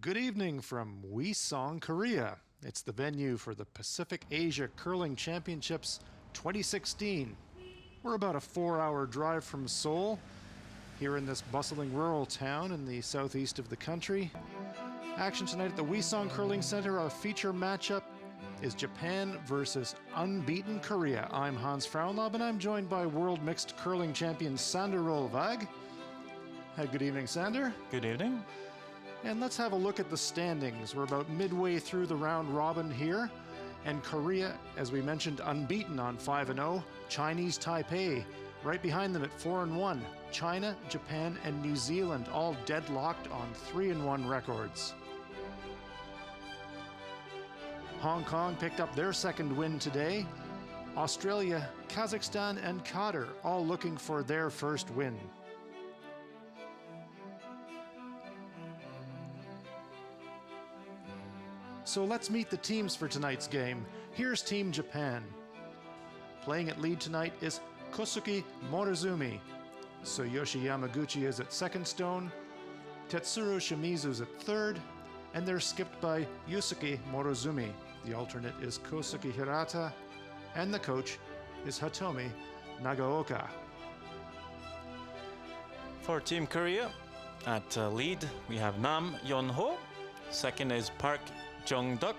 Good evening from Uiseong, Korea. It's the venue for the Pacific Asia Curling Championships 2016. We're about a 4-hour drive from Seoul, here in this bustling rural town in the southeast of the country. Action tonight at the Uiseong Curling Center. Our feature matchup is Japan versus unbeaten Korea. I'm Hans Frauenlob, and I'm joined by World Mixed Curling Champion Sander Rolvag. Good evening, Sander. Good evening. And let's have a look at the standings. We're about midway through the round robin here. And Korea, as we mentioned, unbeaten on 5-0. Chinese Taipei, right behind them at 4-1. China, Japan, and New Zealand, all deadlocked on 3-1 records. Hong Kong picked up their second win today. Australia, Kazakhstan, and Qatar all looking for their first win. So let's meet the teams for tonight's game. Here's Team Japan. Playing at lead tonight is Kosuke Morozumi. Tsuyoshi Yamaguchi is at second stone. Tetsuro Shimizu's at third. And they're skipped by Yusuke Morozumi. The alternate is Kosuke Hirata. And the coach is Hitomi Nagaoka. For Team Korea, at lead we have Nam Yeon-ho. Second is Park Jong-duk.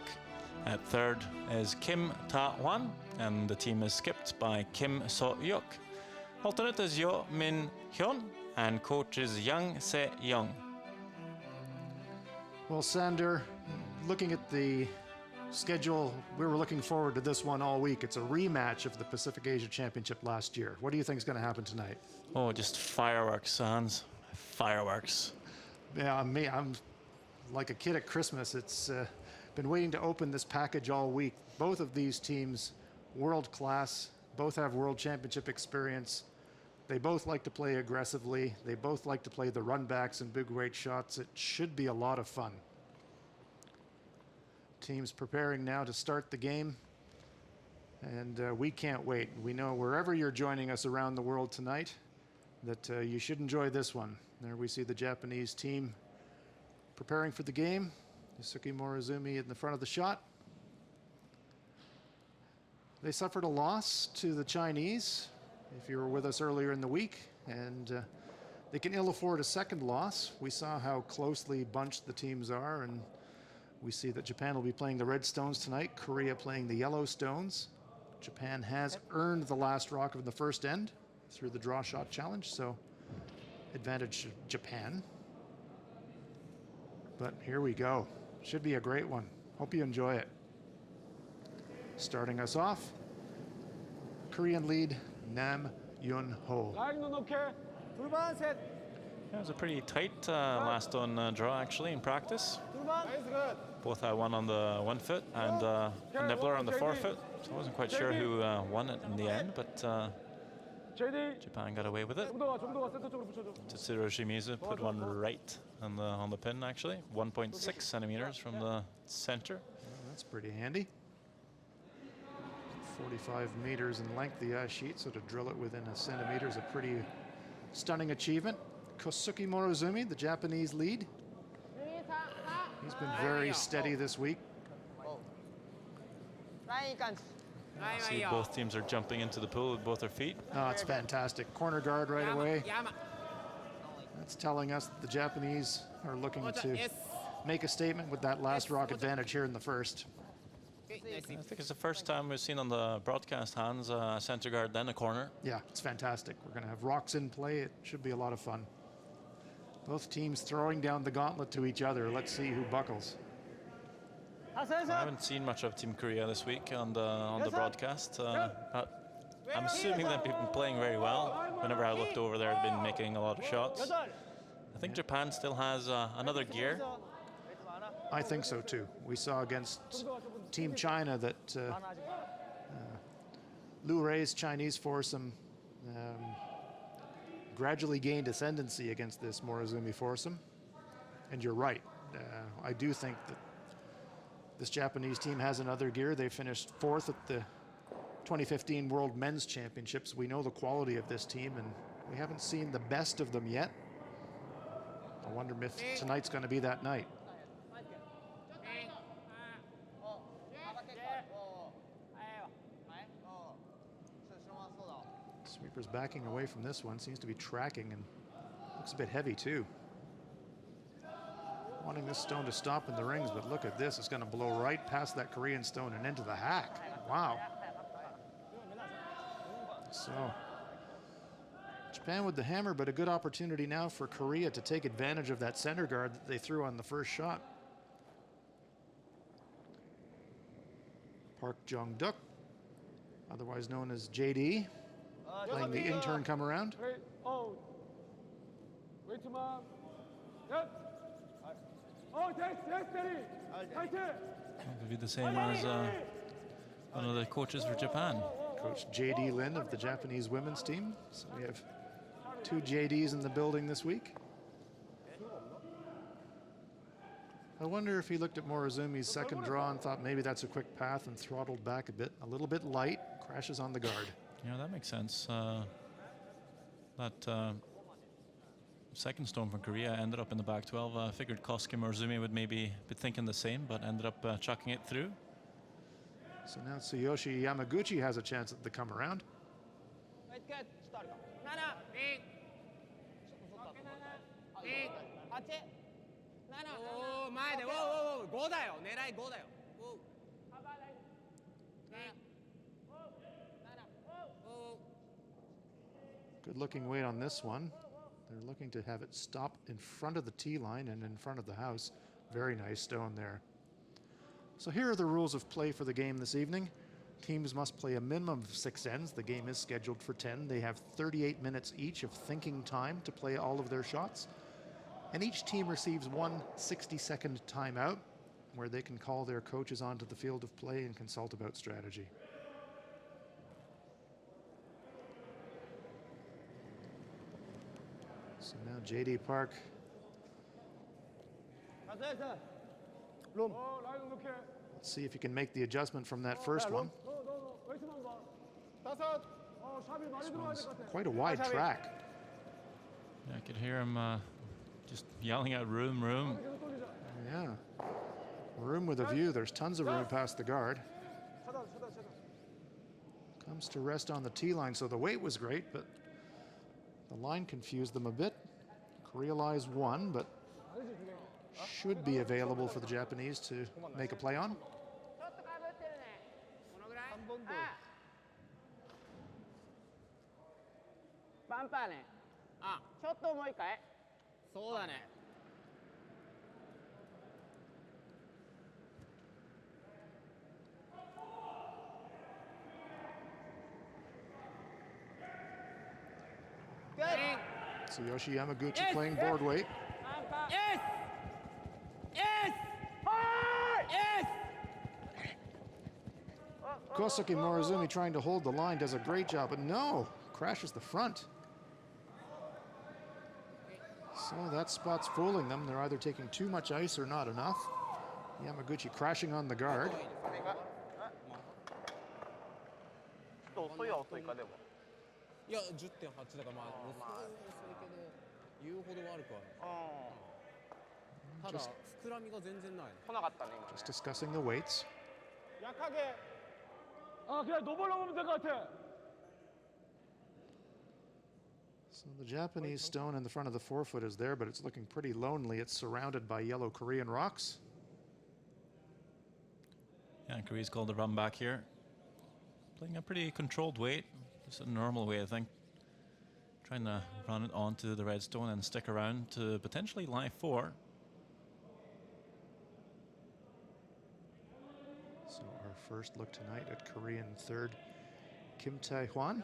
At third is Kim Ta-hwan, and the team is skipped by Kim So-hyuk. Alternate is Yo Min-hyun, and coach is Yang Se-young. Well, Sander, looking at the schedule, we were looking forward to this one all week. It's a rematch of the Pacific Asia Championship last year. What do you think is going to happen tonight? Oh, just fireworks, Hans. Fireworks. Yeah, I'm like a kid at Christmas. It's been waiting to open this package all week. Both of these teams, world class, both have world championship experience. They both like to play aggressively. They both like to play the runbacks and big weight shots. It should be a lot of fun. Teams preparing now to start the game. And we can't wait. We know wherever you're joining us around the world tonight that you should enjoy this one. There we see the Japanese team preparing for the game. Yusuke Morozumi in the front of the shot. They suffered a loss to the Chinese, if you were with us earlier in the week, and they can ill afford a second loss. We saw how closely bunched the teams are, and we see that Japan will be playing the Red Stones tonight, Korea playing the Yellow Stones. Japan has earned the last rock of the first end through the draw shot challenge, so advantage Japan. But here we go. Should be a great one. Hope you enjoy it. Starting us off, Korean lead, Nam Yeon-ho. It was a pretty tight last stone draw, actually, in practice. Both had one on the 1 foot and a nibbler on the 4 foot. So I wasn't quite sure who won it in the end, but Japan got away with it. Tetsuro Shimizu put one right on the pin, actually. 1.6 centimeters from the center. Well, that's pretty handy. 45 meters in length, the ice sheet, so to drill it within a centimeter is a pretty stunning achievement. Kosuke Morozumi, the Japanese lead. He's been very steady this week. See, both teams are jumping into the pool with both their feet. Oh, it's fantastic. Corner guard right away. That's telling us that the Japanese are looking to make a statement with that last rock advantage here in the first. I think it's the first time we've seen on the broadcast, Hans, center guard, then a corner. Yeah, it's fantastic. We're going to have rocks in play. It should be a lot of fun. Both teams throwing down the gauntlet to each other. Let's see who buckles. I haven't seen much of Team Korea this week on the broadcast. But I'm assuming that they've been playing very well. Whenever I looked over there, they've been making a lot of shots. I think Japan still has another gear. I think so too. We saw against Team China that Liu Rei's Chinese foursome gradually gained ascendancy against this Morozumi foursome. And you're right. I do think that this Japanese team has another gear. They finished 4th at the 2015 World Men's Championships. We know the quality of this team, and we haven't seen the best of them yet. I wonder if tonight's going to be that night. Sweeper's backing away from this one, seems to be tracking and looks a bit heavy too. Wanting this stone to stop in the rings, but look at this. It's going to blow right past that Korean stone and into the hack. Wow. So, Japan with the hammer, but a good opportunity now for Korea to take advantage of that center guard that they threw on the first shot. Park Jong-duk, otherwise known as JD, playing the intern come around. It'll be the same as one of the coaches for Japan. Coach J.D. Lin of the Japanese women's team. So we have 2 JDs in the building this week. I wonder if he looked at Morizumi's second draw and thought maybe that's a quick path and throttled back a bit. A little bit light, crashes on the guard. Yeah, that makes sense. That second stone from Korea ended up in the back 12. I figured Kosuke Morozumi would maybe be thinking the same, but ended up chucking it through. So now Tsuyoshi Yamaguchi has a chance at the come around. Good looking weight on this one. They're looking to have it stop in front of the tee line and in front of the house. Very nice stone there. So here are the rules of play for the game this evening. Teams must play a minimum of 6 ends. The game is scheduled for 10. They have 38 minutes each of thinking time to play all of their shots. And each team receives 1 60-second timeout where they can call their coaches onto the field of play and consult about strategy. So now J.D. Park. Let's see if you can make the adjustment from that first one. This one's quite a wide track. Yeah, I could hear him just yelling out room, room. Yeah. Room with a view. There's tons of room past the guard. Comes to rest on the tee line, so the weight was great, but the line confused them a bit. Korea lies 1, but should be available for the Japanese to make a play on. Tsuyoshi Yamaguchi playing board weight. Yes! Yes! Yes! Kosuke Morozumi trying to hold the line, does a great job, but no, crashes the front. So that spot's fooling them. They're either taking too much ice or not enough. Yamaguchi crashing on the guard. Just discussing the weights. So the Japanese stone in the front of the forefoot is there, but it's looking pretty lonely. It's surrounded by yellow Korean rocks. Yeah, Korea's called the run back here. Playing a pretty controlled weight. Just a normal way, I think. Trying to run it onto the red stone and stick around to potentially lie 4. So our first look tonight at Korean third, Kim Tae-hwan.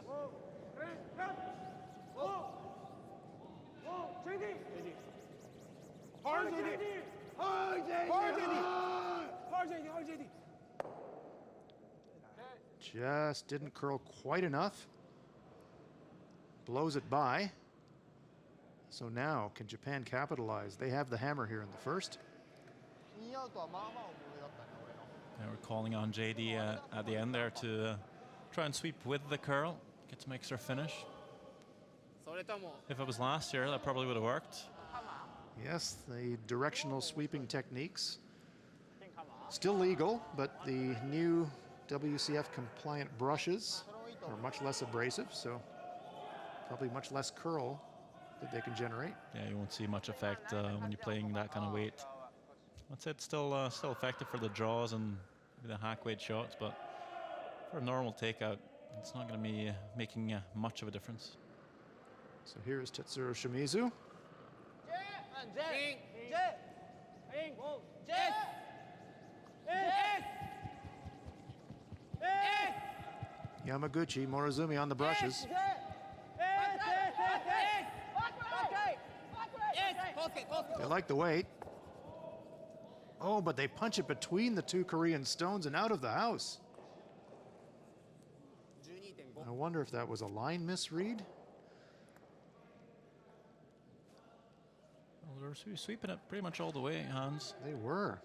Just didn't curl quite enough. Blows it by. So now, can Japan capitalize? They have the hammer here in the first. Yeah, we're calling on JD at the end there to try and sweep with the curl. Get to make their finish. If it was last year, that probably would have worked. Yes, the directional sweeping techniques. Still legal, but the new WCF compliant brushes are much less abrasive, so Probably much less curl that they can generate. Yeah, you won't see much effect when you're playing that kind of weight. I'd say it's still effective for the draws and maybe the hack weight shots, but for a normal takeout, it's not going to be making much of a difference. So here's Tetsuro Shimizu. Yamaguchi, Morozumi on the brushes. They like the weight. Oh, but they punch it between the two Korean stones and out of the house. I wonder if that was a line misread. Well, they're sweeping it pretty much all the way, Hans. They were.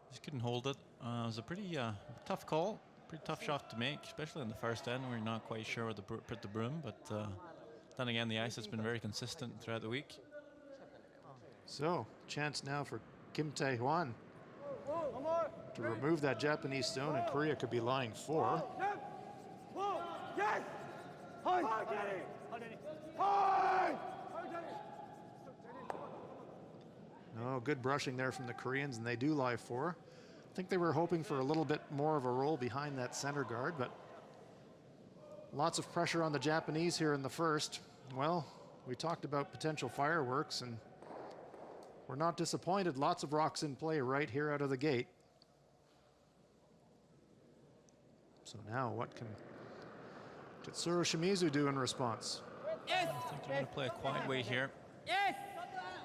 Just couldn't hold it. It was a pretty tough call, pretty tough shot to make, especially in the first end where you're not quite sure where to put the broom. But then again, the ice has been very consistent throughout the week. So, chance now for Kim Tae-hwan to remove that Japanese stone, and Korea could be lying 4. No, good brushing there from the Koreans, and they do lie 4. I think they were hoping for a little bit more of a roll behind that center guard, but lots of pressure on the Japanese here in the first. Well, we talked about potential fireworks, and we're not disappointed. Lots of rocks in play right here out of the gate. So now what can Tetsuro Shimizu do in response? I think they're going to play a quiet way here. Yes!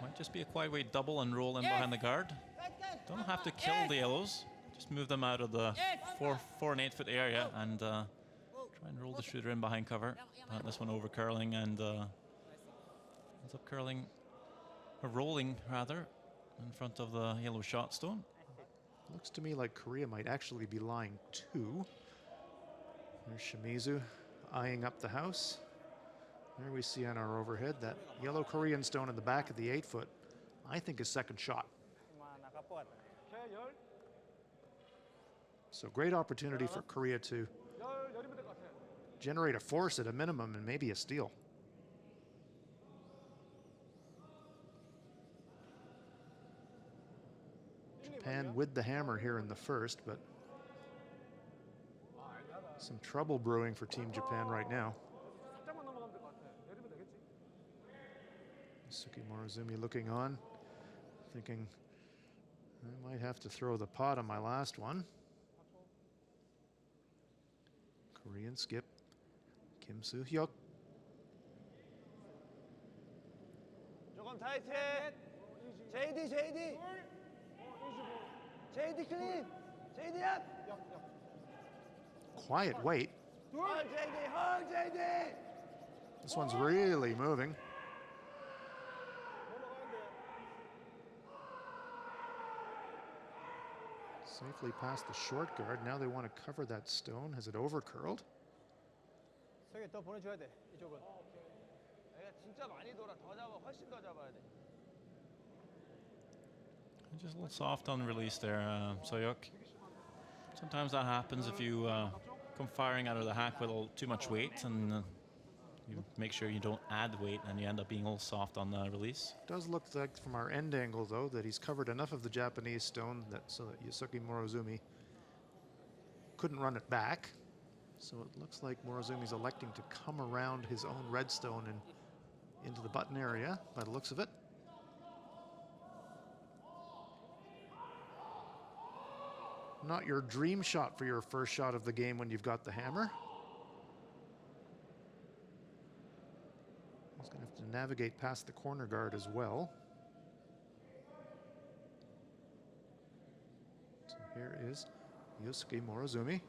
Might just be a quiet way double and roll in behind the guard. Don't have to kill the yellows. Just move them out of the 4 and 8 foot area and try and roll the shooter in behind cover. This one over curling and ends up curling, or rolling rather, in front of the yellow shot stone. Looks to me like Korea might actually be lying 2. There's Shimizu eyeing up the house. There we see on our overhead that yellow Korean stone in the back of the 8 foot. I think his second shot. So great opportunity for Korea to generate a force at a minimum and maybe a steal. Japan with the hammer here in the first, but some trouble brewing for Team Japan right now. Suki Morozumi looking on, thinking, I might have to throw the pot on my last one. Korean skip, Kim Soo-hyuk. 조금 타이트. JD. JD clean. JD up. Quiet weight. Hold JD. This one's really moving. Safely past the short guard. Now they want to cover that stone. Has it over curled? 세개 더 보내줘야 돼. 이쪽은. 내가 진짜 많이 돌아. 더 잡아. 훨씬 더 잡아야 돼. Just a little soft on release there, Soyuk. Sometimes that happens if you come firing out of the hack with too much weight, and you make sure you don't add weight, and you end up being a little soft on the release. Does look like from our end angle, though, that he's covered enough of the Japanese stone so that Yusuke Morozumi couldn't run it back. So it looks like Morozumi's electing to come around his own red stone and into the button area, by the looks of it. Not your dream shot for your first shot of the game when you've got the hammer. He's going to have to navigate past the corner guard as well. So here is Yusuke Morozumi.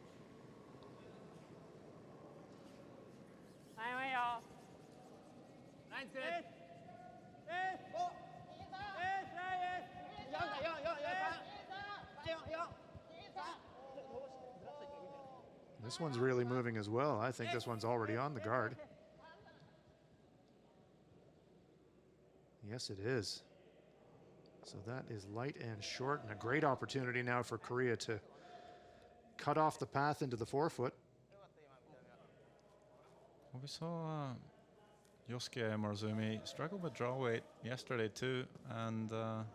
This one's really moving as well. I think this one's already on the guard. Yes, it is. So that is light and short, and a great opportunity now for Korea to cut off the path into the 4 foot. Well, we saw Yosuke Morozumi struggled with draw weight yesterday too, and I'm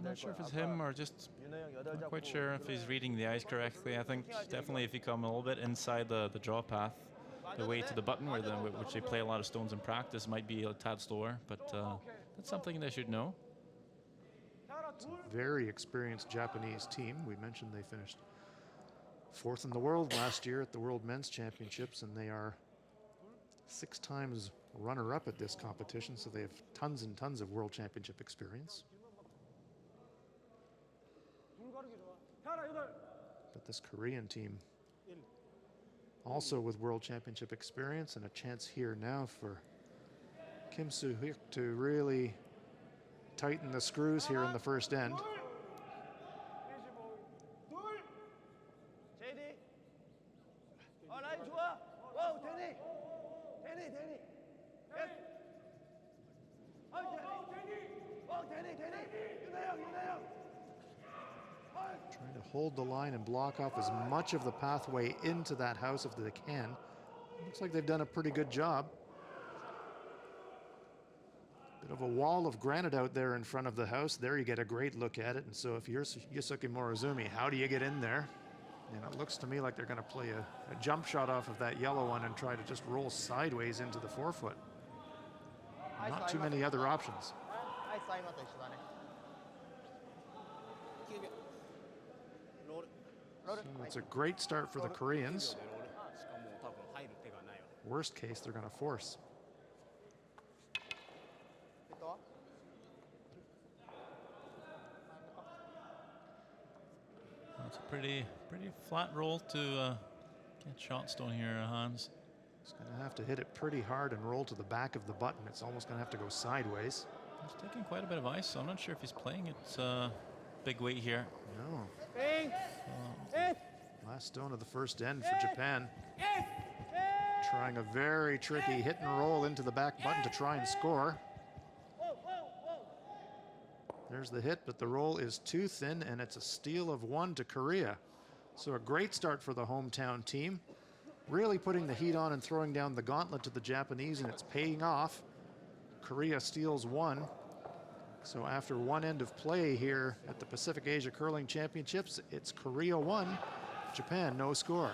not sure if it's him or just not quite sure if he's reading the ice correctly. I think definitely if you come a little bit inside the draw path, the way to the button which they play a lot of stones in practice might be a tad slower, but that's something they should know. It's a very experienced Japanese team. We mentioned they finished 4th in the world last year at the World Men's Championships, and they are 6 times runner-up at this competition, so they have tons and tons of World Championship experience. But this Korean team, also with World Championship experience, and a chance here now for Kim Soo-hyuk to really tighten the screws here in the first end. Trying to hold the line and block off as much of the pathway into that house if they can. Looks like they've done a pretty good job. Bit of a wall of granite out there in front of the house. There you get a great look at it. And so if you're Yusuke Morozumi, how do you get in there? And it looks to me like they're going to play a jump shot off of that yellow one and try to just roll sideways into the forefoot. Not too many other options. So it's a great start for the Koreans. Worst case, they're going to force. It's a pretty flat roll to get shot stone here, Hans. He's going to have to hit it pretty hard and roll to the back of the button. It's almost going to have to go sideways. He's taking quite a bit of ice, so I'm not sure if he's playing it big weight here. No. Last stone of the first end for Japan. Trying a very tricky hit and roll into the back button to try and score. There's the hit, but the roll is too thin, and it's a steal of 1 to Korea. So a great start for the hometown team. Really putting the heat on and throwing down the gauntlet to the Japanese, and it's paying off. Korea steals 1. So after one end of play here at the Pacific Asia Curling Championships, it's Korea 1, Japan no score.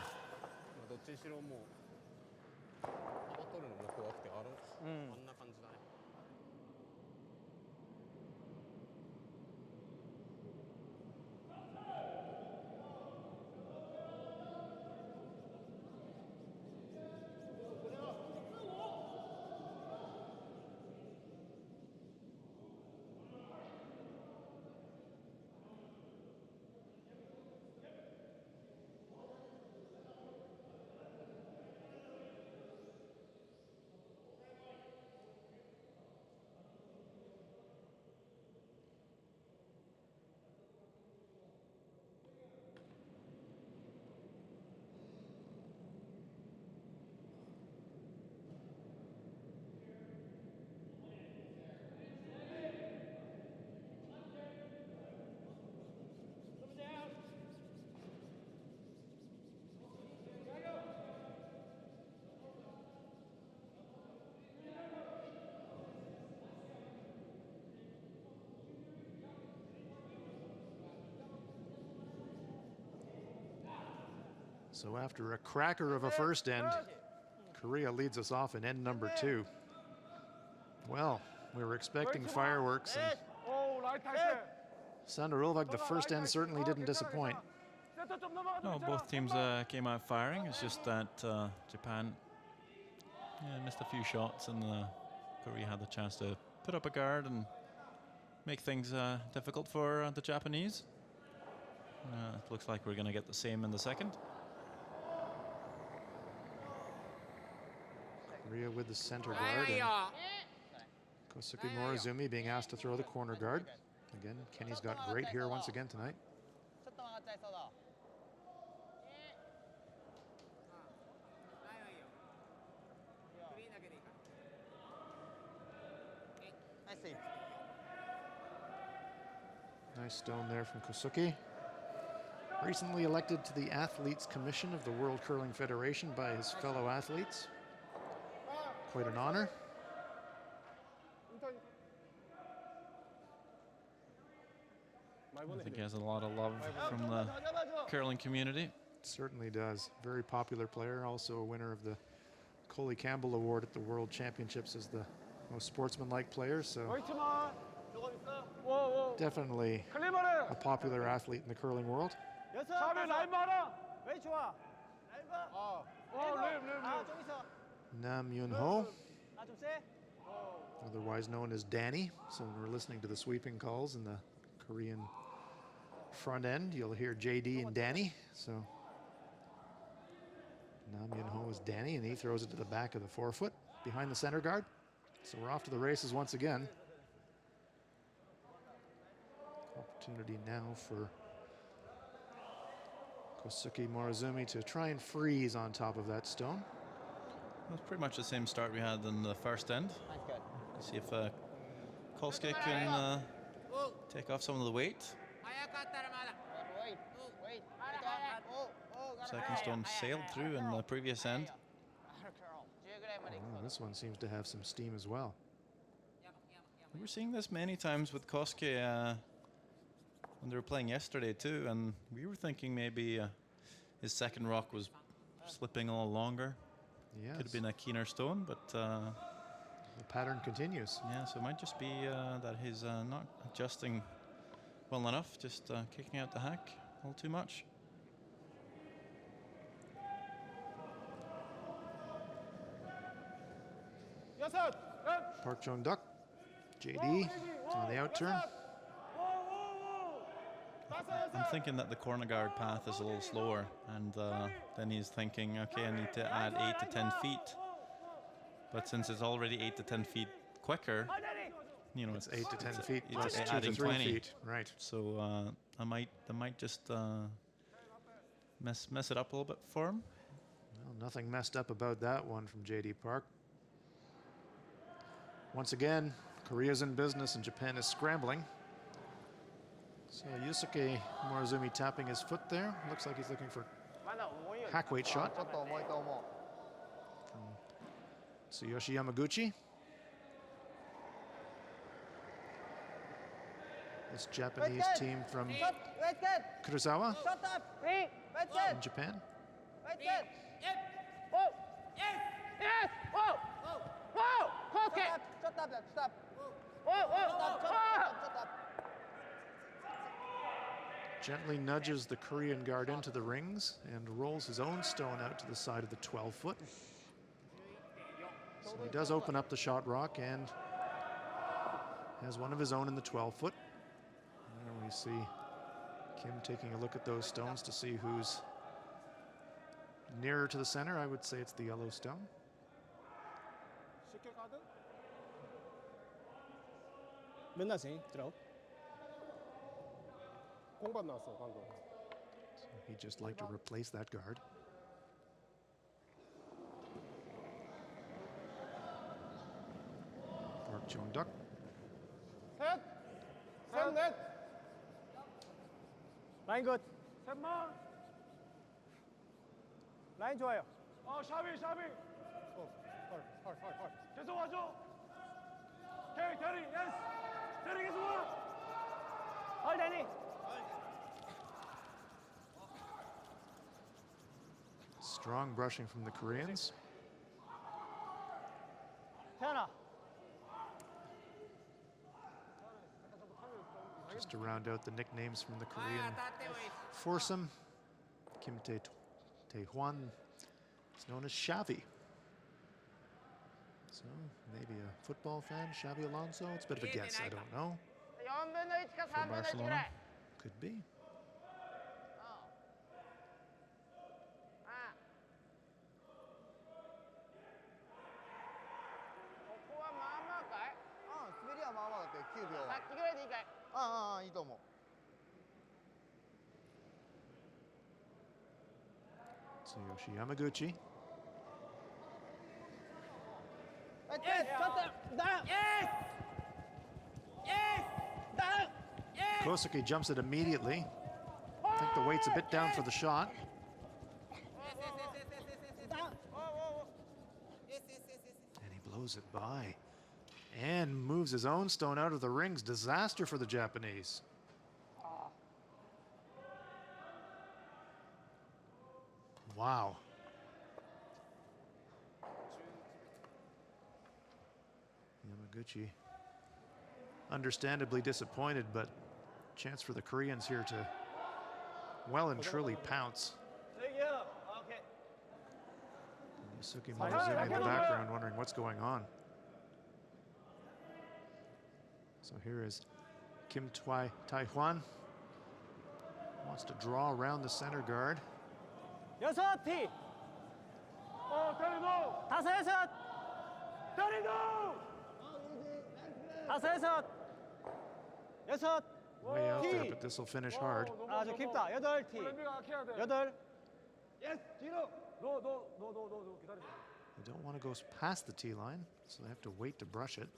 So after a cracker of a first end, Korea leads us off in end number 2. Well, we were expecting fireworks, and Sander Ulvag, the first end certainly didn't disappoint. No, both teams came out firing. It's just that Japan missed a few shots, and Korea had the chance to put up a guard and make things difficult for the Japanese. It looks like we're going to get the same in the second. Korea with the center guard, and Kosuke Morozumi being asked to throw the corner guard. Again, Kenny's got great here once again tonight. Nice stone there from Kosuke. Recently elected to the Athletes Commission of the World Curling Federation by his fellow athletes. quite an honor. I think he has a lot of love from the curling community. Certainly does. Very popular player, also a winner of the Coley Campbell Award at the World Championships as the most sportsmanlike player. So definitely a popular athlete in the curling world. Nam Yun-ho, otherwise known as Danny. So when we're listening to the sweeping calls in the Korean front end, you'll hear JD and Danny. So Nam Yun-ho is Danny, and he throws it to the back of the forefoot behind the center guard. So we're off to the races once again. Opportunity now for Kosuke Morozumi to try and freeze on top of that stone. That's pretty much the same start we had in the first end. See if Kosuke can take off some of the weight. Second stone sailed through in the previous end. Oh, this one seems to have some steam as well. We were seeing this many times with Kosuke when they were playing yesterday too, and we were thinking maybe his second rock was slipping a little longer. Yes. Could have been a keener stone, but the pattern continues. yeah, so it might just be that he's not adjusting well enough, just kicking out the hack a little too much. Park Jong-duk, JD on the out turn. I'm thinking that the corner guard path is a little slower, and then he's thinking, okay, I need to add 8 to 10 feet. But since it's already 8 to 10 feet quicker, you know, It's 8 to 10 feet it's plus 2 to adding 3 20. feet. Right. So I might just mess it up a little bit for him. Well, nothing messed up about that one from JD Park. Once again, Korea's in business and Japan is scrambling. So Yusuke Morozumi tapping his foot there. Looks like he's looking for hack weight shot. Tsuyoshi Yamaguchi. This Japanese team from Kurosawa in Japan. Gently nudges the Korean guard into the rings and rolls his own stone out to the side of the 12-foot. So he does open up the shot rock and has one of his own in the 12-foot. Now we see Kim taking a look at those stones to see who's nearer to the center. I would say it's the yellow stone. So he'd just like to replace that guard. Park Jong-duk. 라인 굿. 라인 좋아요. 샤비 계속 와줘. 대리 예스 대리 계속 와. 헐 데니. Strong brushing from the Koreans. 태연아. Just to round out the nicknames from the Korean foursome, Kim Tae-hwan is known as Xavi. So maybe a football fan, Xavi Alonso. It's a bit of a guess, I don't know. For Barcelona. Could be. Tsuyoshi Yamaguchi. Kosuke jumps it immediately. I think the weight's a bit down for the shot. And he throws it by. And moves his own stone out of the rings. Disaster for the Japanese. Wow. Yamaguchi understandably disappointed, but chance for the Koreans here to well and truly pounce. Yusuke Morozumi in the background wondering what's going on. So here is Kim Tae-hwan. Wants to draw around the center guard. 6티. 때리노. 5, 6. 때리노. 5, 6. 6. Way out there, but this will finish hard. 아주 깊다. 8티. 8. 예스. 뒤로. 너 기다려. They don't want to go past the tee line, so they have to wait to brush it.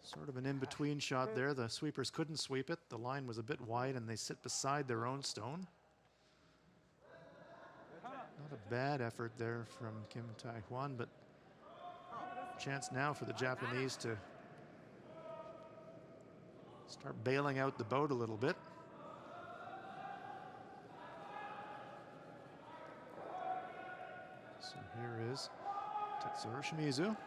Sort of an in-between shot there. The sweepers couldn't sweep it. The line was a bit wide, and they sit beside their own stone. Not a bad effort there from Kim Tae-hwan, but chance now for the Japanese to start bailing out the boat a little bit. So here is Tetsuro Shimizu.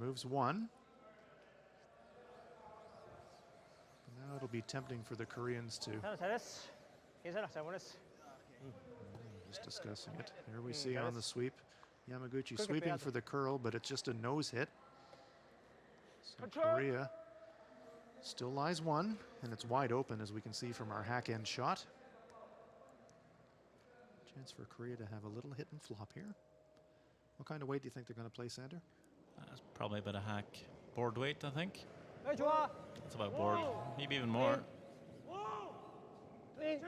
Removes one. Now it'll be tempting for the Koreans to. 잘했어. 괜찮아. 잘 보냈어. Just discussing it. Here we see on the sweep, Yamaguchi sweeping for the curl, but it's just a nose hit. So Korea still lies one, and it's wide open, as we can see from our hack end shot. Chance for Korea to have a little hit and flop here. What kind of weight do you think they're going to play, Sander? That's probably a bit of hack board weight, I think. 좋아. That's about board, maybe even more. Might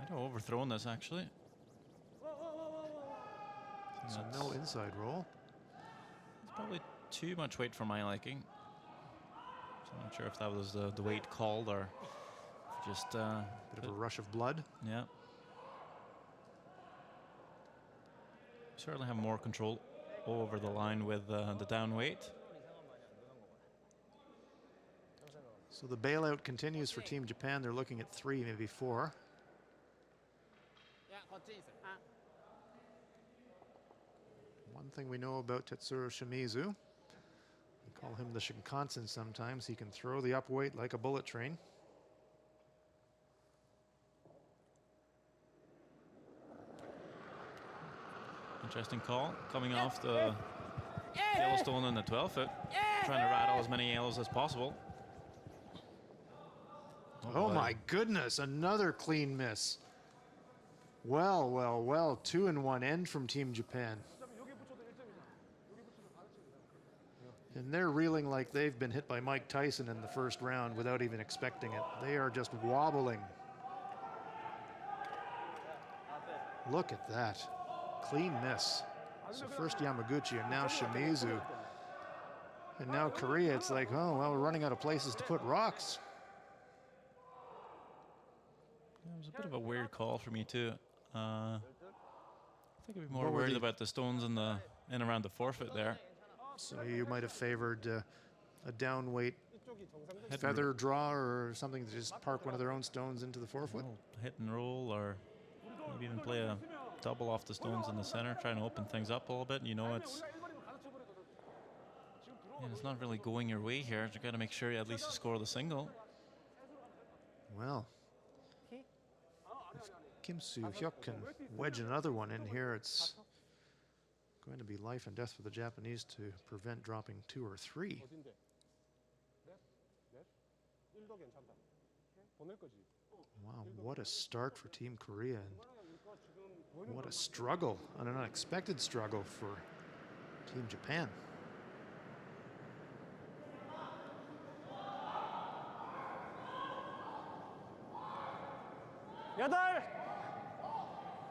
have overthrown this actually. So no inside roll. It's probably too much weight for my liking. So I'm not sure if that was the weight called or just Bit of a rush of blood. Yeah. Certainly have more control over the line with the down weight. So the bailout continues for Team Japan. They're looking at 3, maybe 4. One thing we know about Tetsuro Shimizu, we call him the Shinkansen sometimes. He can throw the up weight like a bullet train. Interesting call coming off the Yellowstone in the 12-foot, trying to rattle as many yellows as possible. Oh my goodness, another clean miss. Well, 2-in-1 end from Team Japan. And they're reeling like they've been hit by Mike Tyson in the first round without even expecting it. They are just wobbling. Look at that. Clean miss. So first Yamaguchi and now Shimizu. And now Korea, it's like, oh, well, we're running out of places to put rocks. It was a bit of a weird call for me too. I think I'd be more worried about the stones in around the 4-foot there. So you might have favored a down weight feather draw or something to just park one of their own stones into the 4-foot. Hit and roll, or maybe even play a double off the stones in the center, trying to open things up a little bit. You know, it's not really going your way here. You got to make sure you at least score the single. Well, if Kim Soo-hyuk can wedge another one in here, it's going to be life and death for the Japanese to prevent dropping 2 or 3. Wow, what a start for Team Korea, and what a struggle, an unexpected struggle for Team Japan.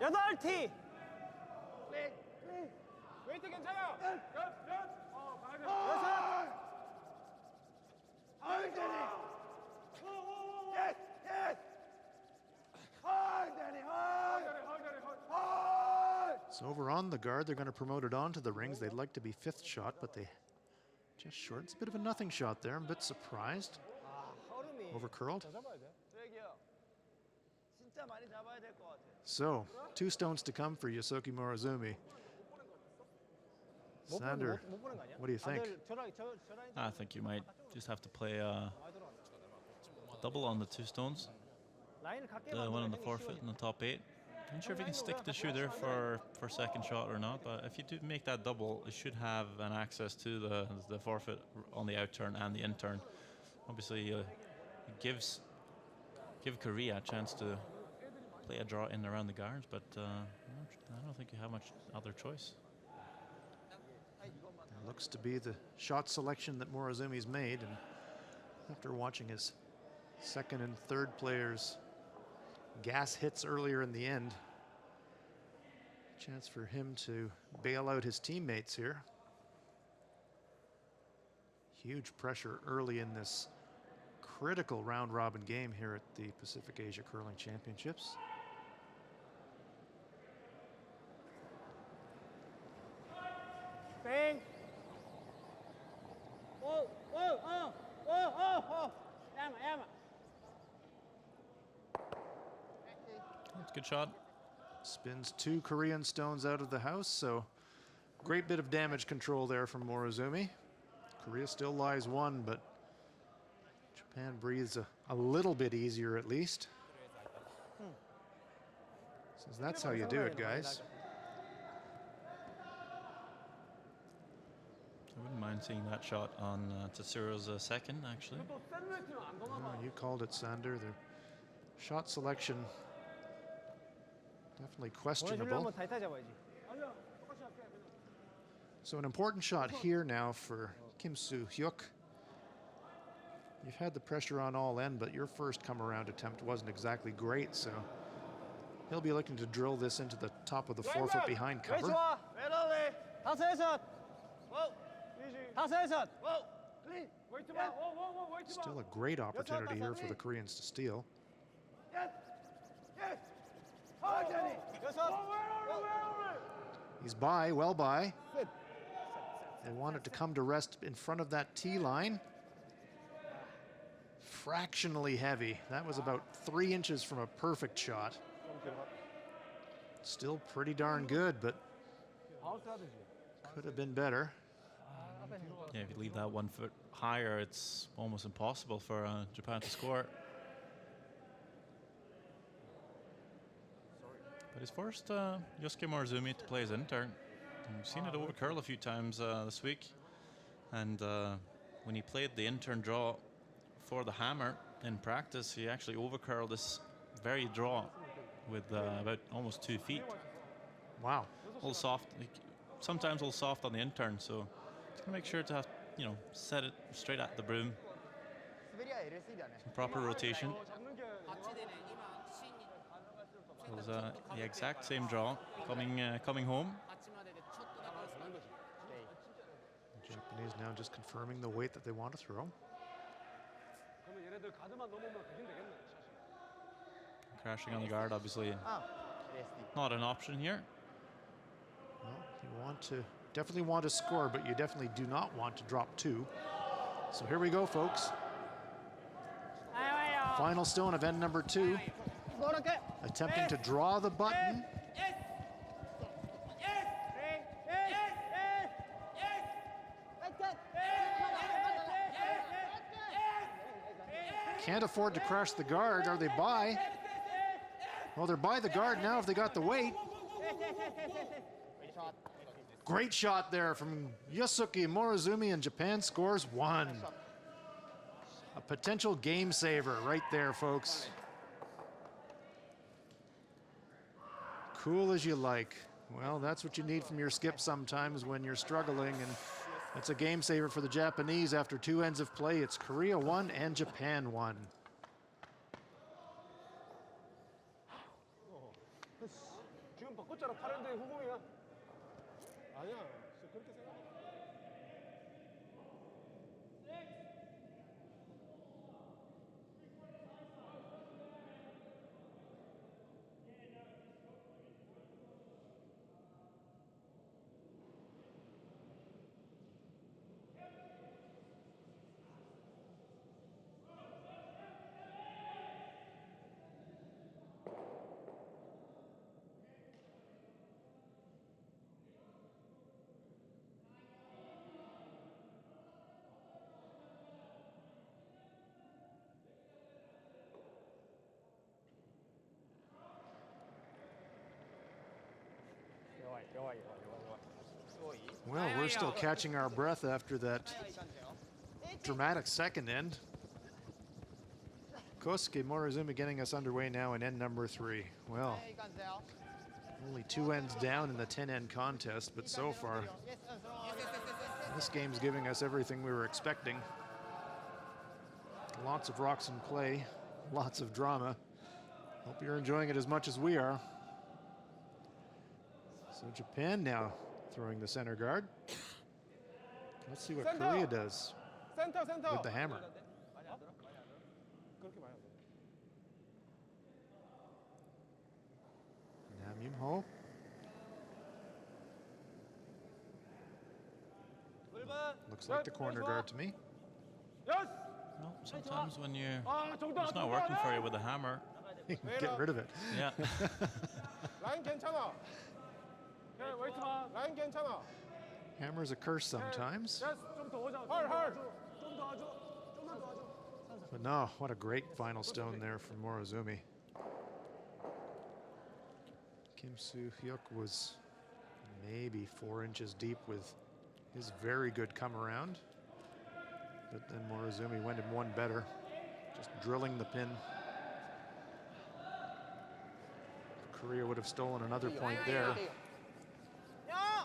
여덟 티. 웨이트 괜찮아. So over on the guard, they're going to promote it onto the rings. They'd like to be 5th shot, but they just short. It's a bit of a nothing shot there. I'm a bit surprised. Over curled. So 2 stones to come for Yosuke Morozumi. Sander, what do you think? I think you might just have to play a double on the 2 stones. The one on the forfeit and the top 8. I'm not sure if you can stick the shoe there for second shot or not, but if you do make that double, it should have an access to the forfeit on the out turn and the in turn. Obviously, it give Korea a chance to play a draw in and around the guards, but I don't think you have much other choice. It looks to be the shot selection that Morozumi's made, and after watching his second and third players gas hits earlier in the end, chance for him to bail out his teammates here. Huge pressure early in this critical round-robin game here at the Pacific Asia Curling Championships. Bang! Oh, oh, oh, oh, oh, oh! Yama, yama. That's a good shot. Spins 2 Korean stones out of the house, so great bit of damage control there from Morozumi. Korea still lies 1, but Japan breathes a little bit easier at least. Says that's how you do it, guys. I wouldn't mind seeing that shot on Tetsuro's second, actually. Oh, you called it, Sander. The shot selection definitely questionable. So an important shot here now for Kim Soo-hyuk. You've had the pressure on all end, but your first come-around attempt wasn't exactly great, so he'll be looking to drill this into the top of the forfeit behind cover. Still a great opportunity here for the Koreans to steal. He's by, well by. They want it to come to rest in front of that tee line. Fractionally heavy. That was about 3 inches from a perfect shot. Still pretty darn good, but could have been better. Yeah, if you leave that 1 foot higher, it's almost impossible for Japan to score. But it's forced Yosuke Morozumi to play his in-turn. We've seen it over curl a few times this week. And when he played the in-turn draw for the hammer in practice, he actually over-curled this very draw with about almost 2 feet. Wow. A little soft, sometimes a little soft on the in-turn, so just gonna make sure to have, set it straight at the broom. Some proper rotation. It was the exact same draw coming home. The Japanese now just confirming the weight that they want to throw. Crashing on the guard, obviously not an option here. Well, you definitely want to score, but you definitely do not want to drop 2. So here we go, folks. Final stone of end number 2. Attempting to draw the button. Can't afford to crash the guard. Are they by? Well, they're by the guard now if they got the weight. Great shot there from Yosuke Morozumi, and Japan scores 1. A potential game saver right there, folks. Cool as you like. Well, that's what you need from your skip sometimes when you're struggling, and it's a game saver for the Japanese after 2 ends of play. It's Korea 1 and Japan 1. 지금 바꿨잖아. 8엔드의 후공이야. 아니야. 그렇게 생각해. Well, we're still catching our breath after that dramatic second end. Kosuke Morozumi getting us underway now in end number 3. Well, only 2 ends down in the 10-end contest, but so far, this game's giving us everything we were expecting. Lots of rocks and clay, lots of drama. Hope you're enjoying it as much as we are. So Japan now throwing the center guard. Let's see what Korea does with the hammer. Nam Yim-ho. Looks like the corner guard to me. Well, sometimes when it's not working for you with the hammer, You can get rid of it. yeah. 라인 괜찮아. 웨이트 마. 라인 괜찮아. Hammer's a curse sometimes. 좀더 오자. 헐. But no, what a great final stone there from Morozumi. Kim Soo-hyuk was maybe 4 inches deep with his very good come around. But then Morozumi went in one better, just drilling the pin. Korea would have stolen another point there.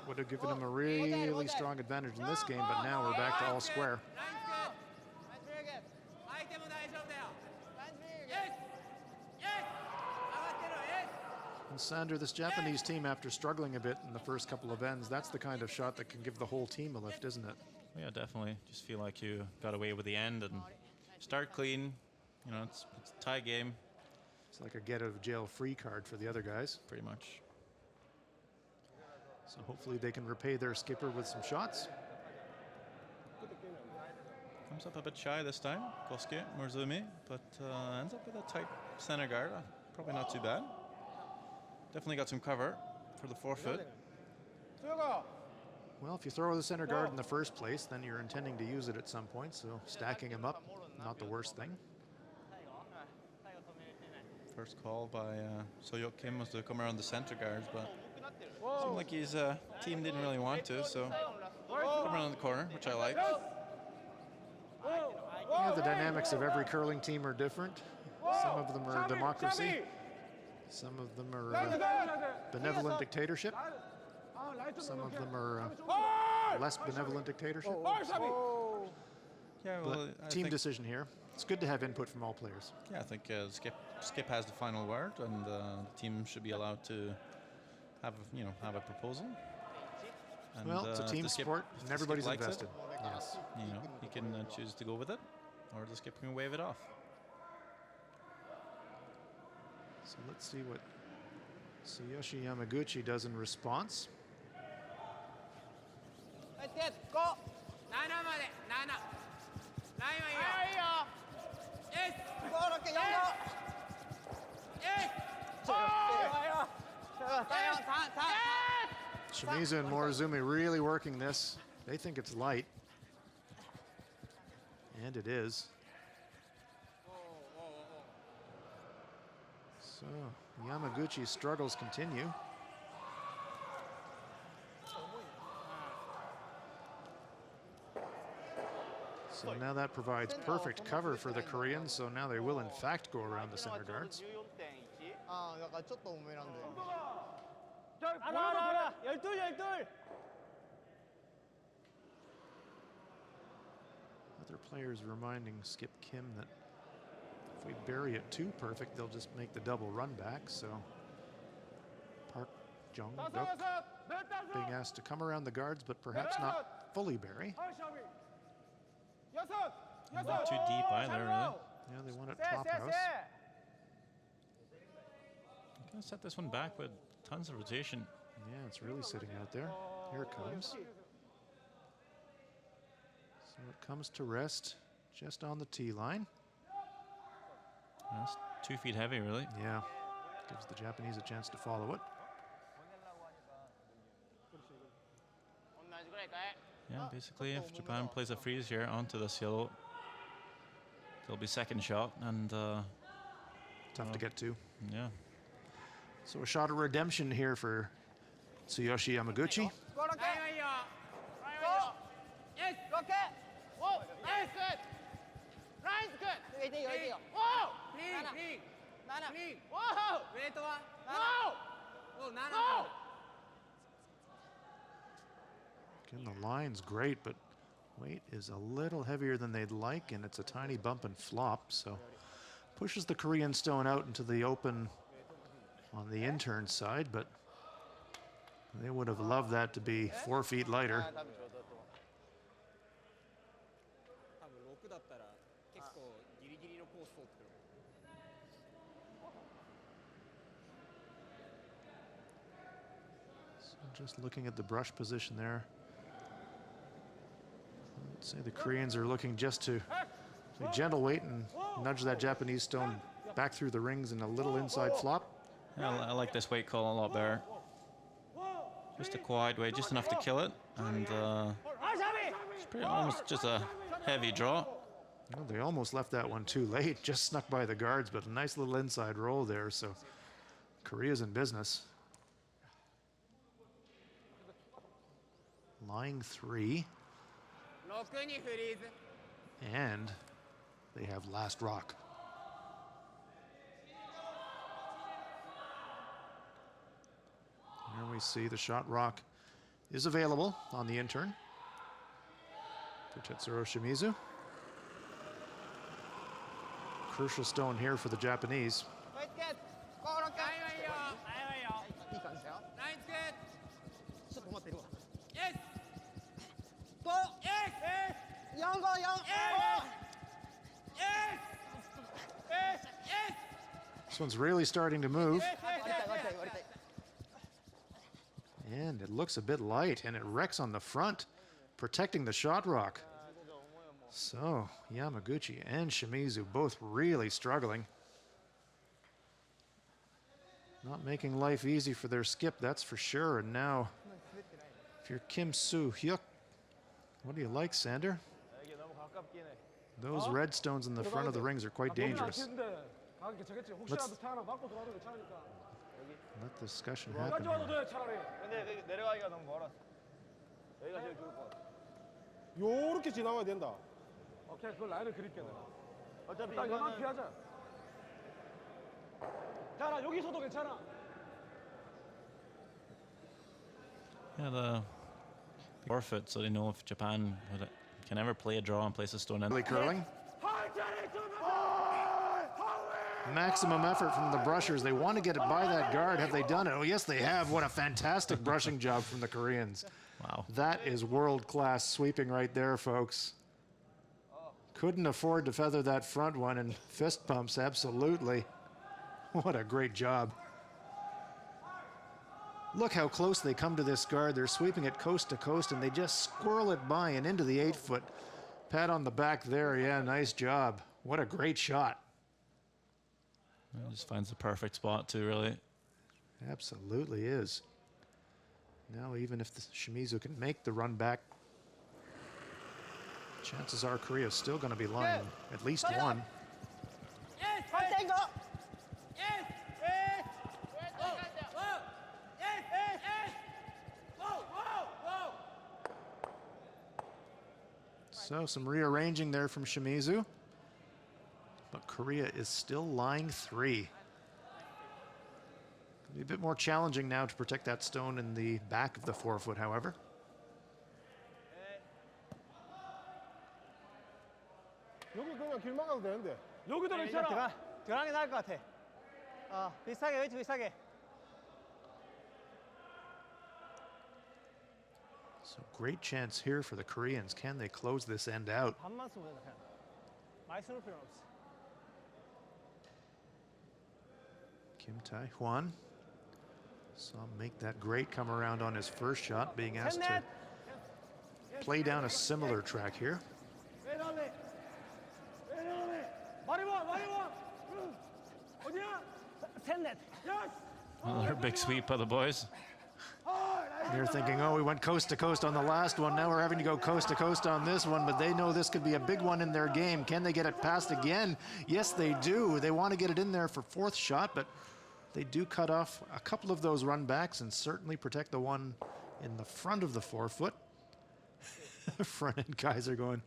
Would have given him a really strong advantage in this game, but now we're back to all square. And Sandra, this Japanese team, after struggling a bit in the first couple of ends, that's the kind of shot that can give the whole team a lift, isn't it? Yeah, definitely. Just feel like you got away with the end and start clean. You know, it's a tie game. It's like a get out of jail free card for the other guys. Pretty much. So hopefully they can repay their skipper with some shots. Comes up a bit shy this time, Kosuke Morozumi, but ends up with a tight center guard. Probably not too bad. Definitely got some cover for the forefoot. Well, if you throw the center guard in the first place, then you're intending to use it at some point, so stacking him up, not the worst thing. First call by So-hyuk Kim was to come around the center guards, but seemed like his team didn't really want to, so come around the corner, which I like. Yeah, the dynamics of every curling team are different. Some of them are democracy. Some of them are benevolent dictatorship. Some of them are less benevolent dictatorship. Yeah, well, But team decision here. It's good to have input from all players. Yeah, I think Skip has the final word, and the team should be allowed to have a proposal. And, Well, it's a team sport, and everybody's invested. Yes, he can choose to go with it, or the skip can wave it off. So let's see what Tsuyoshi Yamaguchi does in response. Shimizu and Morozumi really working this. They think it's light. And it is. So Yamaguchi's struggles continue. So now that provides perfect cover for the Koreans, so now they will in fact go around the center guards. Other players reminding Skip Kim that if we bury it too perfect, they'll just make the double run back. So Park Jong-duk being asked to come around the guards, but perhaps not fully bury. Not too deep either, really. Yeah, they want it top house. I'm gonna set this one back with tons of rotation. Yeah, it's really sitting out there. Here it comes. So it comes to rest just on the tee line. That's 2 feet heavy, really. Yeah, gives the Japanese a chance to follow it. Yeah, basically, if Japan plays a freeze here onto this yellow, there'll be second shot, and Tough to get to. yeah. So a shot of redemption here for Tsuyoshi Yamaguchi. Yes. Okay. Whoa, nice, good. Nice, good. Whoa, clean. Whoa, no. No. Again, the line's great, but weight is a little heavier than they'd like, and it's a tiny bump and flop, so pushes the Korean stone out into the open on the intern side, but they would have loved that to be 4 feet lighter. So just looking at the brush position there, I'd say the Koreans are looking just to play gentle weight and nudge that Japanese stone back through the rings in a little inside flop. Yeah, I like this weight call a lot better. Just a quiet weight, just enough to kill it, and it's pretty almost just a heavy draw. Well, they almost left that one too late, just snuck by the guards, but a nice little inside roll there, so Korea's in business. Lying 3. And they have last rock. Here we see the shot rock is available on the intern for Tetsuro Shimizu. Crucial stone here for the Japanese. This one's really starting to move. And it looks a bit light, and it wrecks on the front, protecting the shot rock. So Yamaguchi and Shimizu both really struggling. Not making life easy for their skip, that's for sure. And now, if you're Kim Soo-hyuk, what do you like, Sander? Those red stones in the front of the rings are quite dangerous. Let the discussion happen here. 요렇게 지나와야 된다. 오케이, 그 라인을 그릴게 내가. 어차피 일단 이거는 피하자. 자, 여기서도 괜찮아. Yeah, the forfeit, so they know if Japan can ever play a draw and place a stone in. Really curling. Maximum effort from the brushers. They want to get it by that guard. Have they done it? Oh, yes, they have. What a fantastic brushing job from the Koreans. Wow. That is world-class sweeping right there, folks. Couldn't afford to feather that front one, and fist pumps, absolutely. What a great job. Look how close they come to this guard. They're sweeping it coast to coast, and they just squirrel it by and into the 8-foot. Pat on the back there. Yeah, nice job. What a great shot. It just finds the perfect spot too, really. Absolutely is. Now, even if the Shimizu can make the run back, chances are Korea's still going to be lying at least one. So some rearranging there from Shimizu. But Korea is still lying 3. It'll be a bit more challenging now to protect that stone in the back of the 4-foot, however. 여기 그냥 길 막아도 되는데. 여기도 괜찮아. 들어가는 게 나을 것 같아. 비슷하게, 웨이트 비슷하게. So great chance here for the Koreans. Can they close this end out? 반만 쓰면 된다. 많이 쓰는 필요는 없어. Kim Tae-hwan saw him make that great come around on his first shot, being asked to play down a similar track here. Another big sweep by the boys. They're thinking, oh, we went coast to coast on the last one. Now we're having to go coast to coast on this one, but they know this could be a big one in their game. Can they get it past again? Yes, they do. They want to get it in there for 4th shot, but They do cut off a couple of those run backs and certainly protect the one in the front of the forefoot. Front end guys are going,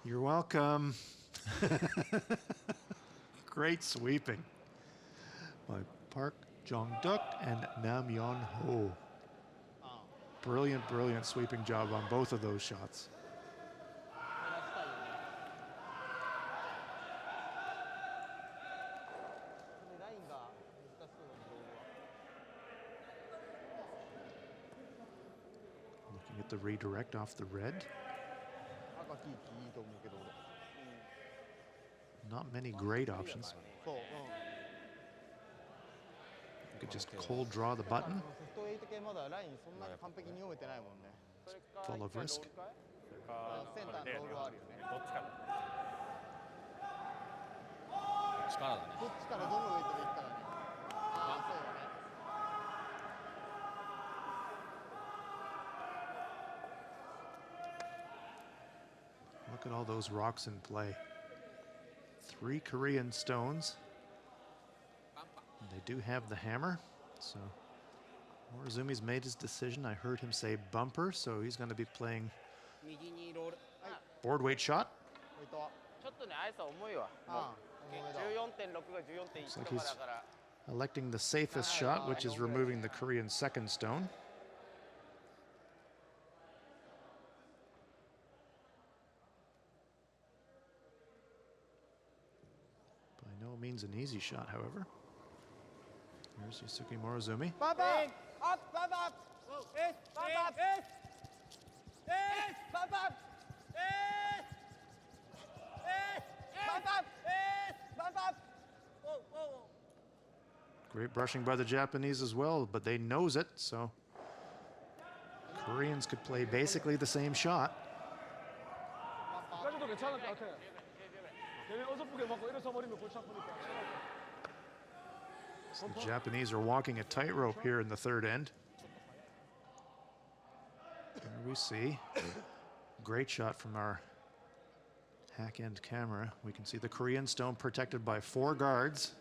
"You're welcome." Great sweeping by Park Jong-duk and Nam Yeon-ho. Brilliant, brilliant sweeping job on both of those shots. Looking at the redirect off the red. Not many great options. You could just cold draw the button. Full of risk. Look at all those rocks in play. 3 Korean stones. And they do have the hammer, so Morizumi's made his decision. I heard him say bumper, so he's going to be playing board weight shot. Looks like he's electing the safest shot, which is removing the Korean second stone. By no means an easy shot, however. Here's Yusuke Morozumi. Great brushing by the Japanese as well, but they nose it, so Koreans could play basically the same shot. So the Japanese are walking a tightrope here in the third end. Here we see, great shot from our hack end camera. We can see the Korean stone protected by 4 guards.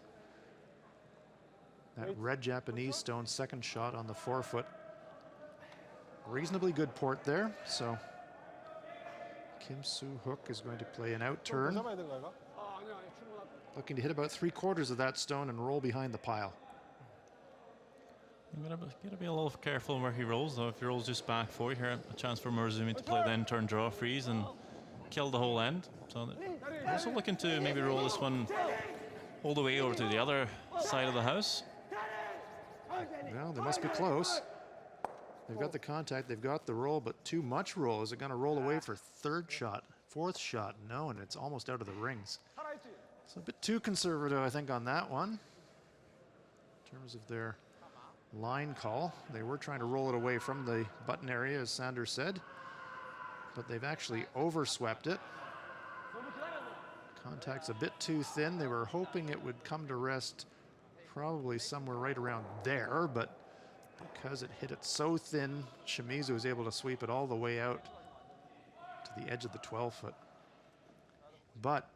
That red Japanese stone second shot on the forefoot. Reasonably good port there, so Kim Soo-hook is going to play an out turn. Looking to hit about 3/4 of that stone and roll behind the pile. You gotta be a little careful where he rolls, though. If he rolls just back 4, here a chance for Morozumi to play the end turn draw freeze and kill the whole end. So also looking to maybe roll this one all the way over to the other side of the house. Well, they must be close. They've got the contact, they've got the roll, but too much roll. Is it going to roll away for 3rd shot, 4th shot? No, and it's almost out of the rings. It's a bit too conservative, I think, on that one. In terms of their line call, they were trying to roll it away from the button area, as Sanders said, but they've actually overswept it. Contact's a bit too thin. They were hoping it would come to rest probably somewhere right around there, but because it hit it so thin, Shimizu was able to sweep it all the way out to the edge of the 12-foot. But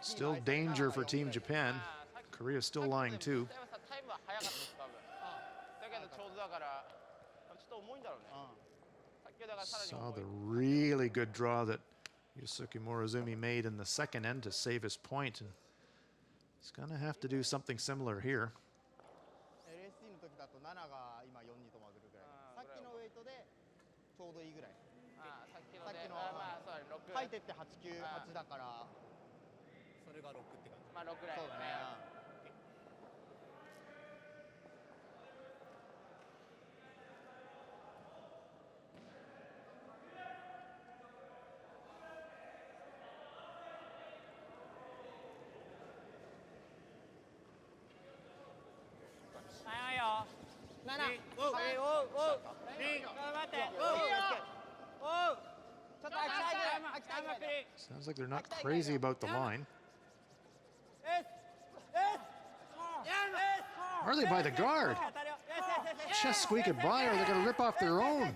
still danger for Team Japan. Korea's still lying too. Saw the really good draw that Yusuke Morozumi made in the second end to save his point, and he's going to have to do something similar here. Sounds like they're not crazy about the line. Are they by the guard? Just squeak it by, or they're going to rip off their own.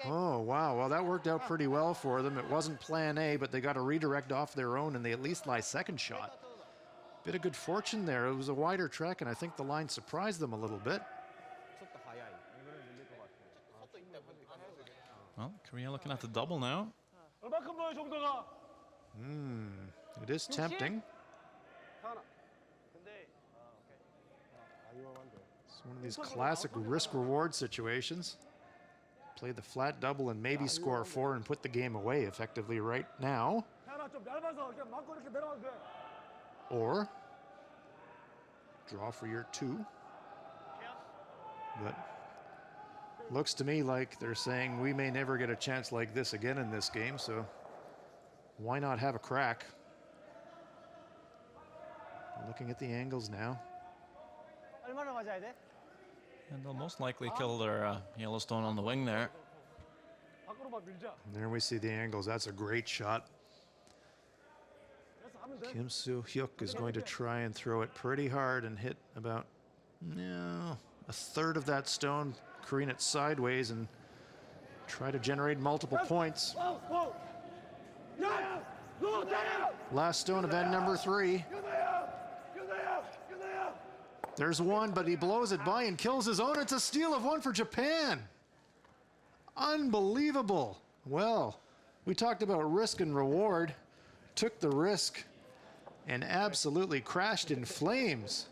Oh, wow. Well, that worked out pretty well for them. It wasn't plan A, but they got a redirect off their own, and they at least lie second shot. Bit of good fortune there. It was a wider track, and I think the line surprised them a little bit. Well, Korea looking at the double now. It is tempting. It's one of these classic risk-reward situations. Play the flat double and maybe score 4 and put the game away effectively right now. Or draw for your 2. But looks to me like they're saying we may never get a chance like this again in this game, so why not have a crack? Looking at the angles now. And they'll most likely kill their Yellowstone on the wing there. And there we see the angles. That's a great shot. Kim Soo-hyuk is going to try and throw it pretty hard and hit about a third of that stone, careen it sideways and try to generate multiple points. Last stone of end number 3. There's one, but he blows it by and kills his own. It's a steal of 1 for Japan. Unbelievable. Well, we talked about risk and reward. Took the risk and absolutely crashed in flames.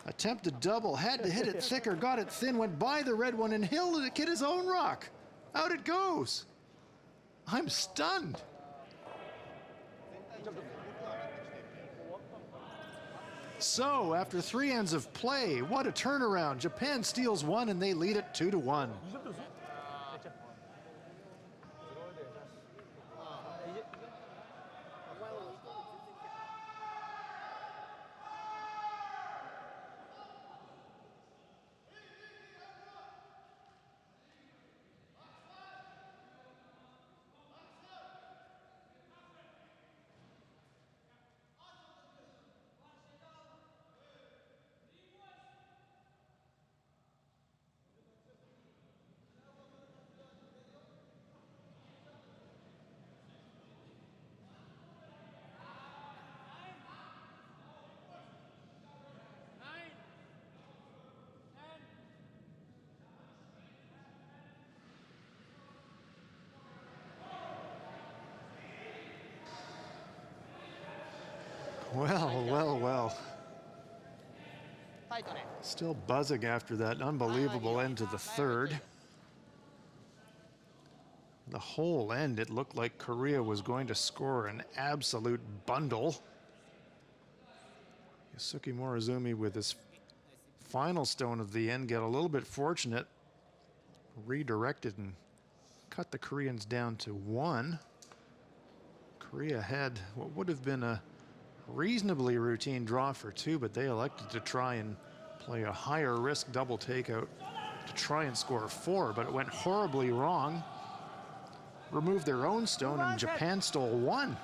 Attempted double, had to hit it thicker, got it thin, went by the red one and hit his own rock. Out it goes. I'm stunned. So, after 3 ends of play, what a turnaround. Japan steals 1 and they lead it 2-1. Well. Still buzzing after that unbelievable end to the third. The whole end, it looked like Korea was going to score an absolute bundle. Yusuke Morozumi with his final stone of the end get a little bit fortunate. Redirected and cut the Koreans down to 1. Korea had what would have been a reasonably routine draw for 2, but they elected to try and play a higher risk double takeout to try and score 4, but it went horribly wrong. Removed their own stone and Japan stole 1.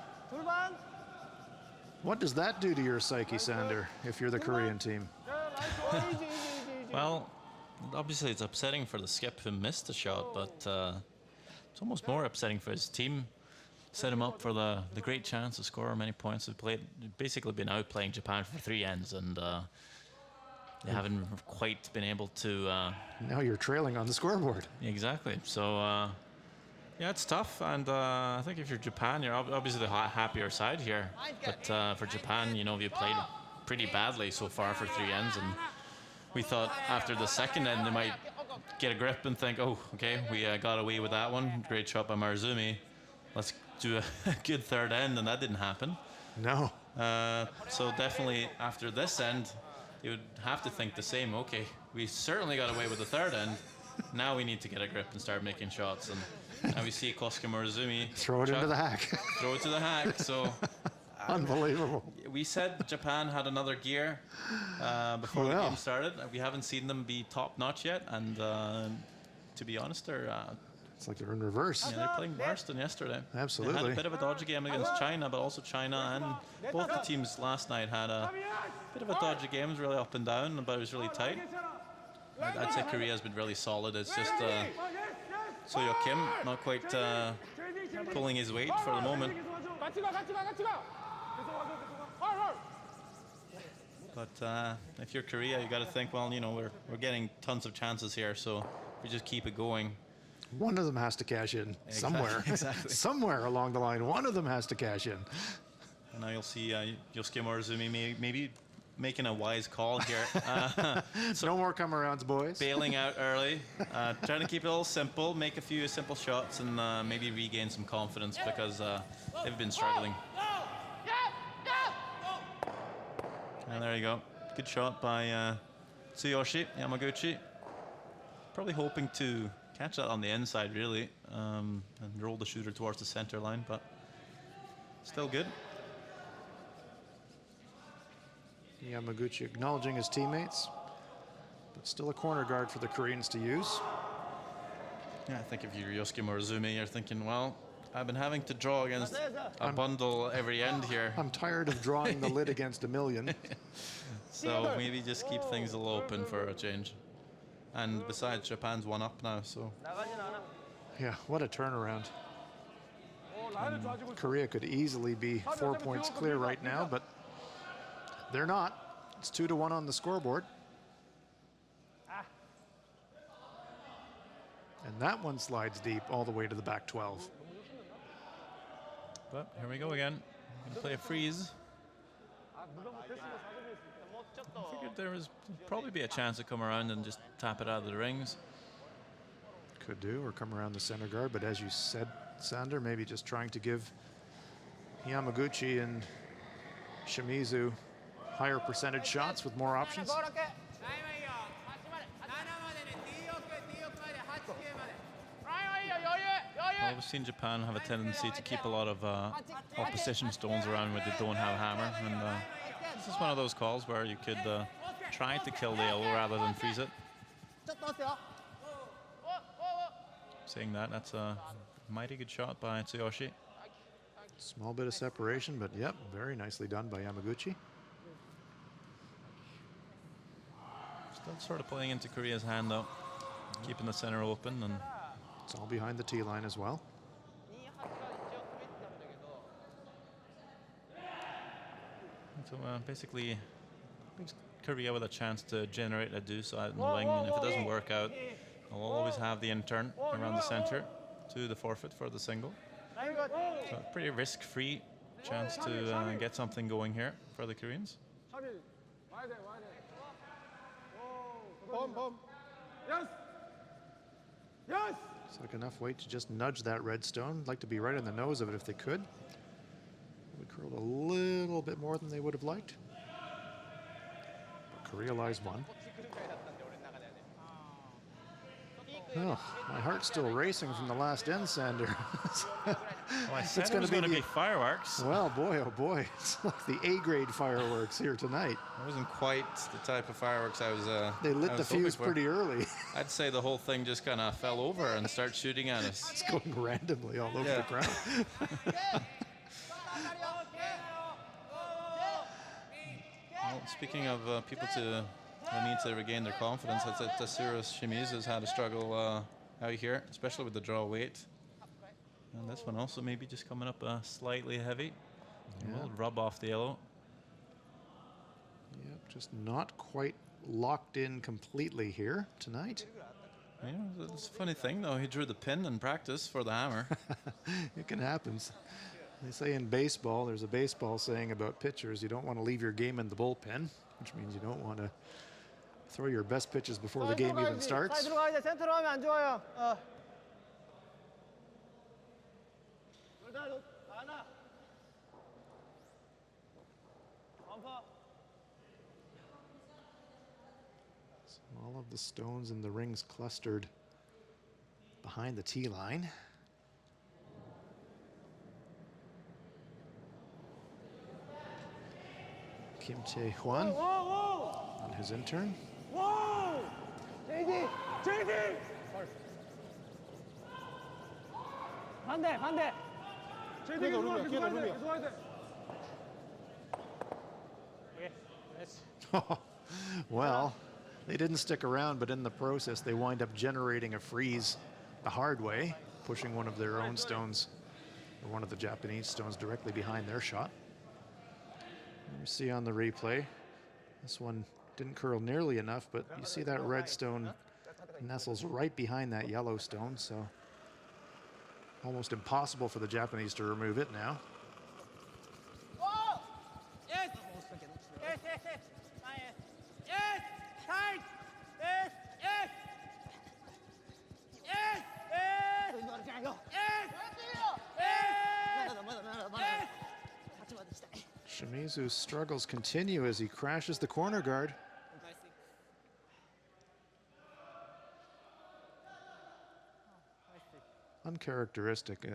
What does that do to your psyche, Sander, if you're the Korean team? Well, obviously it's upsetting for the skip who missed the shot, but it's almost more upsetting for his team. Set him up for the great chance to score many points. They've basically been outplaying Japan for 3 ends, and they haven't quite been able to. Now you're trailing on the scoreboard. Exactly. So, yeah, it's tough, and I think if you're Japan, you're obviously the happier side here. But for Japan, you played pretty badly so far for 3 ends, and we thought after the second end they might get a grip and think, oh, okay, we got away with that one. Great shot by Maruzumi. Let's do a good third end, and that didn't happen. No. So definitely after this end, you would have to think the same. Okay, we certainly got away with the third end. Now we need to get a grip and start making shots. And we see Kosuke Morozumi throw it into the hack. Throw it to the hack. So unbelievable. We said Japan had another gear before the game started. We haven't seen them be top notch yet, and to be honest, they're. It's like they're in reverse. Yeah, they're playing worse than yesterday. Absolutely. They had a bit of a dodgy game against China, but also China and both the teams last night had a bit of a dodgy game. It was really up and down, but it was really tight. I'd say Korea's been really solid. It's just Soyo Kim not quite pulling his weight for the moment. But if you're Korea, you got to think, well, you know, we're getting tons of chances here, so if we just keep it going. One of them has to cash in somewhere. Exactly. Somewhere along the line, one of them has to cash in. And now you'll see Yosuke Morozumi maybe making a wise call here. So no more come arounds, boys. Bailing out early, trying to keep it all simple, make a few simple shots, and maybe regain some confidence because they've been struggling. And there you go. Good shot by Tsuyoshi Yamaguchi. Probably hoping to catch that on the inside, really, and roll the shooter towards the center line, but still good. Yamaguchi acknowledging his teammates, but still a corner guard for the Koreans to use. Yeah, I think if you're Yosuke Morozumi, you're thinking, well, I've been having to draw against a bundle every end here. I'm tired of drawing the lid against a million. So maybe just keep things a little open for a change. And besides, Japan's one up now, so. Yeah, what a turnaround. Korea could easily be 4 points clear right now, but they're not. It's 2-1 on the scoreboard. And that one slides deep all the way to the back 12. But here we go again. Gonna play a freeze. I figured there was probably be a chance to come around and just tap it out of the rings. Could do, or come around the center guard, but as you said, Sander, maybe just trying to give Yamaguchi and Shimizu higher percentage shots with more options. Well, we've seen Japan have a tendency to keep a lot of opposition stones around where they don't have a hammer, and this is one of those calls where you could try to kill the yellow rather than freeze it. Saying that, that's a mighty good shot by Tsuyoshi. Small bit of separation, but yep, very nicely done by Yamaguchi. Still sort of playing into Korea's hand though, keeping the center open, and it's all behind the tee line as well. So basically, gives Korea with a chance to generate a deuce out in the wing, and if it doesn't work out, they'll always have the in-turn around the center to the forfeit for the single. So pretty risk-free chance to get something going here for the Koreans. It's like enough weight to just nudge that red stone. Like to be right on the nose of it if they could. We curled a little bit more than they would have liked. But Korea lies one. Oh, my heart's still racing from the last end, Sander. Well, I said it's going to be fireworks. Well, boy, oh boy. It's like the A-grade fireworks here tonight. It wasn't quite the type of fireworks I was They lit the fuse pretty early. I'd say the whole thing just kind of fell over and started shooting at us. It's going randomly all over the ground. Well, speaking of people who need to regain their confidence, I'd say Tatsuro Shimizu's had a struggle out here, especially with the draw weight. And this one also maybe just coming up slightly heavy. Yeah. Will rub off the yellow. Yep, just not quite locked in completely here tonight. Yeah, it's a funny thing though. He drew the pin in practice for the hammer. It can happen. They say in baseball, there's a baseball saying about pitchers, you don't want to leave your game in the bullpen, which means you don't want to throw your best pitches before the game even starts. All of the stones in the rings clustered behind the tee line. Kim Tae-hwan on his in-turn. Whoa! JD! JD! 반대, 반대. JD 계속 와, 계속 와야 돼, 계속 와야 돼. Well, they didn't stick around, but in the process, they wind up generating a freeze the hard way, pushing one of their own stones, or one of the Japanese stones, directly behind their shot. You see on the replay, this one didn't curl nearly enough, but you see that red stone nestles right behind that yellow stone, so almost impossible for the Japanese to remove it now. Yes! Yes, yes, yes! Yes! Tight! Yes! Yes! Yes! Yes! Yes! Shimizu's struggles continue as he crashes the corner guard. Uncharacteristic.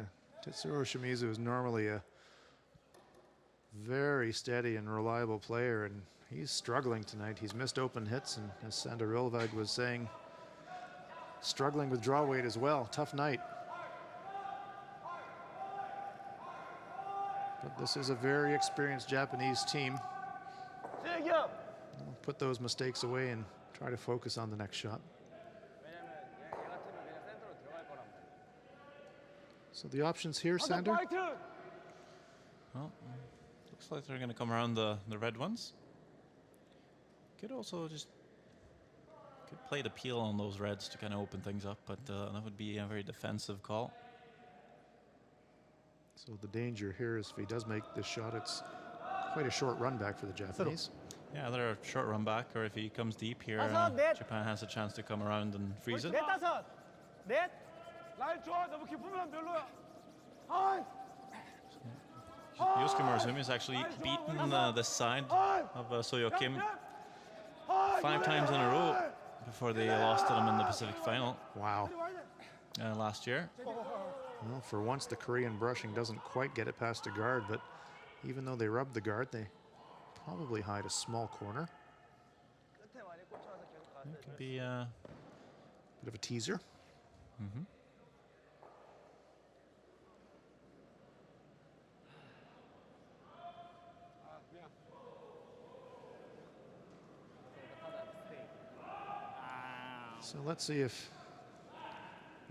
Tetsuro Shimizu is normally a very steady and reliable player, and he's struggling tonight. He's missed open hits, and as Sander Ulvag was saying, struggling with draw weight as well. Tough night. But this is a very experienced Japanese team. They'll put those mistakes away and try to focus on the next shot. So the options here, Sander? Well, looks like they're going to come around the red ones. Could also just play the peel on those reds to kind of open things up, but that would be a very defensive call. So the danger here is if he does make this shot, it's quite a short run back for the Japanese. Yeah, they're a short run back, or if he comes deep here, Japan has a chance to come around and freeze it. Yosuke Morozumi has actually beaten the side of Soyo Kim 5 times in a row before they lost to them in the Pacific final. Wow. Last year. Well, for once, the Korean brushing doesn't quite get it past a guard, but even though they rub the guard, they probably hide a small corner. It could be a bit of a teaser. Mm-hmm. So let's see if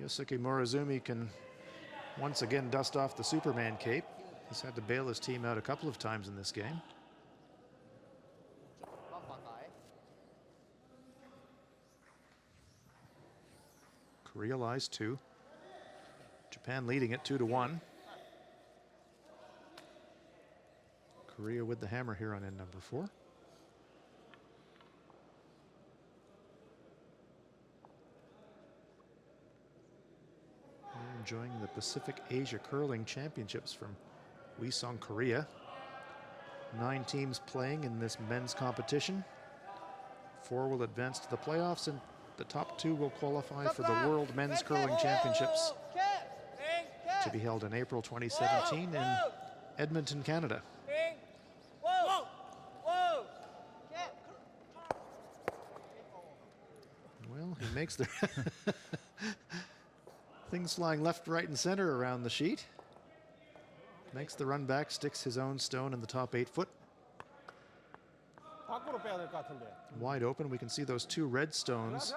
Yosuke Morozumi can once again dust off the Superman cape. He's had to bail his team out a couple of times in this game. Korea lies 2. Japan leading it 2-1. Korea with the hammer here on end number 4. We're enjoying the Pacific Asia Curling Championships from Uiseong, Korea. 9 teams playing in this men's competition. 4 will advance to the playoffs, and the top 2 will qualify for the World Men's Curling Championships to be held in April 2017 in Edmonton, Canada. Well, he makes the things flying left, right, and center around the sheet. Makes the run back, sticks his own stone in the top 8 foot. Wide open, we can see those 2 red stones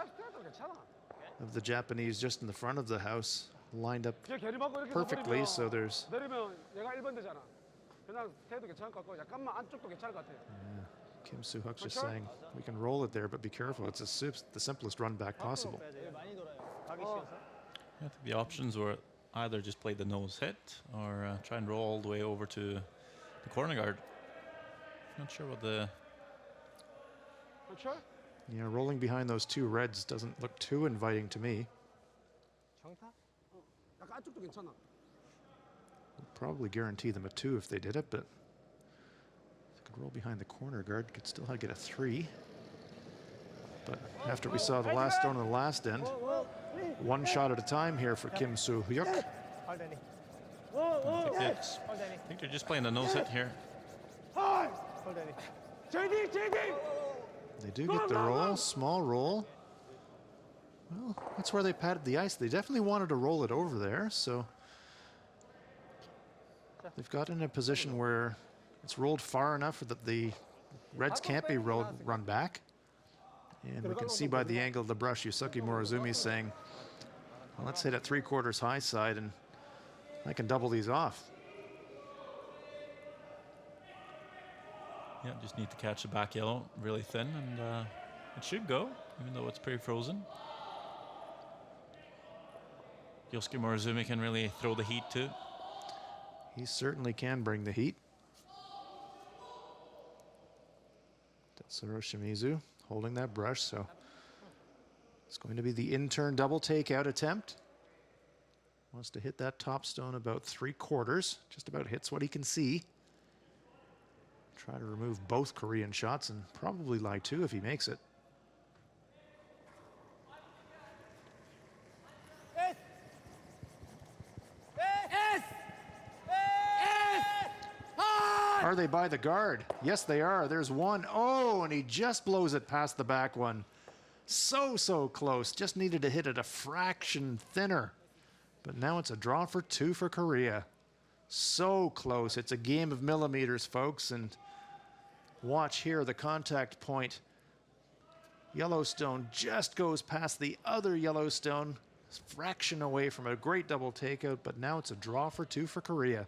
of the Japanese just in the front of the house, lined up perfectly, so there's... Kim Soo-Huk's just saying, we can roll it there, but be careful, it's the simplest run back possible. I think the options were either just play the nose hit or try and roll all the way over to the corner guard. Not sure what the... Yeah, rolling behind those 2 reds doesn't look too inviting to me. Would probably guarantee them a 2 if they did it, but if they could roll behind the corner guard, could still get a 3. But after we saw the last stone on the last end, 1 shot at a time here for Kim Soo-Hyuk. I think they're just playing the nose hit here. They do get the roll, small roll. Well, that's where they patted the ice. They definitely wanted to roll it over there, so they've got in a position where it's rolled far enough that the reds can't be run back. And we can see by the angle of the brush, Yosuke Morozumi is saying, well, let's hit at 3/4 high side and I can double these off. Yeah, just need to catch the back yellow really thin, and it should go, even though it's pretty frozen. Yosuke Morizumi can really throw the heat too. He certainly can bring the heat. Tetsuro Shimizu holding that brush, so it's going to be the in-turn double takeout attempt. Wants to hit that top stone about 3/4, just about hits what he can see. Try to remove both Korean shots and probably lie two if he makes it. Are they by the guard? Yes, they are. There's one. Oh, and he just blows it past the back one. So close. Just needed to hit it a fraction thinner. But now it's a draw for 2 for Korea. So close. It's a game of millimeters, folks. And watch here, the contact point. Yellowstone just goes past the other Yellowstone. Fraction away from a great double takeout, but now it's a draw for 2 for Korea.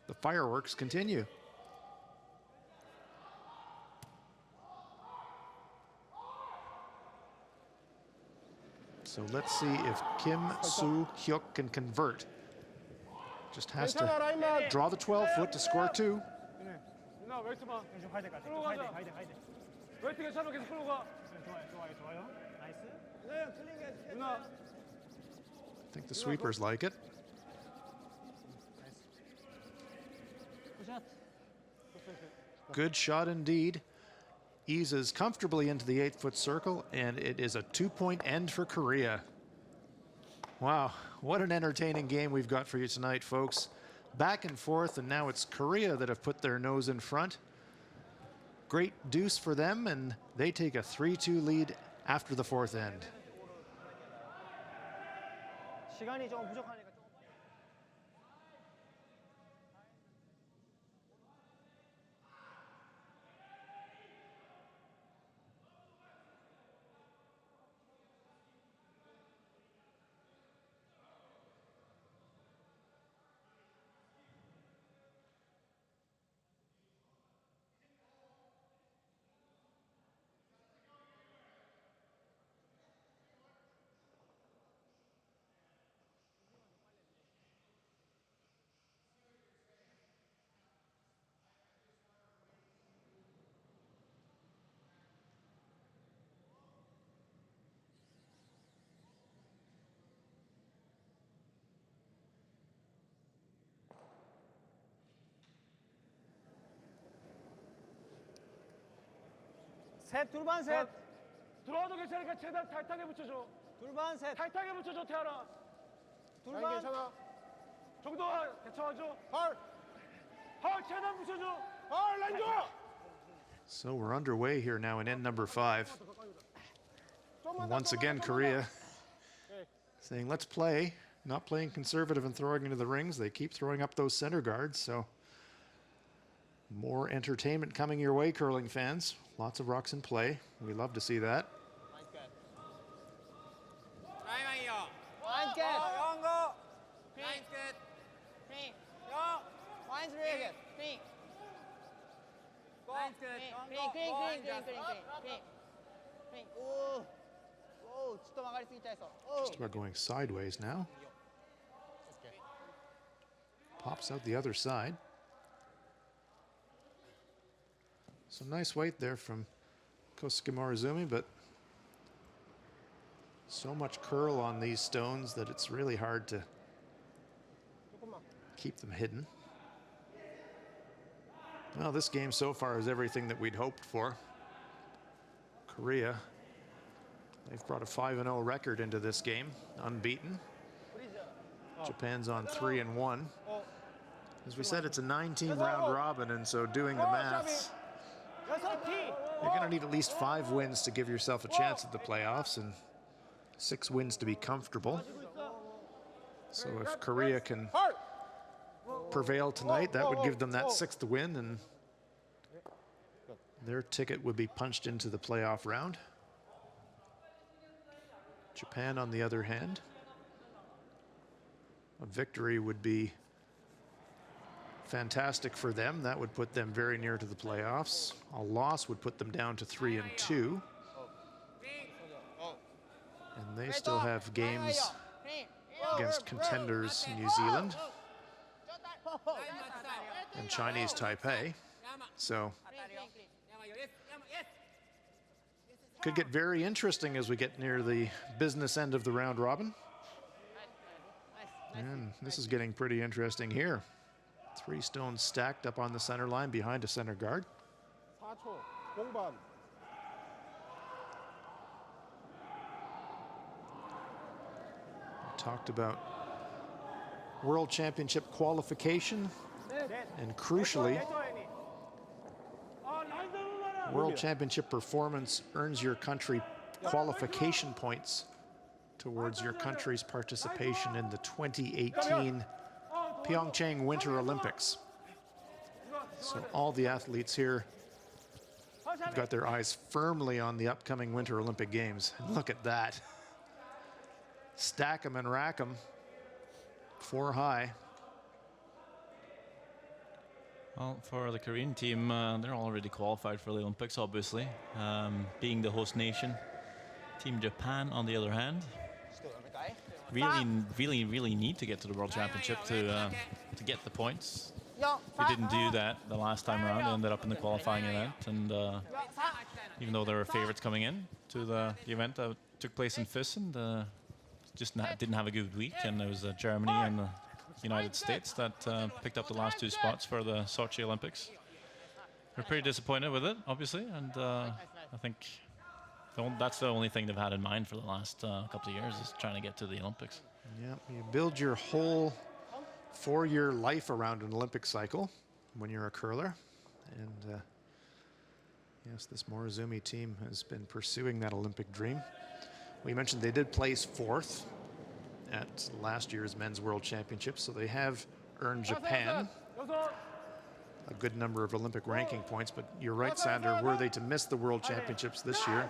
The fireworks continue. So let's see if Kim Soo-hyuk can convert. Just has to draw the 12-foot to score 2. 왼쪽 가야 될 것 같아. 가야 돼, 가야 돼, 가야 돼. 웨이트 괜찮아, 계속 끌고 가. 좋아요. 나이스. 네, 틀린 게 누나. I think the sweepers like it. 굿샷. Good shot indeed. Eases comfortably into the 8-foot circle, and it is a 2-point end for Korea. Wow, what an entertaining game we've got for you tonight, folks. Back and forth, and now it's Korea that have put their nose in front. Great deuce for them, and they take a 3-2 lead after the 4th end. 시간이 좀 부족하니까 조금. 셋, 둘반 셋. 들어와도 괜찮으니까 최대한 타이트하게 붙여줘. 둘반 셋. 타이트하게 붙여줘, 태아나. 둘반. 괜찮아. 정도가 대처하죠. 헐, 최대한 붙여줘. 라인 줘. So we're underway here now in end number 5. And once again, Korea saying, let's play. Not playing conservative and throwing into the rings. They keep throwing up those center guards, so more entertainment coming your way, curling fans. Lots of rocks in play. We love to see that. Just about going sideways now. Pops out the other side. So nice weight there from Kosuke Morizumi, but so much curl on these stones that it's really hard to keep them hidden. Well, this game so far is everything that we'd hoped for. Korea, they've brought a 5-0 record into this game, unbeaten. Japan's on 3-1. As we said, it's a 9-team round robin, and so doing the maths, you're going to need at least 5 wins to give yourself a chance at the playoffs and 6 wins to be comfortable. So if Korea can prevail tonight, that would give them that 6th win, and their ticket would be punched into the playoff round. Japan, on the other hand, a victory would be fantastic for them. That would put them very near to the playoffs. A loss would put them down to 3-2. And they still have games against contenders New Zealand and Chinese Taipei. So could get very interesting as we get near the business end of the round robin. And this is getting pretty interesting here. 3 stones stacked up on the center line behind a center guard. Talked about World Championship qualification, and crucially, World Championship performance earns your country qualification points towards your country's participation in the 2018 Pyeongchang Winter Olympics. So all the athletes here have got their eyes firmly on the upcoming Winter Olympic Games. And look at that. Stack them and rack them. 4 high. Well, for the Korean team, they're already qualified for the Olympics, obviously. Being the host nation. Team Japan, on the other hand, really need to get to the World Championship to get the points. They didn't do that the last time around. They ended up in the qualifying event, and even though there were favorites coming in to the event that took place in Füssen, just didn't have a good week, and it was Germany and the United States that picked up the last 2 spots for the Sochi Olympics. We're pretty disappointed with it, obviously, and I think that's the only thing they've had in mind for the last couple of years, is trying to get to the Olympics. Yeah, you build your whole 4-year life around an Olympic cycle when you're a curler, and yes, this Morozumi team has been pursuing that Olympic dream. We mentioned they did place 4th at last year's Men's World Championships, so they have earned Japan a good number of Olympic ranking points. But you're right, Sander, were they to miss the World Championships this year,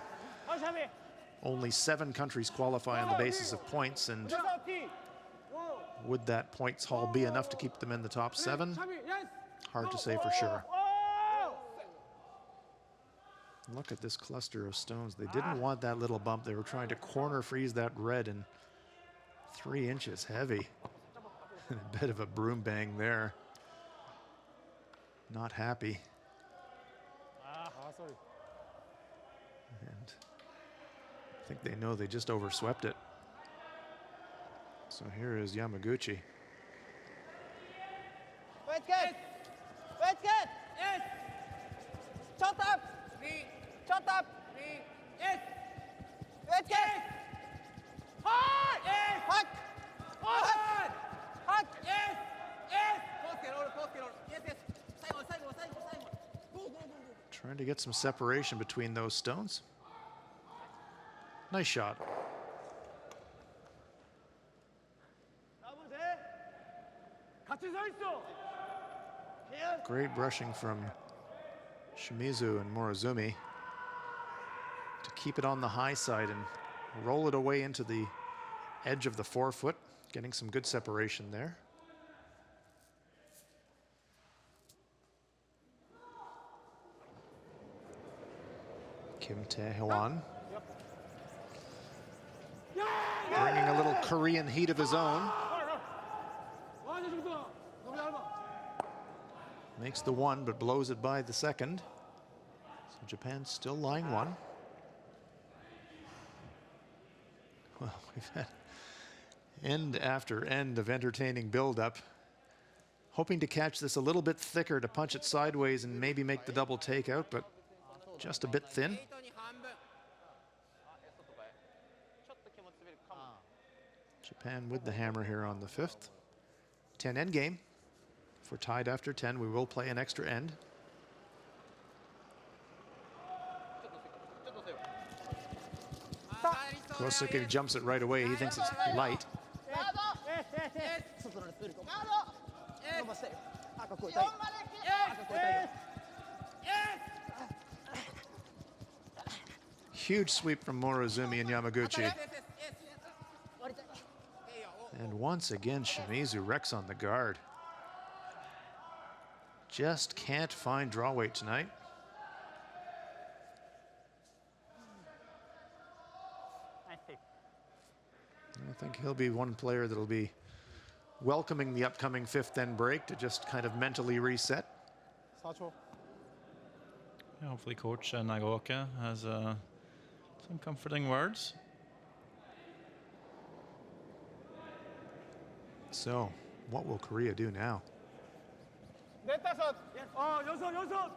only 7 countries qualify on the basis of points, and would that points haul be enough to keep them in the top 7? Hard to say for sure. Look at this cluster of stones. They didn't want that little bump. They were trying to corner freeze that red, and 3 inches heavy. A bit of a broom bang there. Not happy. And I think they know they just overswept it. So here is Yamaguchi. Wait, good. Wait, good. Yes. Shut up. Shut up. Yes. Wait, good. Hard. Yes. Hard. Hard. Hard. Yes. Yes. Yes, yes. Trying to get some separation between those stones. Nice shot. Great brushing from Shimizu and Morozumi to keep it on the high side and roll it away into the edge of the forefoot, getting some good separation there. Kim Tae-hwan bringing a little Korean heat of his own. Makes the one, but blows it by the second. So Japan's still line one. Well, we've had end after end of entertaining build-up. Hoping to catch this a little bit thicker to punch it sideways and maybe make the double takeout, but just a bit thin. Japan with the hammer here on the 5th. 10 end game. If we're tied after 10, we will play an extra end. Kosuke jumps it right away. He thinks it's light. Huge sweep from Morozumi and Yamaguchi. And once again, Shimizu wrecks on the guard. just can't find draw weight tonight. I think he'll be one player that'll be welcoming the upcoming fifth end break to just kind of mentally reset. 4초. Yeah, hopefully Coach Nagaoka has some comforting words. So, what will Korea do now? 넷 다섯. 여섯.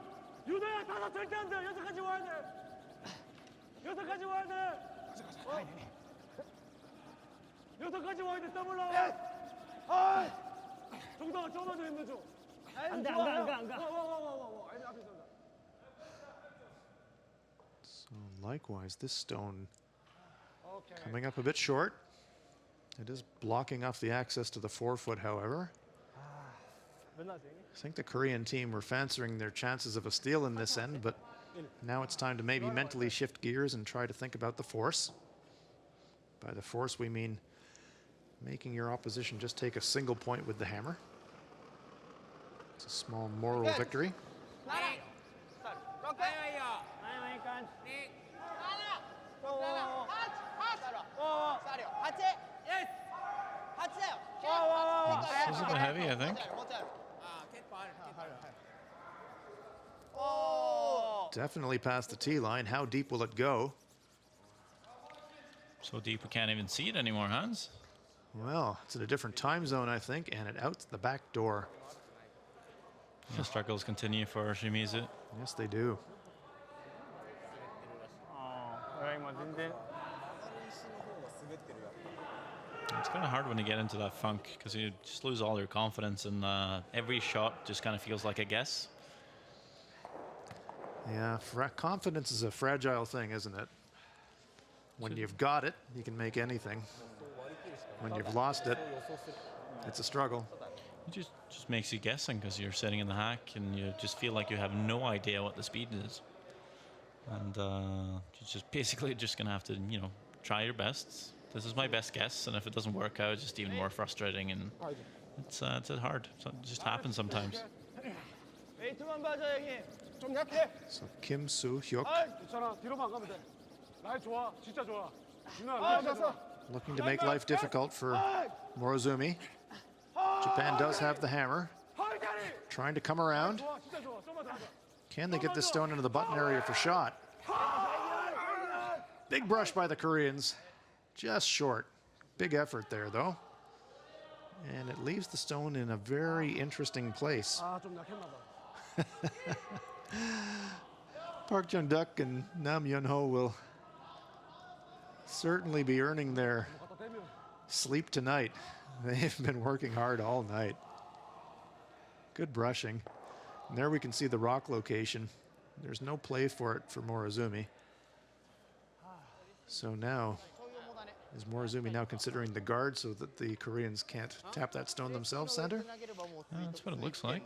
유도야 다섯 절대 안 돼. 여섯까지 와야 돼. 여섯까지 와야 돼. 여섯까지 와야 돼. 더블 나와. 정답 좀 힘내 줘. 안 가. So likewise, this stone coming up a bit short. It is blocking off the access to the forefoot, however. I think the Korean team were fancying their chances of a steal in this end, but now it's time to maybe mentally shift gears and try to think about the force. By the force, we mean making your opposition just take a single point with the hammer. It's a small moral victory. This is a bit heavy, I think. Definitely past the tee line. How deep will it go? So deep we can't even see it anymore, Hans. Well, it's in a different time zone, I think, and it out the back door. The struggles continue for Shimizu. Yes, they do. It's kind of hard when you get into that funk because you just lose all your confidence, and every shot just kind of feels like a guess. Yeah, confidence is a fragile thing, isn't it? When you've got it, you can make anything. When you've lost it, it's a struggle. It just makes you guessing because you're sitting in the hack and you just feel like you have no idea what the speed is. And you're just basically just going to have to, try your best. This is my best guess, and if it doesn't work out, it's just even more frustrating, and it's hard. So it just happens sometimes. So Kim Soo-hyuk looking to make life difficult for Morozumi. Japan does have the hammer. Trying to come around. Can they get this stone into the button area for shot? Big brush by the Koreans. Just short. Big effort there, though. And it leaves the stone in a very interesting place. Park Jung-duk and Nam Yun-ho will certainly be earning their sleep tonight. They've been working hard all night. Good brushing. And there we can see the rock location. There's no play for it for Morozumi. So now, is Morozumi now considering the guard so that the Koreans can't tap that stone themselves, Sander? That's what it looks like.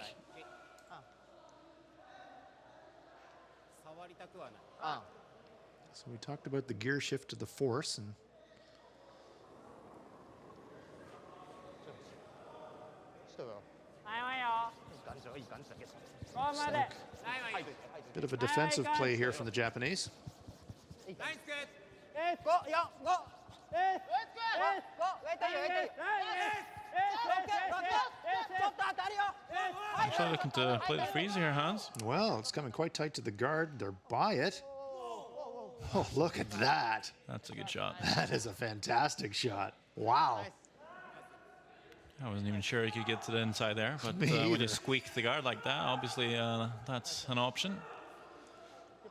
So we talked about the gear shift to the force, and bit of a defensive play here from the Japanese. Actually looking to play the freeze here, Hans. Well, it's coming quite tight to the guard. They're by it. Oh, look at that. That's a good shot. That is a fantastic shot. Wow. I wasn't even sure he could get to the inside there, but Me when either. you squeak the guard like that, obviously that's an option.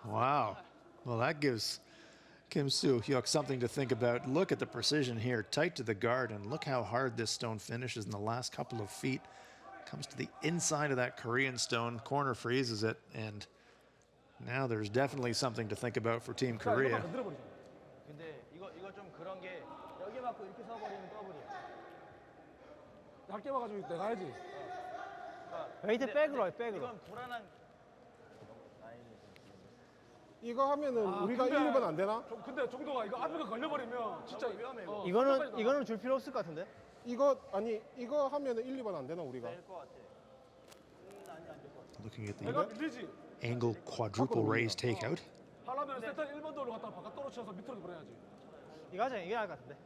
Wow. Well, that gives Kim Soo-hyuk something to think about. Look at the precision here, tight to the guard, and look how hard this stone finishes in the last couple of feet. Comes to the inside of that Korean stone, corner freezes it, and now there's definitely something to think about for Team Korea. 근데 이거 좀 그런 게 여기 맞고 이렇게 서버리면 더블이야. 낮게 와가지고 내가야지. 웨이트 백으로 해, 백으로. 이건 불안한. 이거 하면은 우리가 1, 2번 안 되나? 근데 정도가 이거 앞에가 걸려버리면 진짜 위험해. 이거는 줄 필요 없을 것 같은데? 이거 아니 이거 하면은 1, 2번 안 되나 우리가? 될것 같아. looking at 내가 the 밀리지. angle quadruple raise takeout. 하려면 세터 1번 돌로 갖다 바깥 떨어쳐서 밑으로 보내야지. 이거 하자. 이게 나을 것 같은데.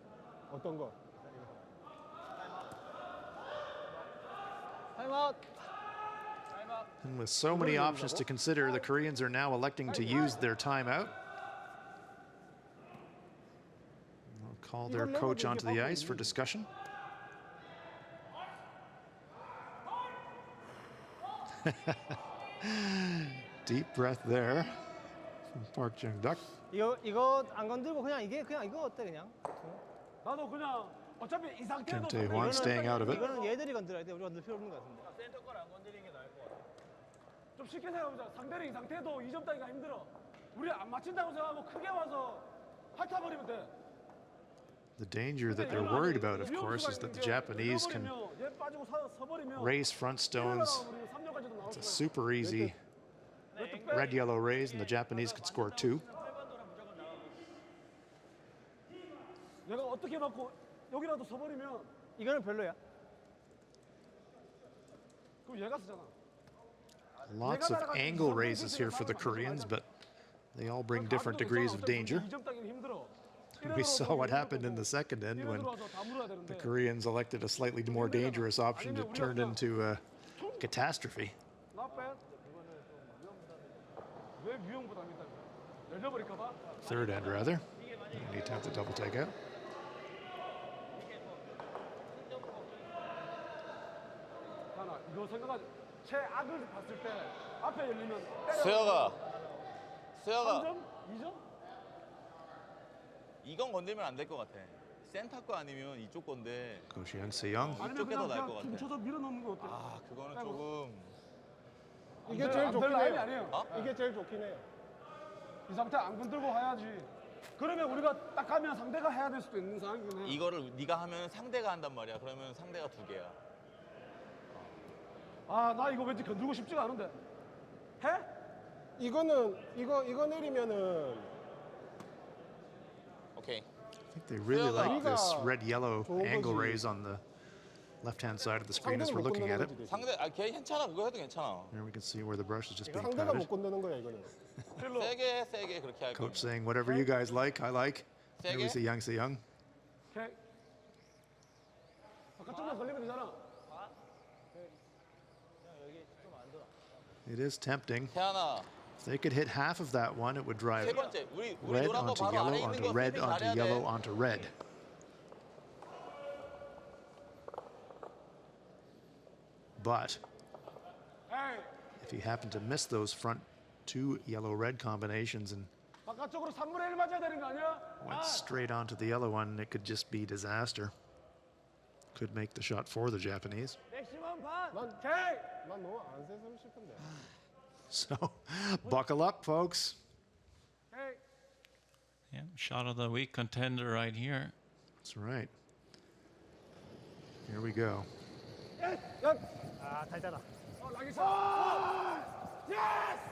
어떤 거? 타임아웃. And with so many options to consider, the Koreans are now electing to use their timeout. They'll call their coach onto the ice for discussion. Deep breath there from Park Jung-duk. 이거 안 건들고 그냥 이거 어때 그냥? 나도 그냥 어차피 이 상태도 Kim Tae-hwan staying out of it. 이거는 얘들이 건드려야 돼. 우리 건들 필요 없는 것 같은데. 센터 거를 안 건드리는 게 나을 것 같아. 좀 쉽게 생각해보자. 상대는 이 상태도 2점 따기가 힘들어. 우리 안 맞힌다고 생각하고 크게 와서 핥아버리면 돼. The danger that they're worried about, of course, is that the Japanese can raise front stones. It's a super easy red-yellow raise, and the Japanese could score 2. 내가 어떻게 맞고 여기라도 서버리면 이거는 별로야. 그럼 얘가 쓰잖아. Lots of angle raises here for the Koreans, but they all bring different degrees of danger. 2점 따기는 힘들어. We saw what happened in the second end when the Koreans elected a slightly more dangerous option that turned into a catastrophe. Not bad. 왜 위험보다 안 된다고? 열려버릴까 봐. Third end, rather. We need to have the double takeout. 하나 이거 생각하지. 최악을 봤을 때 앞에 열리면 수혁아, 3점? 2점? 이건 건들면 안 될 것 같아. 센터 거 아니면 이쪽 건데. Goshiyang Seyoung. 아니면 이쪽에 더 그냥 나을 것 같아. tum쳐서 밀어넣는 거 어때? 아, 그거는 조금. 이게 제일 좋긴 라인이 해요. 아니에요. 어? 이게 제일 좋긴 해요. 이 상태 안 건들고 해야지. 그러면 우리가 딱 하면 상대가 해야 될 수도 있는 상황이긴 해. 이거를 네가 하면 상대가 한단 말이야. 그러면 상대가 2개야. 아, 나 이거 왠지 건들고 싶지가 않은데. 해? 이거는 이거 내리면은 오케이. I think they really like this red-yellow 좋은 angle 거지. raise on the left-hand side of the screen as 상대는 we're 못 looking at 건드는 it. 거지. 상대 걔 괜찮아. 그거 해도 괜찮아. Here we can see where the brush is just being 상대가 못 patted. 건드는 거야 이거는. 필로. 세게 그렇게 할 거. Coach saying, whatever you guys like, I like. Here we see Yang Se-young. 오케이. 아까 좀만 걸리면 되잖아. It is tempting. 태연아, If they could hit half of that one, it would drive 세 번째 우리 red 노란 거 onto 바로 yellow 안에 있는 onto 거 red 필딩 onto 잘해야 yellow 돼. onto red. But 에이, if you happen to miss those front 2 yellow-red combinations and 바깥쪽으로 3분의 1 맞아야 되는 거 아니야? went straight onto the yellow one, it could just be disaster. Could make the shot for the Japanese. 맥시멈 반. 난, 오케이. 난 너무 안 세서 싶은데. So buckle up, folks. 오케이. Yeah, shot of the week contender right here. That's right. Here we go. 아, 달달하. 라기사. 예스!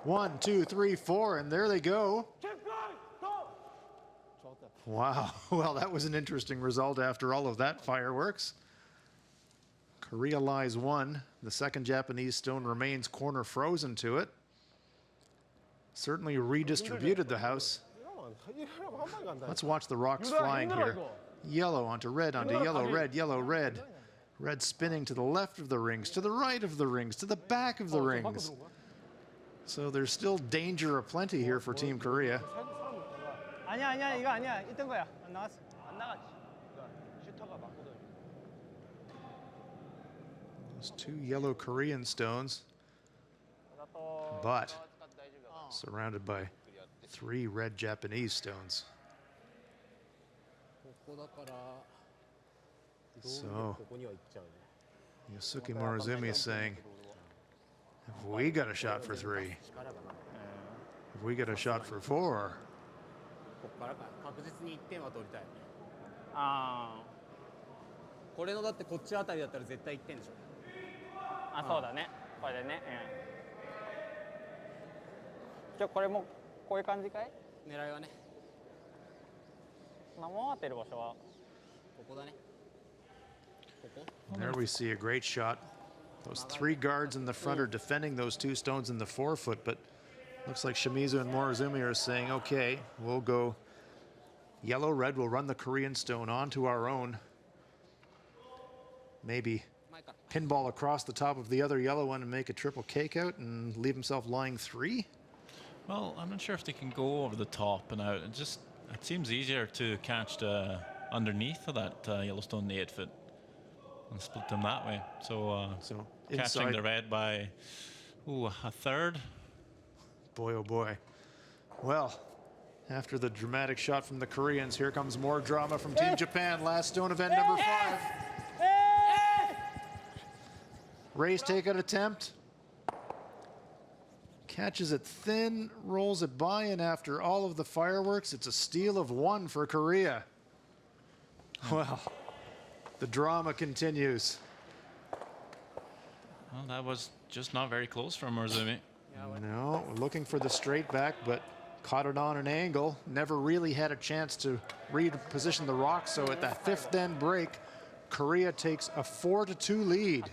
1, 2, 3, 4, and there they go. Keep going. Go. Wow. Well, that was an interesting result after all of that fireworks. Korea lies 1. The second Japanese stone remains corner frozen to it. Certainly redistributed the house. 이러면 한 방에 간다. Let's watch the rocks 유다 flying 힘들어 here. 이거. Yellow onto red, onto yellow, red, yellow, red. Red spinning to the left of the rings, to the right of the rings, to the back of the rings. So there's still danger aplenty here for Team Korea. 아니야 이거 아니야. 있던 거야. 안 나갔어. 안 나갔지. 슈터가 맞거든. Those 2 yellow Korean stones, but surrounded by 3 red Japanese stones. So Yosuke Morozumi is saying, have we got a shot for 3? Have we got a shot for 4? ここからか確実に1点は取りたい。あこれのだってこっちあたりだったら絶対1点でしょ。あ。あ、そうだね。これでね。これもこういう感じかい？狙いはね、守ってる場所はここだね。And there we see a great shot. Those 3 guards in the front are defending those 2 stones in the 4-foot, but looks like Shimizu and Morozumi are saying, okay, we'll go yellow-red, we'll run the Korean stone onto our own. Maybe pinball across the top of the other yellow one and make a triple cake out and leave himself lying 3. Well, I'm not sure if they can go over the top and out. It seems easier to catch the underneath of that Yellowstone in the 8-foot and split them that way. So catching inside the red by a third. Boy, oh boy. Well, after the dramatic shot from the Koreans, here comes more drama from Team Japan. Last stone event number 5. Race takeout attempt. Catches it thin, rolls it by, and after all of the fireworks, it's a steal of 1 for Korea. Well, the drama continues. Well, that was just not very close from Morozumi. No, looking for the straight back, but caught it on an angle. Never really had a chance to reposition the rock, so at that 5th end break, Korea takes a 4-2 lead.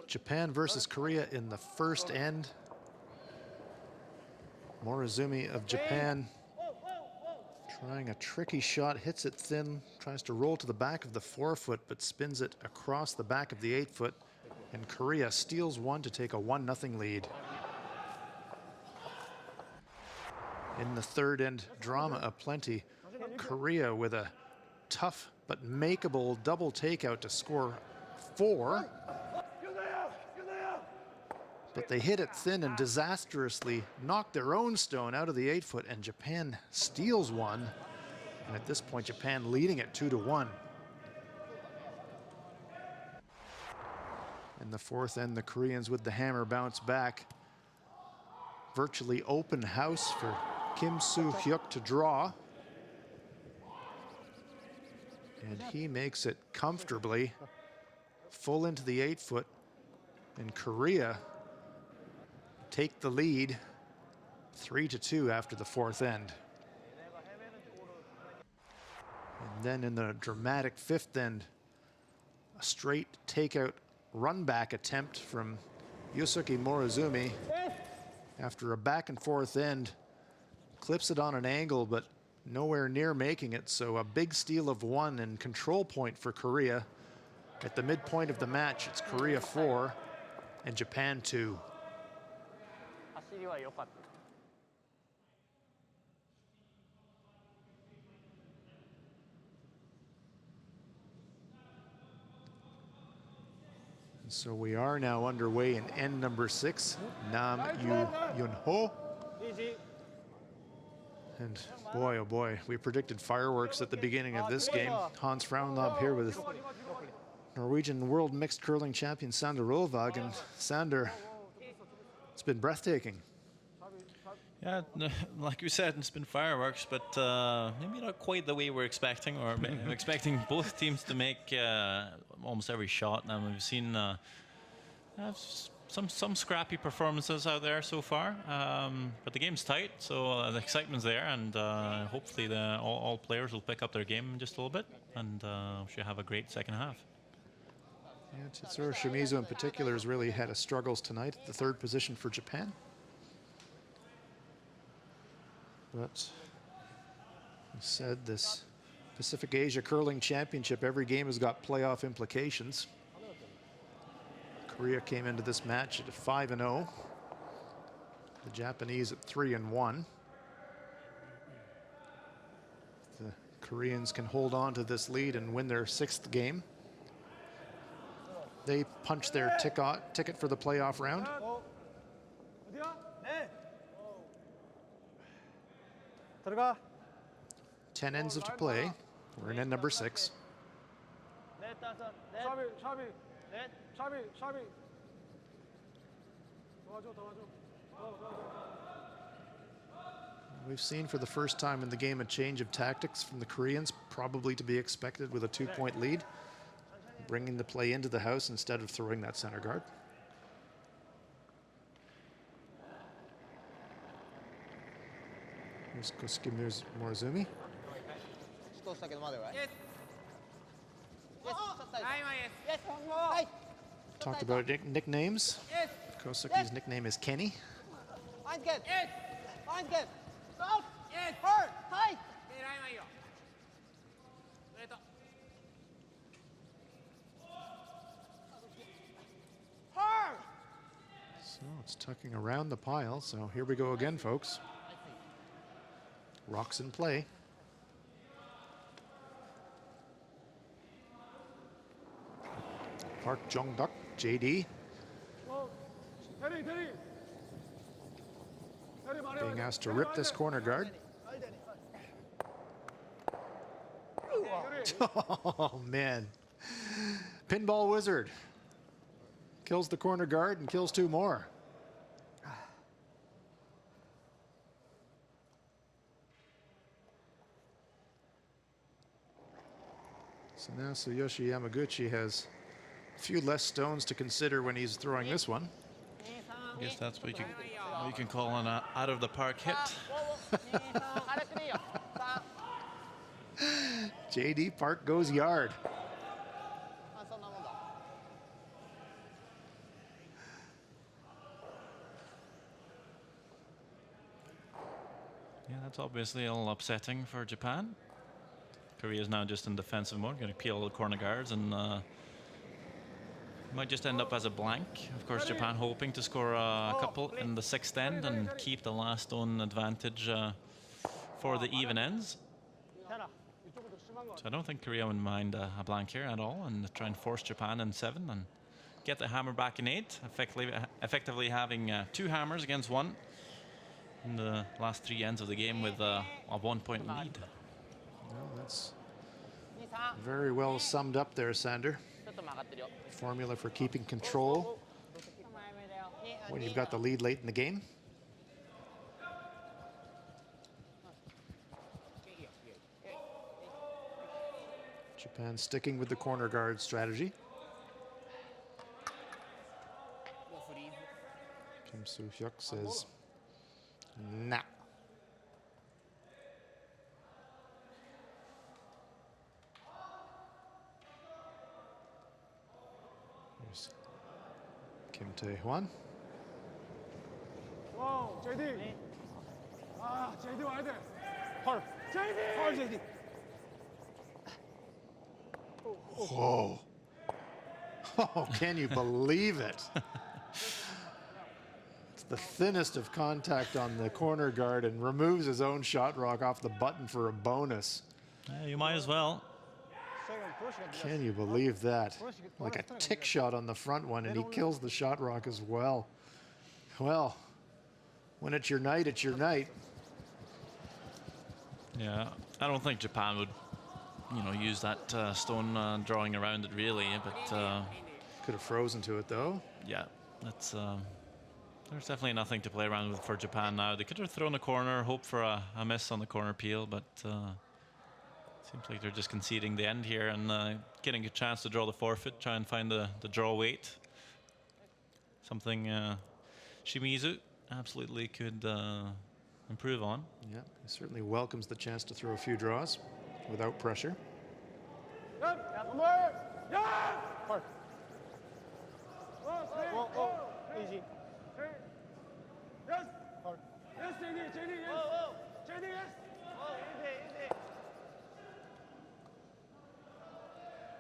Japan versus Korea in the 1st end. Morozumi of Japan trying a tricky shot, hits it thin, tries to roll to the back of the 4-foot, but spins it across the back of the 8-foot. And Korea steals 1 to take a 1-0 lead. In the 3rd end, drama aplenty. Korea with a tough but makeable double takeout to score 4. But they hit it thin and disastrously knocked their own stone out of the 8-foot, and Japan steals 1. And at this point, Japan leading it 2-1. In the 4th end, the Koreans with the hammer bounce back. virtually open house for Kim Soo-hyuk to draw. And he makes it comfortably, full into the 8-foot. And Korea take the lead 3-2 after the 4th end. And then in the dramatic 5th end, a straight takeout run back attempt from Yusuke Morozumi after a back and forth end, clips it on an angle but nowhere near making it. So a big steal of 1 and control point for Korea. At the midpoint of the match, it's Korea 4 and Japan 2. So we are now underway in end number 6, Nam Yun Ho. And boy, oh boy, we predicted fireworks at the beginning of this game. Hans Frauenlob here with Norwegian World Mixed Curling Champion Sander Rolvag. And Sander, it's been breathtaking. Yeah, like you said, it's been fireworks, but maybe not quite the way we're expecting, or expecting both teams to make almost every shot. And we've seen some scrappy performances out there so far, but the game's tight, so the excitement's there, and hopefully all players will pick up their game just a little bit, and should have a great second half. Yeah, Tetsuro Shimizu in particular has really had his struggles tonight at the 3rd position for Japan. But I said, this Pacific Asia Curling Championship, every game has got playoff implications. Korea came into this match at 5-0. The Japanese at 3-1. The Koreans can hold on to this lead and win their 6th game. They punch their ticket for the playoff round. 10 ends to play. We're in end number 6. We've seen for the first time in the game a change of tactics from the Koreans, probably to be expected with a 2-point lead, bringing the play into the house instead of throwing that center guard. Here's Kosuke Morozumi. Talked about nicknames. Kosuke's nickname is Kenny. So it's tucking around the pile. So here we go again, folks. Rocks in play. Park Jong-duk, JD. Being asked to rip this corner guard. Oh, man. Pinball Wizard. Kills the corner guard and kills 2 more. So now Tsuyoshi Yamaguchi has a few less stones to consider when he's throwing this one. I guess that's what you can call an out of the park hit. JD Park goes yard. Yeah, that's obviously a little upsetting for Japan. Korea is now just in defensive mode, going to peel the corner guards, and might just end up as a blank. Of course, Japan hoping to score a couple in the 6th end and keep the last stone advantage for the even ends. So I don't think Korea would mind a blank here at all, and try and force Japan in 7 and get the hammer back in 8, effectively having 2 hammers against 1 in the last 3 ends of the game with a 1-point lead. Well, that's very well summed up there, Sander. Formula for keeping control when you've got the lead late in the game. Japan sticking with the corner guard strategy. Kim Soo-hyuk says, nah. Here's Kim Tae-hwan. 어, JD. 아, JD 와야 돼. 헐. JD. 헐 JD. Whoa. Oh, can you believe it? It's the thinnest of contact on the corner guard and removes his own shot rock off the button for a bonus. Yeah, you might as well. Can you believe that? Like a tick shot on the front one, and he kills the shot rock as well. Well, when it's your night, it's your night. Yeah, I don't think Japan would, use that stone drawing around it really, but Could have frozen to it though. yeah, that's there's definitely nothing to play around with for Japan now. They could have thrown a corner, hope for a miss on the corner peel, but seems like they're just conceding the end here and getting a chance to draw the forfeit, try and find the draw weight. Something Shimizu absolutely could improve on. Yeah, he certainly welcomes the chance to throw a few draws without pressure. 야, 건물. 야. 헐. 어, 어, 이지. Yes. 헐. Yes, JD. JD. Yes. JD. Yes.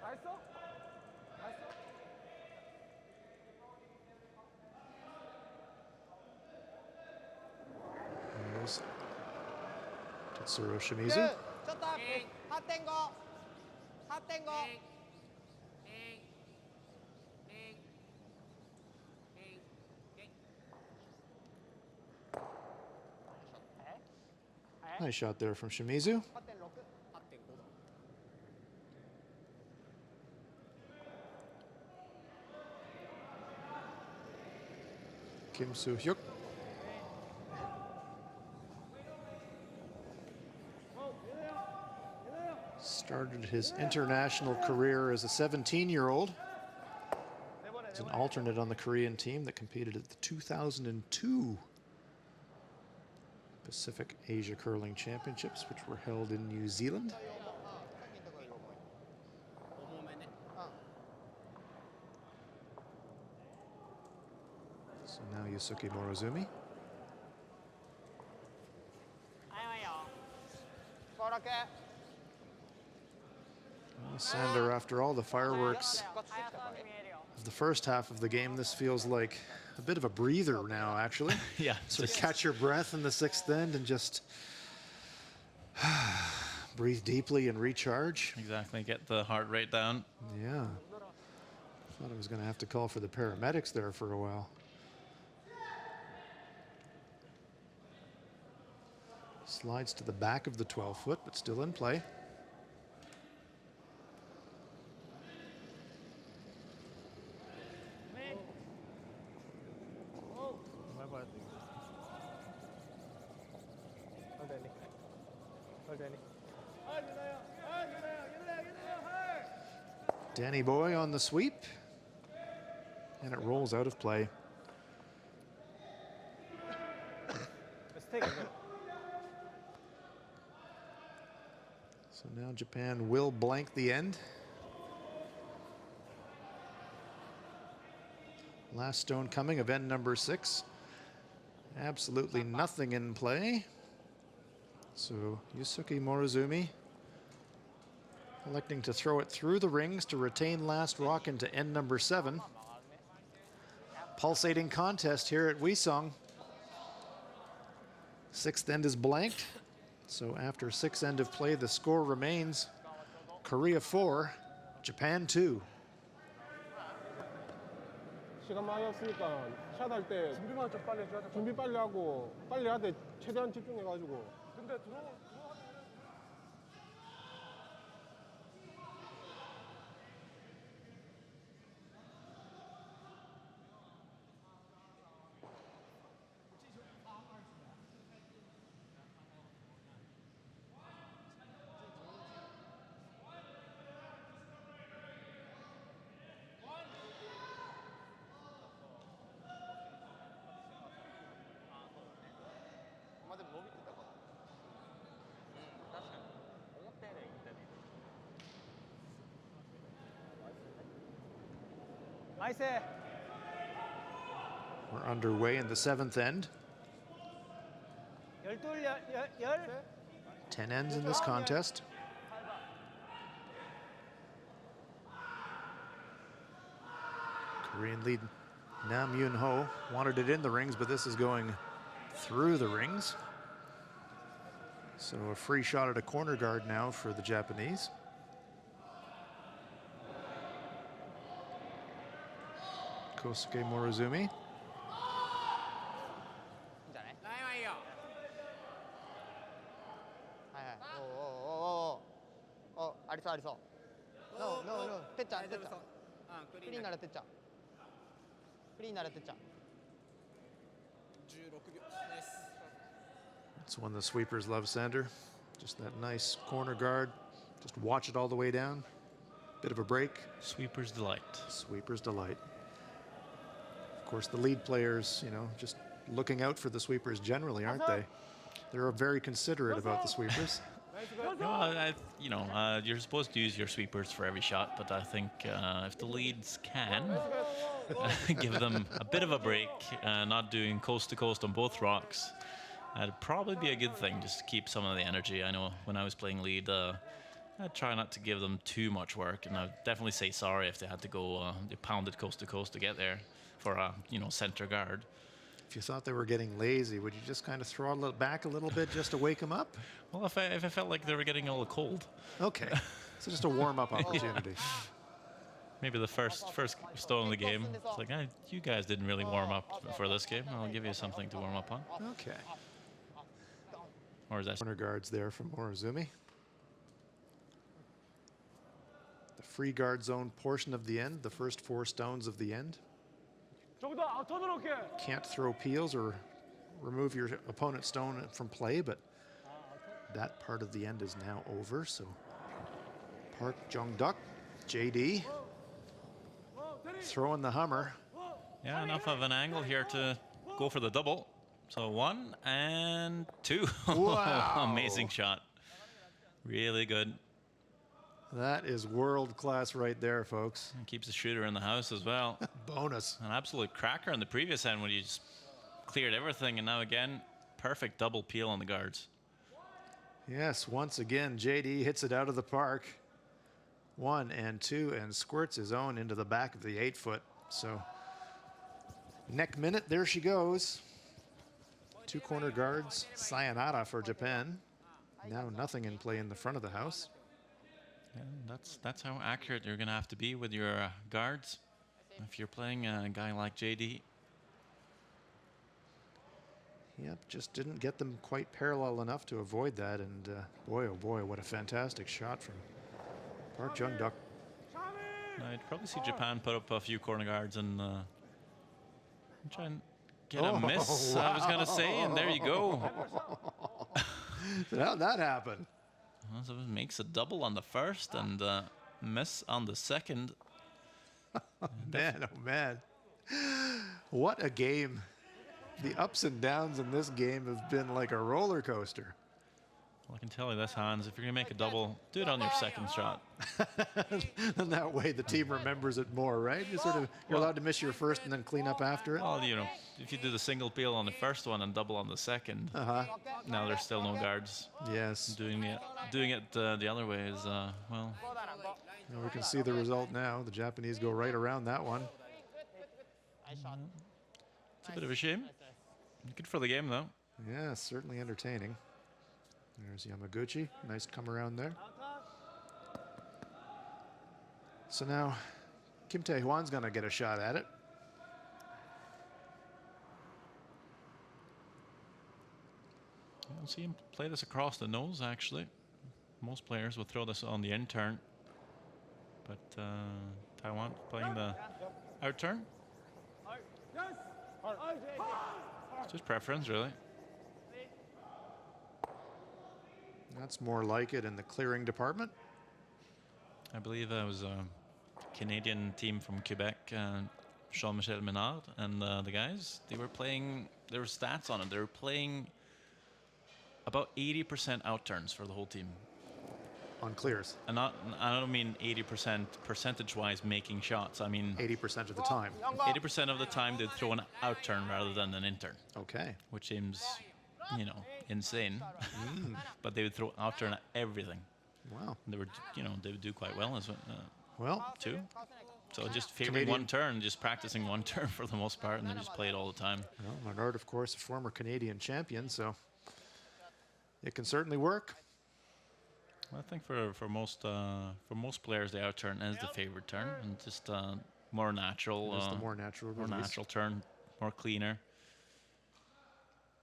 다 했어? 다 했어? There's Tetsuro Shimizu. 쳤다. 핫된 거. 핫된 거. Nice shot there from Shimizu. 핫된 로크. 핫된 거. Kim Soo-hyuk. Started his international career as a 17-year-old. As an alternate on the Korean team that competed at the 2002 Pacific Asia Curling Championships, which were held in New Zealand. So now Yusuke Morozumi. 뻘하게. Well, Sander, after all the fireworks of the first half of the game, this feels like a bit of a breather now, actually. Yeah, Sort of catch your breath in the sixth end and just breathe deeply and recharge. Exactly, get the heart rate down. Yeah. Thought I was going to have to call for the paramedics there for a while. Slides to the back of the 12-foot, but still in play. Danny Boy on the sweep, and it rolls out of play. Let's take it. So now Japan will blank the end. Last stone coming of end number 6. Absolutely nothing in play. So Yusuke Morozumi electing to throw it through the rings to retain last rock into end number 7. Pulsating contest here at Uiseong. Sixth end is blanked. So after 6 end of play, the score remains Korea 4, Japan 2. 시간 많이 없으니까 샷할 때 준비만 좀 빨리 해줘야 돼. 준비 빨리 하고 빨리 하되 최대한 집중해가지고. 근데 들어. 나이스. We're underway in the 7th end. 10 ends in this contest. Korean lead Nam Yoon Ho wanted it in the rings, but this is going through the rings. So a free shot at a corner guard now for the Japanese. Kosuke Morozumi. 아리서. No. 떼짜. 크린 나라 떼짜. 크린 나라 떼짜. 16秒ナイス That's one the sweepers love, Sander. Just that nice corner guard. Just watch it all the way down. Bit of a break. Sweeper's delight. Sweeper's delight. Of course, the lead players, just looking out for the sweepers generally, aren't they? They're very considerate about the sweepers. You're supposed to use your sweepers for every shot, but I think if the leads can give them a bit of a break, not doing coast to coast on both rocks, that'd probably be a good thing, just to keep some of the energy. I know when I was playing lead, I'd try not to give them too much work, and I'd definitely say sorry if they had to go they pounded coast to coast to get there for a center guard. If you thought they were getting lazy, would you just kind of throttle it back a little bit just to wake them up? Well, if I felt like they were getting a little cold. Okay, so just a warm-up opportunity. Maybe the first stone of the game, it's like, you guys didn't really warm up for this game. I'll give you something to warm up on. Okay. Or is that Corner guards there from Morozumi. The free guard zone portion of the end, the first 4 stones of the end. 더 들어올게. Can't throw peels or remove your opponent's stone from play, but that part of the end is now over. So Park Jong-duk, JD, throwing the Hummer. Yeah, enough of an angle here to go for the double. So 1 and 2. Wow. Amazing shot. Really good. That is world class right there, folks. And keeps the shooter in the house as well. Bonus. An absolute cracker in the previous end when you just cleared everything, and now again, perfect double peel on the guards. Yes, once again, JD hits it out of the park. 1 and 2 and squirts his own into the back of the 8-foot. So neck minute, there she goes. 2 corner guards, sayonara for Japan. Now nothing in play in the front of the house. And that's how accurate you're going to have to be with your guards if you're playing a guy like JD. Yep, just didn't get them quite parallel enough to avoid that. And boy, oh boy, what a fantastic shot from Park Jong-duk. I'd probably see Japan put up a few corner guards and try and get a miss, wow. I was going to say, and there you go. How'd that happen? Well, so it makes a double on the first and miss on the second. Man, oh man. What a game. The ups and downs in this game have been like a roller coaster. Well, I can tell you this, Hans, if you're going to make a double, do it on your second shot. And that way the team remembers it more, right? You're allowed to miss your first and then clean up after it. Well, if you do the single peel on the first one and double on the second, now there's still no guards. Yes. Doing it the other way is, well... We can see the result now. The Japanese go right around that one. It's a bit of a shame. Good for the game, though. Yeah, certainly entertaining. There's Yamaguchi. Nice come around there. So now Kim Tae-hwan's going to get a shot at it. I'll see him play this across the nose, actually. Most players will throw this on the in turn. But Taiwan playing the out turn. It's just preference, really. That's more like it in the clearing department. I believe it was a Canadian team from Quebec, Jean-Michel Menard, and the guys, they were playing, there were stats on it, they were playing about 80% out turns for the whole team. on clears. And I don't mean 80% percentage-wise making shots. I mean 80% of the time. 80% of the time they'd throw an out turn rather than an in turn, Okay. which seems, insane. But they would throw out turn at everything. Wow. They were, they would do quite well as Well, too. So just favoring Canadian- one turn, just practicing one turn for the most part, and they just play it all the time. well, Menard, of course, a former Canadian champion, so it can certainly work. I think for most players, the out turn is the favorite turn, and just more natural. It's the more natural more release. natural turn, more cleaner.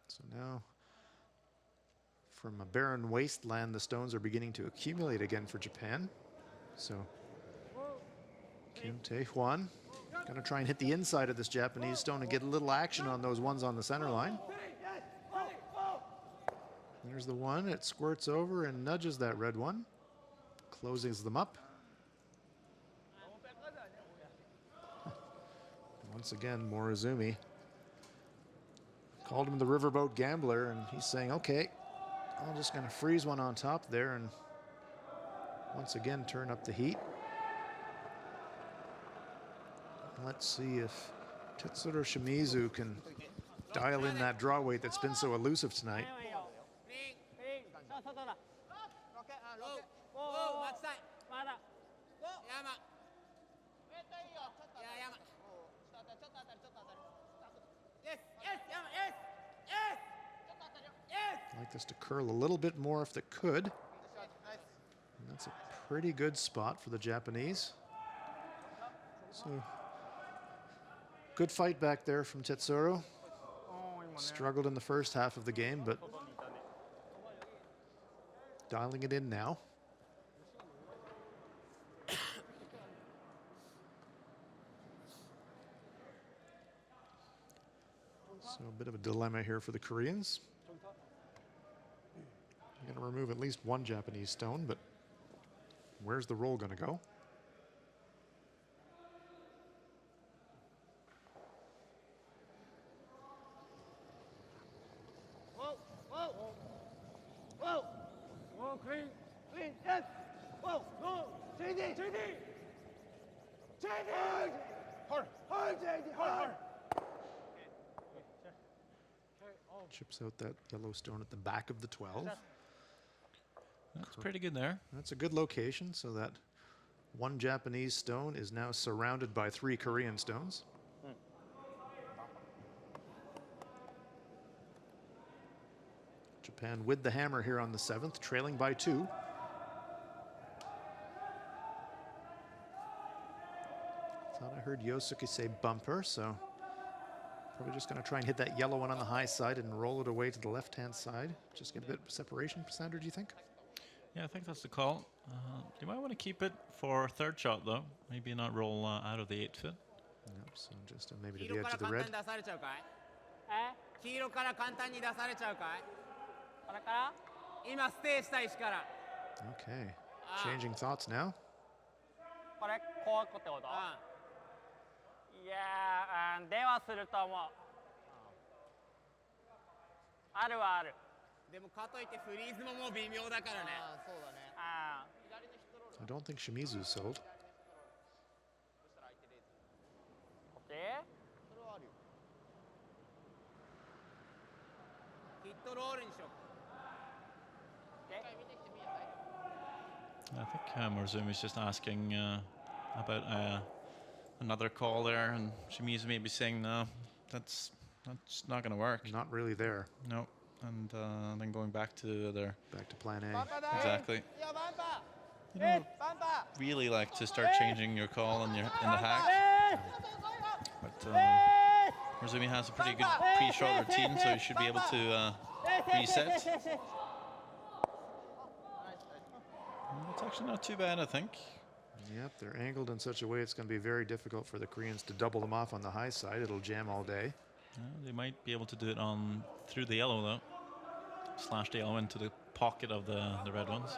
So now, from a barren wasteland, the stones are beginning to accumulate again for Japan. So Kim Tae-hwan going to try and hit the inside of this Japanese stone and get a little action on those ones on the center line. There's the one. It squirts over and nudges that red one, closes them up. Once again, Morizumi called him the riverboat gambler, and he's saying, okay, I'm just going to freeze one on top there and once again turn up the heat. Let's see if Tetsuro Shimizu can dial in that draw weight that's been so elusive tonight. I'd like this to curl a little bit more if it could. And that's a pretty good spot for the Japanese. So, good fight back there from Tetsuro. Struggled in the first half of the game, but dialing it in now. So a bit of a dilemma here for the Koreans. Going to remove at least one Japanese stone, but where's the roll going to go? clean, yes. Whoa, no, JD, hard, JD, hard. Chips out that yellow stone at the back of the 12. That's pretty good there. That's a good location, so that one Japanese stone is now surrounded by 3 Korean stones. Japan with the hammer here on the 7th, trailing by 2. Thought I heard Yosuke say bumper, so probably just going to try and hit that yellow one on the high side and roll it away to the left-hand side. Just get a bit of separation, Sandra, do you think? Yeah, I think that's the call. You might want to keep it for third shot, though. Maybe not roll out of the 8 foot. Yep, so just maybe to the edge of the red. Okay, changing thoughts now. これこうってこと？いやー、電話すると思う。あるはある。でもかといってフリーズももう微妙だからね。そうだね。I don't think Shimizu's sold. OK？ ヒットロールにしよう。 I think Morzumi's just asking about another call there, and Shimizu may be saying, no, that's not going to work. Not really there. No, and then going back to their... Back to plan A. Exactly. You know, really like to start changing your call in the hack. But Morzumi has a pretty good pre-shot routine, so he should be able to reset. It's actually not too bad, I think. Yep, they're angled in such a way it's going to be very difficult for the Koreans to double them off on the high side. It'll jam all day. They might be able to do it on through the yellow, though. Slash the yellow into the pocket of the red ones.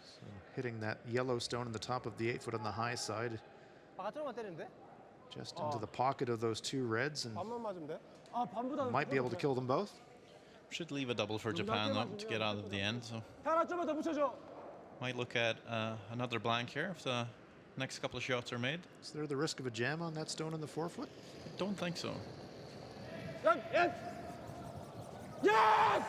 So hitting that yellow stone in the top of the 8 foot on the high side. Just into the pocket of those 2 reds, and might be able to kill them both. Should leave a double for Japan, though, to get out of the end. So Might look at another blank here if the next couple of shots are made. Is there the risk of a jam on that stone in the forefoot? Don't think so. Yes! Yes!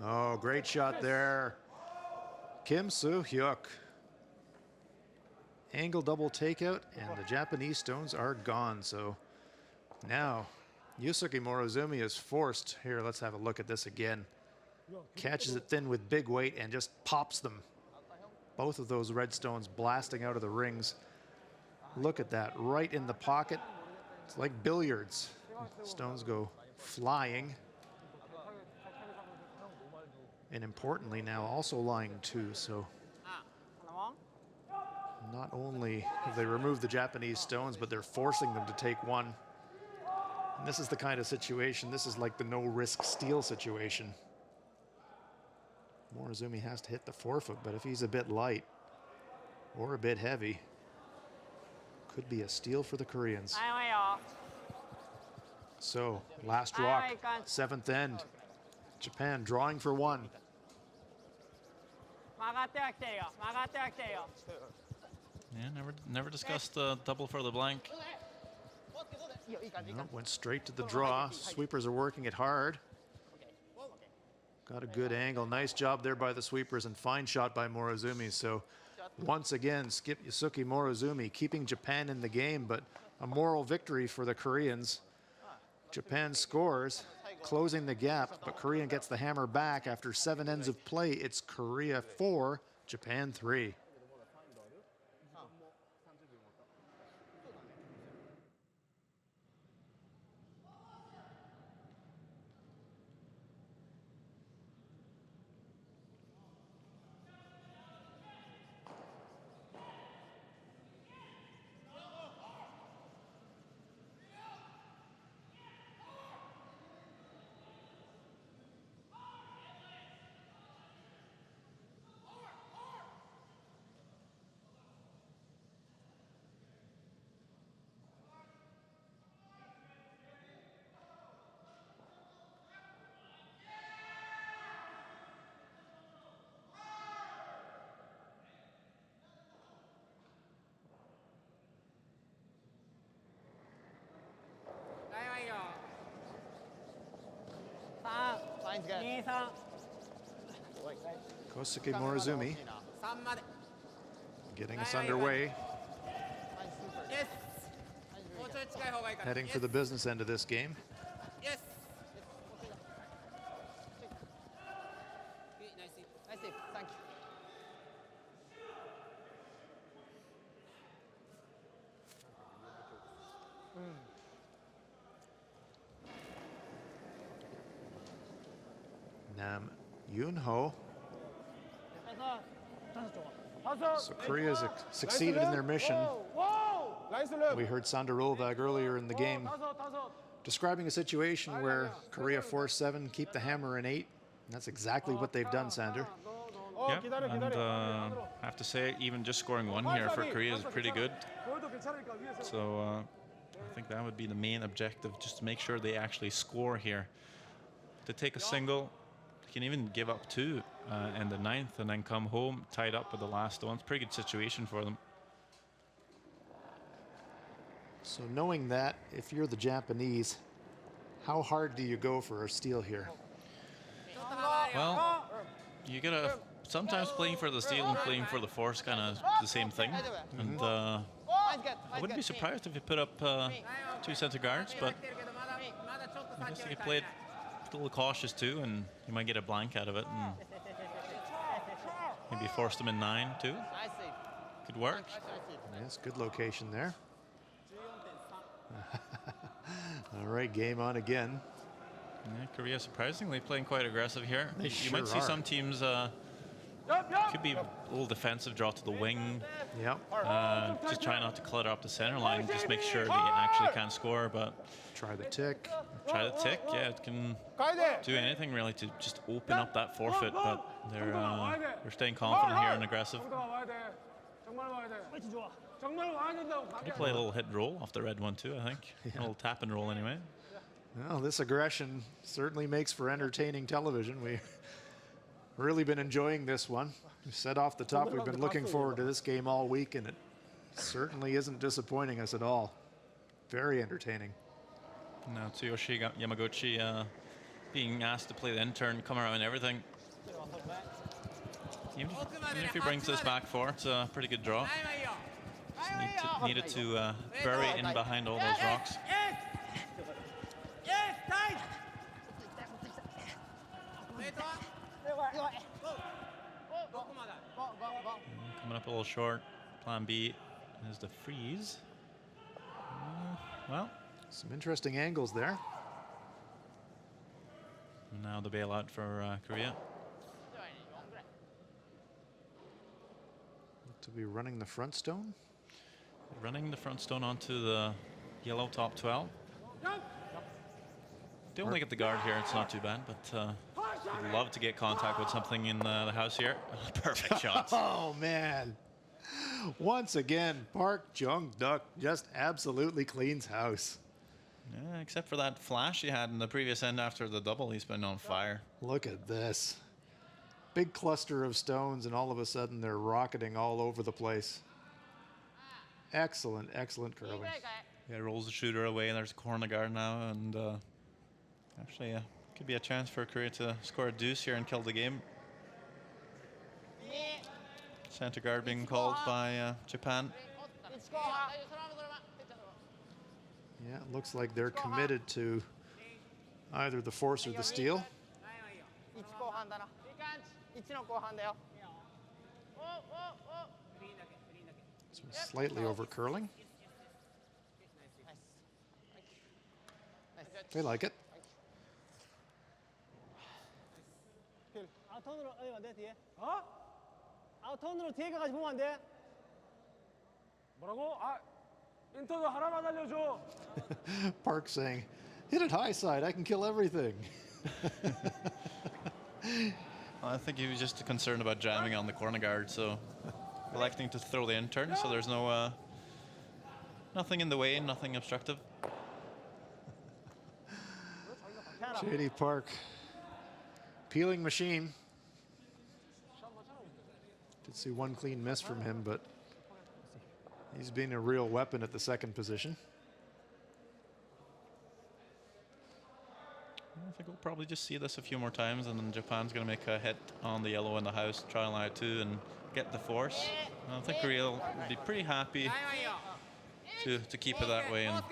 Oh, great shot there. Kim Soo-hyuk. Angle double takeout, and the Japanese stones are gone. So now Yusuke Morozumi is forced. Here, let's have a look at this again. Catches it thin with big weight and just pops them. Both of those red stones blasting out of the rings. Look at that, right in the pocket. It's like billiards. Stones go flying. And importantly now also lying two, so not only have they removed the Japanese stones, but they're forcing them to take one. And this is the kind of situation, this is like the no-risk steal situation. Morozumi has to hit the forefoot, but if he's a bit light or a bit heavy, could be a steal for the Koreans. So, last rock, seventh end. Japan drawing for one. Yeah, never discussed the double for the blank. No, went straight to the draw. Sweepers are working it hard. Got a good angle. Nice job there by the sweepers and fine shot by Morozumi. So once again, Skip Yusuke Morozumi keeping Japan in the game, but a moral victory for the Koreans. Japan scores, closing the gap, but Korea gets the hammer back after 7 ends of play. It's Korea 4, Japan 3. Kosuke Morozumi getting us underway. Heading for the business end of this game. Yes. Thank you. Nam Yoon-ho. So Korea's succeeded in their mission. We heard Sander Ulvag earlier in the game describing a situation where Korea forced 7, keep the hammer in 8. And that's exactly what they've done, Sander. Yeah, and I have to say, even just scoring 1 here for Korea is pretty good. So I think that would be the main objective, just to make sure they actually score here. To take a single, they can even give up 2 in the 9th and then come home tied up with the last one. It's a pretty good situation for them. So knowing that, if you're the Japanese, how hard do you go for a steal here? Well, you gotta, sometimes playing for the steal and playing for the force kind of the same thing. And I wouldn't be surprised if you put up 2 center guards, but I guess you could play it a little cautious too, and you might get a blank out of it, and maybe force them in 9 too. Could work. Yes, good location there. All right, game on again. Yeah, Korea surprisingly playing quite aggressive here. They You sure might see are. some teams could be a little defensive, draw to the wing. Yep. Just try not to clutter up the center line. Just make sure they actually can score. But Try the tick. try the tick. Yeah, it can do anything really to just open up that forefoot. But they're staying confident here and aggressive. 정말 와야 된다고. Could play a little hit roll off the red one too, I think. A little tap and roll anyway. Well, this aggression certainly makes for entertaining television. We've really been enjoying this one. We said off the top we've been looking forward to this game all week, and it certainly isn't disappointing us at all. Very entertaining. Now Tsuyoshi Yamaguchi being asked to play the intern, come around and everything. Even if he brings this back four, it's a pretty good draw. Just needed to bury in behind all those rocks. Coming up a little short. Plan B is the freeze. Well, some interesting angles there. Now the bailout for Korea. Look to be running the front stone. Running the front stone onto the yellow top 12. They only get the guard here, it's not too bad, but would love to get contact with something in the house here. Perfect shot. Oh, man. Once again, Park Jung-duk just absolutely cleans house. Yeah, except for that flash he had in the previous end after the double, he's been on fire. Look at this. Big cluster of stones, and all of a sudden they're rocketing all over the place. Excellent, excellent curling. Yeah, rolls the shooter away, and there's a corner guard now, and actually could be a chance for Korea to score a deuce here and kill the game. Center guard being called by Japan. Yeah, it looks like they're committed to either the force or the steal. So slightly over curling. They like it. 아웃턴으로 안 돼, 뒤에. 어? 아웃턴으로 뒤에까지 보면 안 돼? 뭐라고? 아, 인터뷰 하나만 알려줘. Park saying, hit it high side, I can kill everything. I think he was just concerned about jamming on the corner guard, so electing to throw the intern, so there's no nothing in the way, nothing obstructive. JD Park, peeling machine. Did see one clean miss from him, but he's been a real weapon at the second position. I think we'll probably just see this a few more times, and then Japan's going to make a hit on the yellow in the house, trial now two, and get the force. I think Korea will be pretty happy to keep it that way and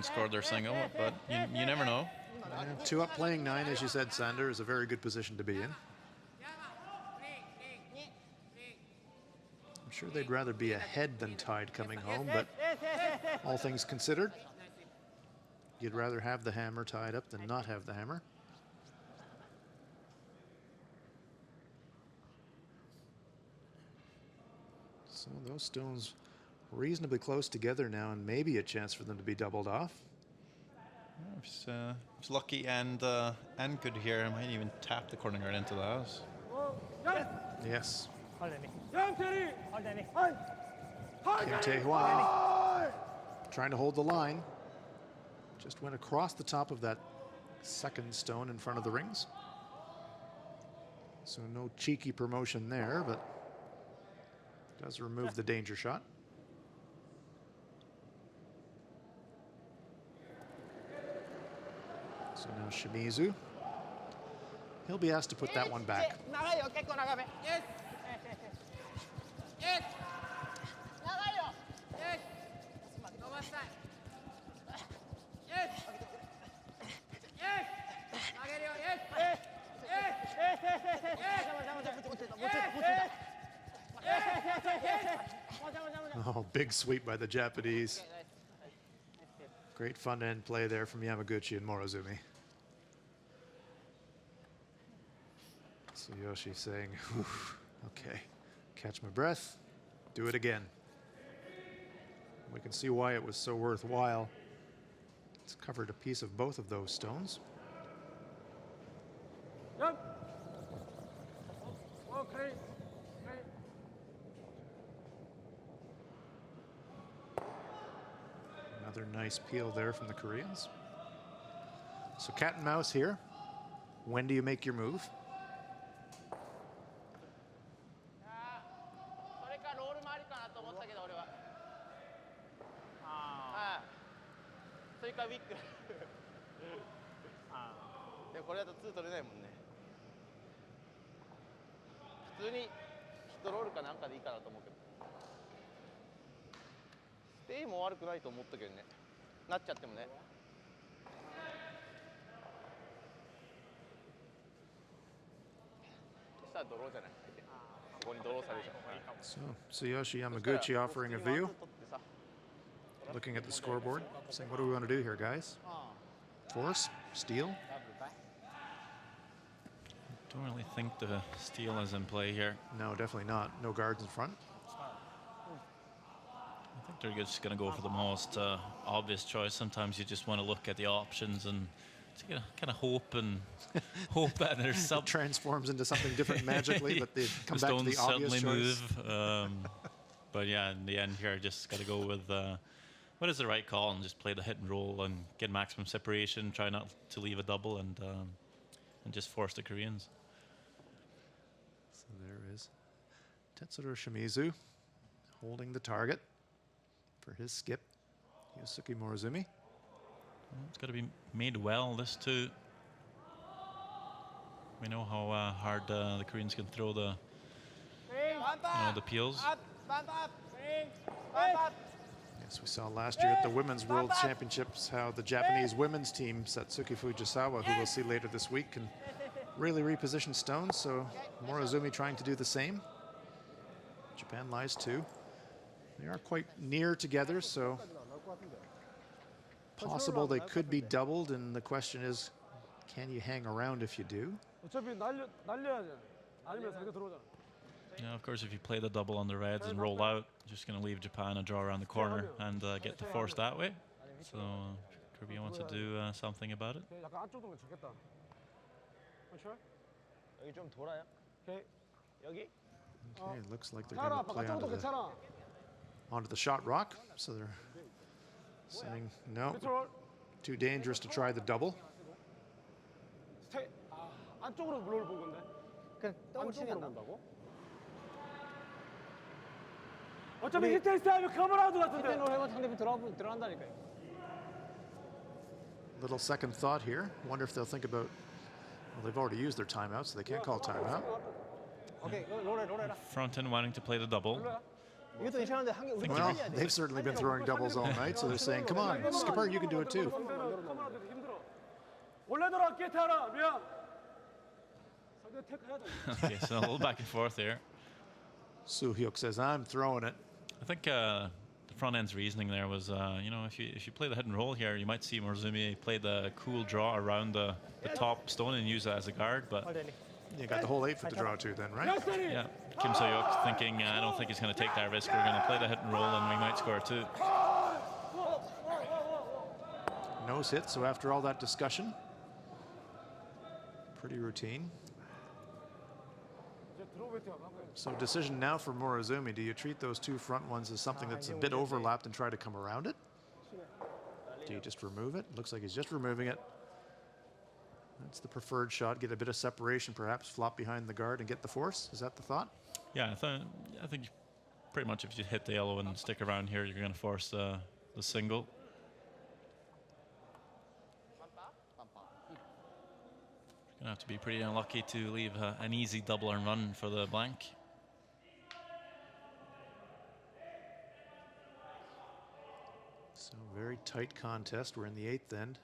score their single, but you never know. Two up playing nine, as you said, Sander, is a very good position to be in. I'm sure they'd rather be ahead than tied coming home, but all things considered, you'd rather have the hammer tied up than not have the hammer. So those stones reasonably close together now, and maybe a chance for them to be doubled off. If he's lucky and good here, I might even tap the corner guard into the house. Yes. Kim Tae-hwan trying to hold the line. Just went across the top of that second stone in front of the rings. So no cheeky promotion there, but does remove the danger shot. So now Shimizu. He'll be asked to put that one back. Oh, big sweep by the Japanese. Great fun end play there from Yamaguchi and Morozumi. Tsuyoshi saying, okay, catch my breath, do it again. We can see why it was so worthwhile. It's covered a piece of both of those stones. Okay. Another nice peel there from the Koreans. So cat and mouse here. When do you make your move? それかロールもありかなと思ったけど俺は。はい。それかウィッグ。でもこれだと2取れないもんね。普通にヒットロールかなんかでいいかなと思うけど。ステイも悪くないと思ったけどね。なっちゃってもね。そしたらドローじゃない。ここにドローされるじゃん。 So Tsuyoshi Yamaguchi offering a view, looking at the scoreboard, saying, what do we want to do here, guys? Force? Steal? Don't really think the steal is in play here. No, definitely not. No guards in front. I think they're just going to go for the most obvious choice. Sometimes you just want to look at the options and kind of hope that there's It some transforms into something different magically, but they come back to the obvious suddenly choice. move. But yeah, in the end here, just got to go with what is the right call and just play the hit and roll and get maximum separation. Try not to leave a double and just force the Koreans. So there is Tetsuro Shimizu holding the target for his skip, Yusuke Morozumi. Well, it's got to be made well, this too. We know how hard the Koreans can throw the peels. Yes, we saw last year at the Women's World Championships how the Japanese women's team, Satsuki Fujisawa, who we'll see later this week, can really reposition stones. So Morozumi trying to do the same. Japan lies 2. They are quite near together, so possible they could be doubled, and the question is, can you hang around if you do? 어차피 날려야 돼. 아니면 상대 들어오잖아. Yeah, of course, if you play the double on the reds and roll out, just going to leave Japan a draw around the corner and get the force that way. So Korea wants to do something about it. 약간 안쪽 동네 좋겠다. Sure? 여기 좀 돌아요. 오케이. 여기? Okay, it looks like they're 괜찮아. going to play 바깥쪽도 괜찮아. onto the shot rock, so they're saying no, 컨트롤. too dangerous to try the double. 스테이. 안쪽으로 롤을 본 건데. 그냥 더블 치면 안쪽으로 안 나? 본다고? 어차피 히트리스트 하면 커버라운드 같은데. 롤 해봐 상대편 들어간다니까요. Little second thought here. Wonder if they'll think about, well, they've already used their timeout, so they can't call timeout. 오케이 롤해라. Front end wanting to play the double. 이것도 괜찮은데 한 개 우리 Well, 해야 돼. they've certainly been throwing doubles all night, so they're saying, come on, skipper, you can do it too. 커버라운드 힘들어. 원래 들어 게트 하나. 미안. 상대 테크 해야 돼. Okay, so a little back and forth here. Soo-hyuk says, I'm throwing it. I think the front end's reasoning there was, if you play the hit and roll here, you might see Morozumi play the cool draw around the top stone and use that as a guard, but You got the whole 8-foot to draw to then, right? yeah, Kim So-hyuk thinking, I don't think he's going to take that risk. We're going to play the hit and roll and we might score 2. Nose hit, so after all that discussion, pretty routine. So decision now for Morozumi. Do you treat those 2 front ones as something that's a bit overlapped and try to come around it? Do you just remove it? Looks like he's just removing it. That's the preferred shot. Get a bit of separation, perhaps flop behind the guard and get the force. Is that the thought? Yeah, I think pretty much if you hit the yellow and stick around here, you're going to force the single. Going to have to be pretty unlucky to leave an easy double and run for the blank. So very tight contest. We're in the 8th end.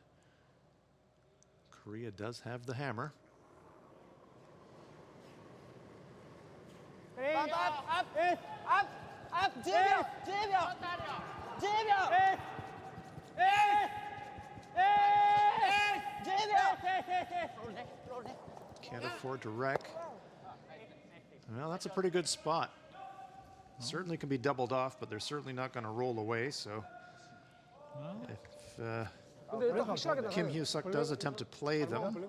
Korea does have the hammer. Can't afford to wreck. Well, that's a pretty good spot. Certainly can be doubled off, but they're certainly not going to roll away. So if Kim Hyo-suk does attempt to play them,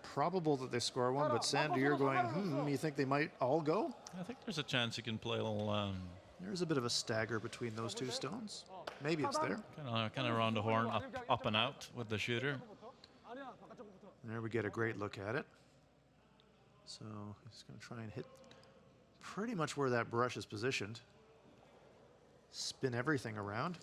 probable that they score one, but Sandy, you're going, you think they might all go? I think there's a chance you can play a little There's a bit of a stagger between those two stones. Maybe it's there. Kind of around the horn, up and out with the shooter. There we get a great look at it. So he's going to try and hit pretty much where that brush is positioned. Spin everything around.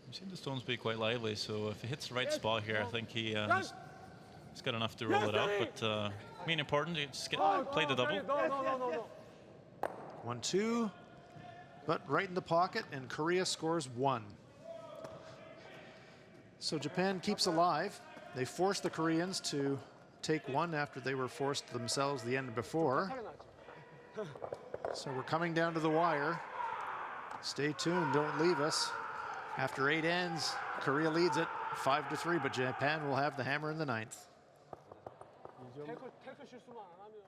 You've seen the stones be quite lively, so if he hits the right spot here, I think he's got enough to roll it out. But main important, you just play the double. 1-2, but right in the pocket, and Korea scores 1. So Japan keeps alive. They force the Koreans to take 1 after they were forced themselves the end before. So we're coming down to the wire. Stay tuned, don't leave us. After 8 ends, Korea leads it 5-3, but Japan will have the hammer in the 9th. 태클 실수만 안 하면.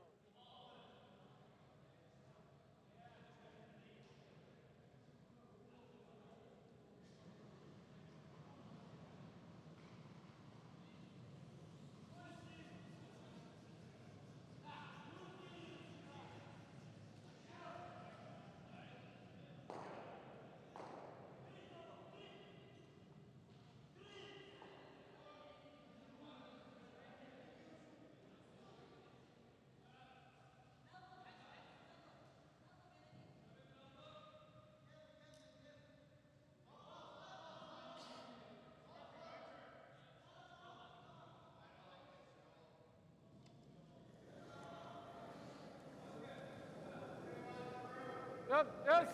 Yes.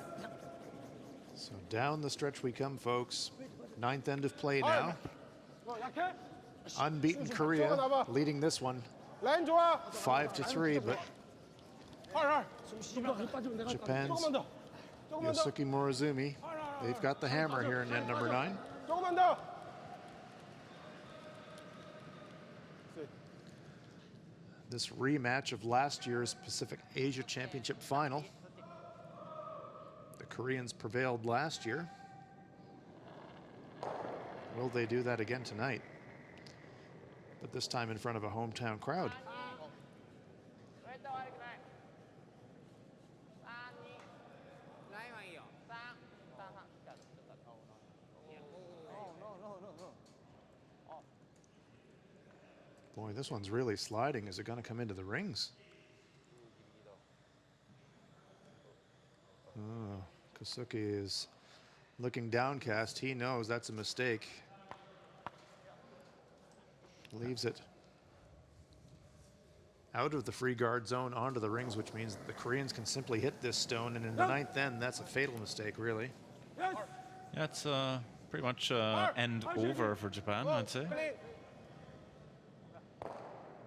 So down the stretch we come, folks. 9th end of play now. 약해? Unbeaten Korea leading this one 라인 좋아. 5-3, but 헐. Japan's 조금만 더. Yosuke Morozumi, they've got the hammer here in end number 9. 조금만 더. This rematch of last year's Pacific Asia Championship final. The Koreans prevailed last year. Will they do that again tonight? But this time in front of a hometown crowd. Boy, this one's really sliding. Is it going to come into the rings? Oh, Kosuke is looking downcast. He knows that's a mistake. Leaves it out of the free guard zone onto the rings, which means that the Koreans can simply hit this stone, and in the 9th end, that's a fatal mistake, really. Yeah, it's pretty much end over for Japan, I'd say.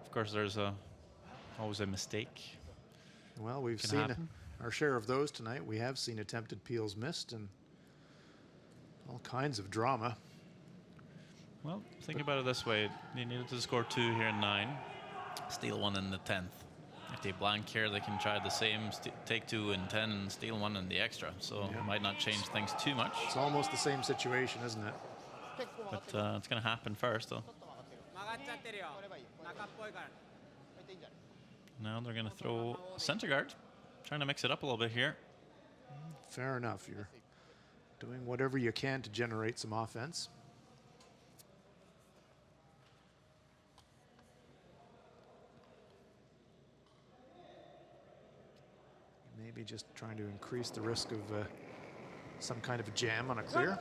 Of course, there's always a mistake. Well, we've Can seen happen. our share of those tonight. We have seen attempted peels missed and all kinds of drama. Well, think about it this way. They needed to score 2 here in 9, steal 1 in the 10th. If they blank here, they can try the same, take 2 in 10 and steal 1 in the extra. So it might not change things too much. It's almost the same situation, isn't it? But it's going to happen first, though. Now they're going to throw center guard, trying to mix it up a little bit here. Fair enough. You're doing whatever you can to generate some offense. Maybe just trying to increase the risk of some kind of a jam on a clear.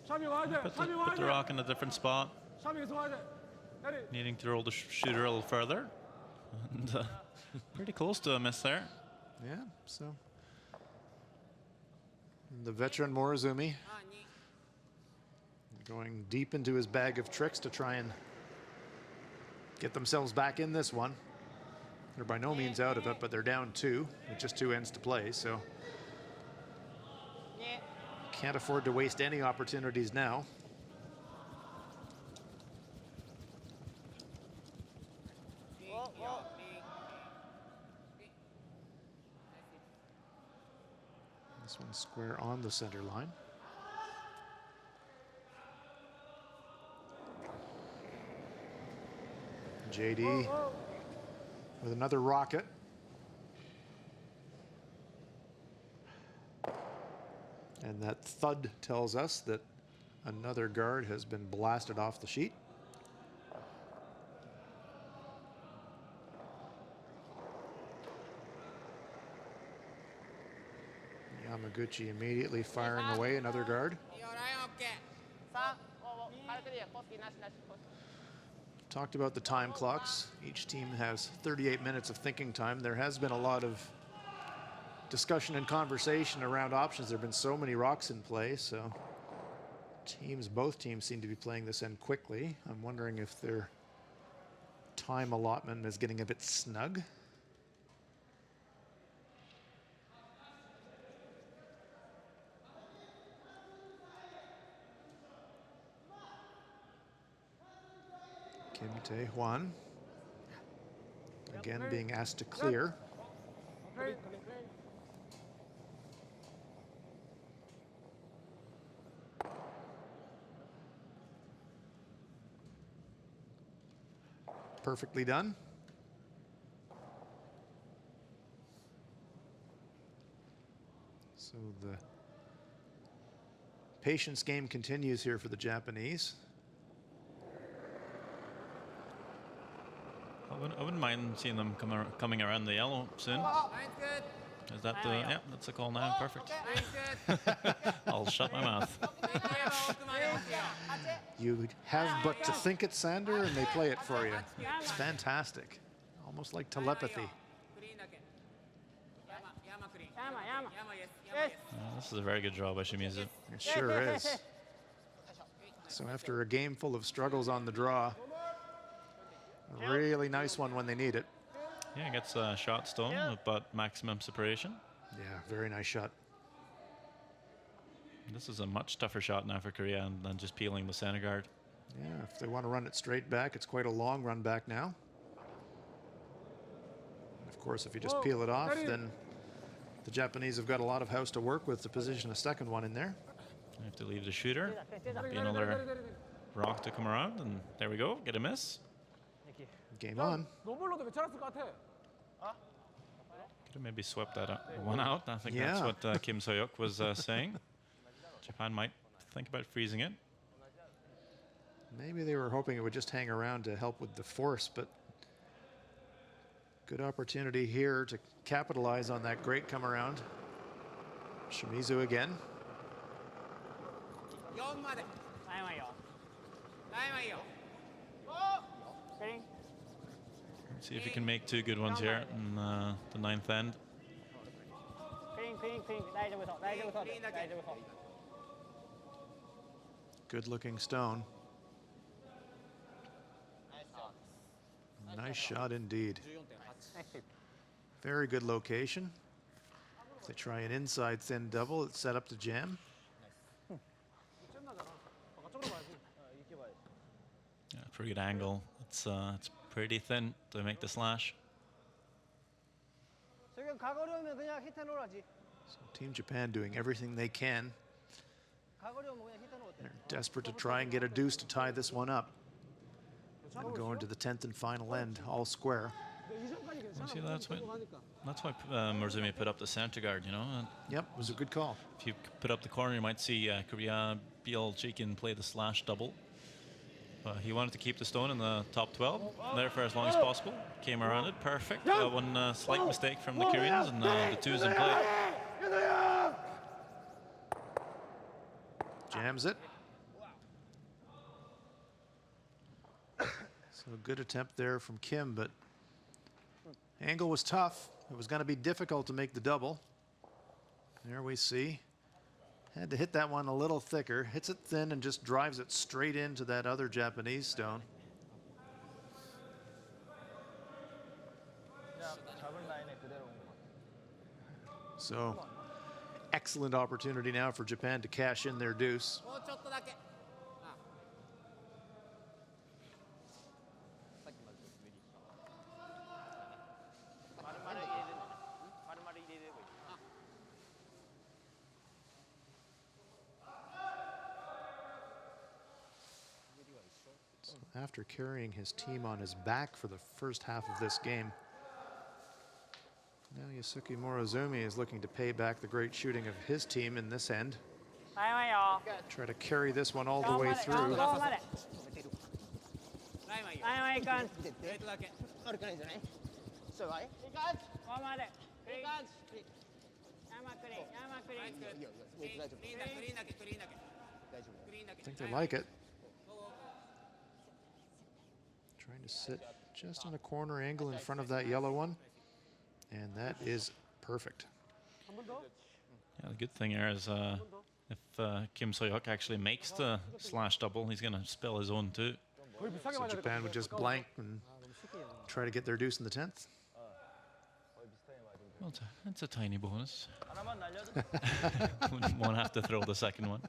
Put the rock in a different spot. Needing to roll the shooter a little further. And pretty close to a miss there. Yeah, so the veteran Morozumi going deep into his bag of tricks to try and get themselves back in this one. They're by no means out of it, but they're down 2 with just 2 ends to play, so can't afford to waste any opportunities now. This one's square on the center line. JD with another rocket. And that thud tells us that another guard has been blasted off the sheet. Yamaguchi immediately firing away another guard. Talked about the time clocks. Each team has 38 minutes of thinking time. There has been a lot of discussion and conversation around options. There have been so many rocks in play, so both teams seem to be playing this end quickly. I'm wondering if their time allotment is getting a bit snug. Kim Tae-hwan again being asked to clear. Perfectly done. So the patience game continues here for the Japanese. I wouldn't mind seeing them coming around the yellow soon. Is that the, yeah, that's the call now, perfect. I'll shut my mouth. You have but to think it, Sander, and they play it for you. It's fantastic. Almost like telepathy. This is a very good draw by Shimizu. It sure is. So after a game full of struggles on the draw, a really nice one when they need it. Yeah, gets a shot stone, but maximum separation. Yeah, very nice shot. This is a much tougher shot now for Korea than just peeling the center guard. Yeah, if they want to run it straight back, it's quite a long run back now. Of course, if you just peel it off, then the Japanese have got a lot of house to work with to position a second one in there. I have to leave the shooter. Be another rock to come around, and there we go, get a miss. Game on. Could have maybe swept that one out. I think that's what Kim So-hyuk was saying. Japan might think about freezing it. Maybe they were hoping it would just hang around to help with the force, but good opportunity here to capitalize on that great come around. Shimizu again. See if he can make two good ones here in the ninth end. Good looking stone. Nice shot indeed. Very good location. If they try an inside thin double, it's set up to jam. Yeah, pretty good angle. It's pretty thin to make the slash. So Team Japan doing everything they can. They're desperate to try and get a deuce to tie this one up and go into the 10th and final end, all square. See, that's why Murzumi put up the center guard, you know. Yep, it was a good call. If you put up the corner, you might see Korea be all cheeky and play the slash double. He wanted to keep the stone in the top 12 there for as long as possible. Came around it, perfect. One slight mistake from the Koreans, and the two's in play. Jams it. So a good attempt there from Kim, but angle was tough. It was going to be difficult to make the double. There we see. Had to hit that one a little thicker. Hits it thin and just drives it straight into that other Japanese stone. So excellent opportunity now for Japan to cash in their deuce. So after carrying his team on his back for the first half of this game, now Yusuke Morozumi is looking to pay back the great shooting of his team in this end. Try to carry this one all the way through. ラインはいかん。レートだけ。悪くないんじゃない？そうはい。いい感じ。ここまで。いい感じ。山クリーン、山クリーン。いいよいいよ。大丈夫。クリーンだけ、クリーンだけ、クリーンだけ。大丈夫。クリーンだけ。 I think they like it. Trying to sit just on a corner angle in front of that yellow one. And that is perfect. Yeah, the good thing here is if Kim So-hyuk actually makes the slash double, he's going to spill his own too. So Japan would just blank and try to get their deuce in the 10th. Well, it's a tiny bonus. Won't have to throw the second one.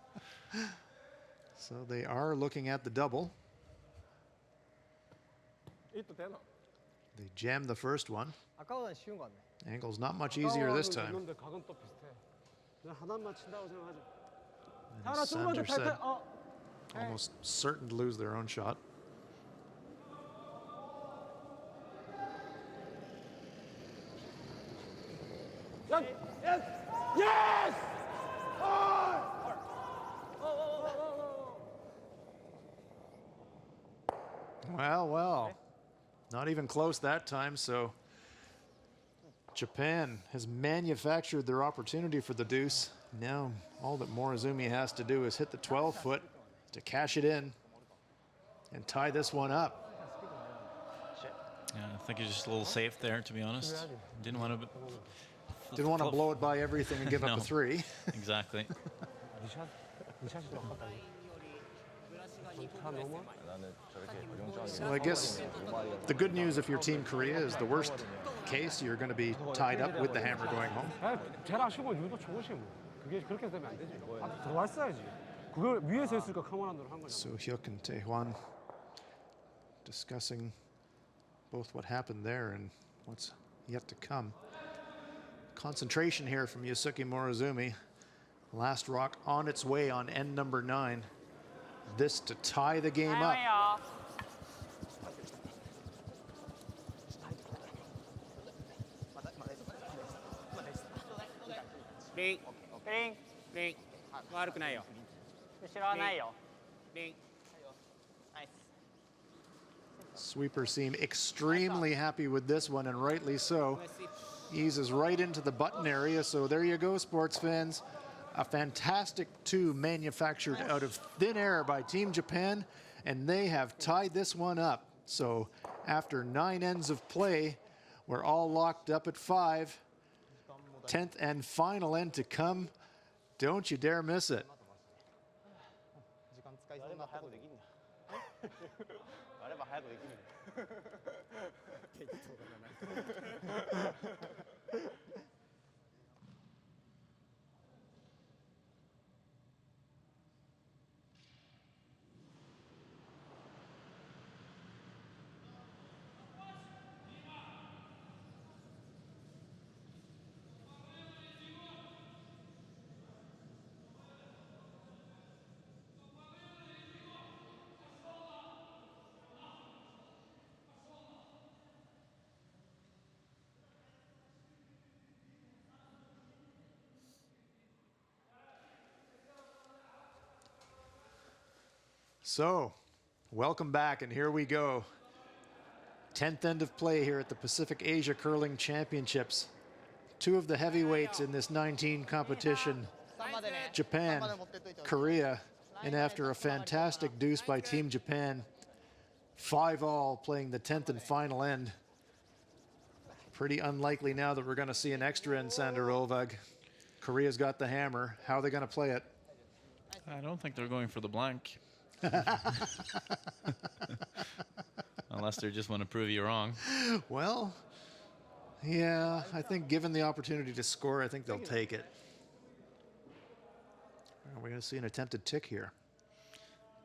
So they are looking at the double. They jammed the first one. 아까보다 쉬운 거 같네. Angle's not much easier this time. 있는데 각은 또 비슷해. 그냥 하나만 친다고 생각하자. And 하나 조금만 더 Sander said 탈탈. almost certain to lose their own shot. Yes! Well, well, not even close that time. So Japan has manufactured their opportunity for the deuce. Now all that Morozumi has to do is hit the 12-foot to cash it in and tie this one up. Yeah, I think he's just a little safe there, to be honest. Didn't want to blow it by everything and give up No. a 3. Exactly. So I guess the good news if you're Team Korea is the worst case, you're going to be tied up with the hammer going home. 잘하시고 유도 좋으시고 그게 그렇게 되면 안 되지. 들어왔어야지. 그걸 위에서 했으니까 카메라 한 거잖아. So-hyuk and Tae-hwan discussing both what happened there and what's yet to come. Concentration here from Yusuke Morozumi. Last rock on its way on end number 9. This to tie the game up. Green, green, green. 悪くないよ。後ろはないよ。Green. Sweepers seem extremely happy with this one, and rightly so. Eases right into the button area, so there you go, sports fans. A fantastic 2 manufactured out of thin air by Team Japan, and they have tied this one up. So after 9 ends of play, we're all locked up at 5. 10th and final end to come. Don't you dare miss it. So, welcome back, and here we go. 10th end of play here at the Pacific Asia Curling Championships. 2 of the heavyweights in this 19 competition, Japan, Korea, and after a fantastic deuce by Team Japan, 5-all playing the 10th and final end. Pretty unlikely now that we're going to see an extra end, Sander Olvag. Korea's got the hammer. How are they going to play it? I don't think they're going for the blank. Unless they just want to prove you wrong. Well, yeah, I think given the opportunity to score, I think they'll take it. We're going to see an attempted tick here.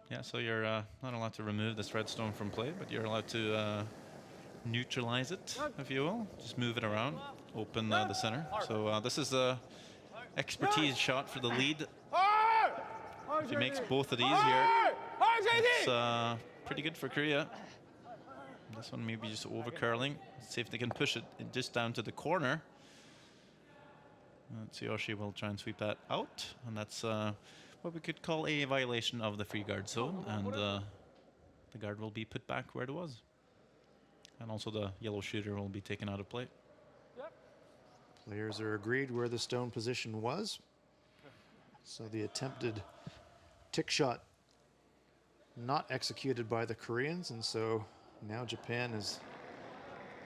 Yeah, so you're not allowed to remove this redstone from play, but you're allowed to neutralize it, if you will. Just move it around, open the center. So this is a expertise shot for the lead. If he makes both of these here, it's pretty good for Korea. This one maybe just over curling. Let's see if they can push it just down to the corner. Tsuyoshi will try and sweep that out, and that's what we could call a violation of the free guard zone, and the guard will be put back where it was. And also the yellow shooter will be taken out of play. Players are agreed where the stone position was. So the attempted tick shot not executed by the Koreans, and so now Japan is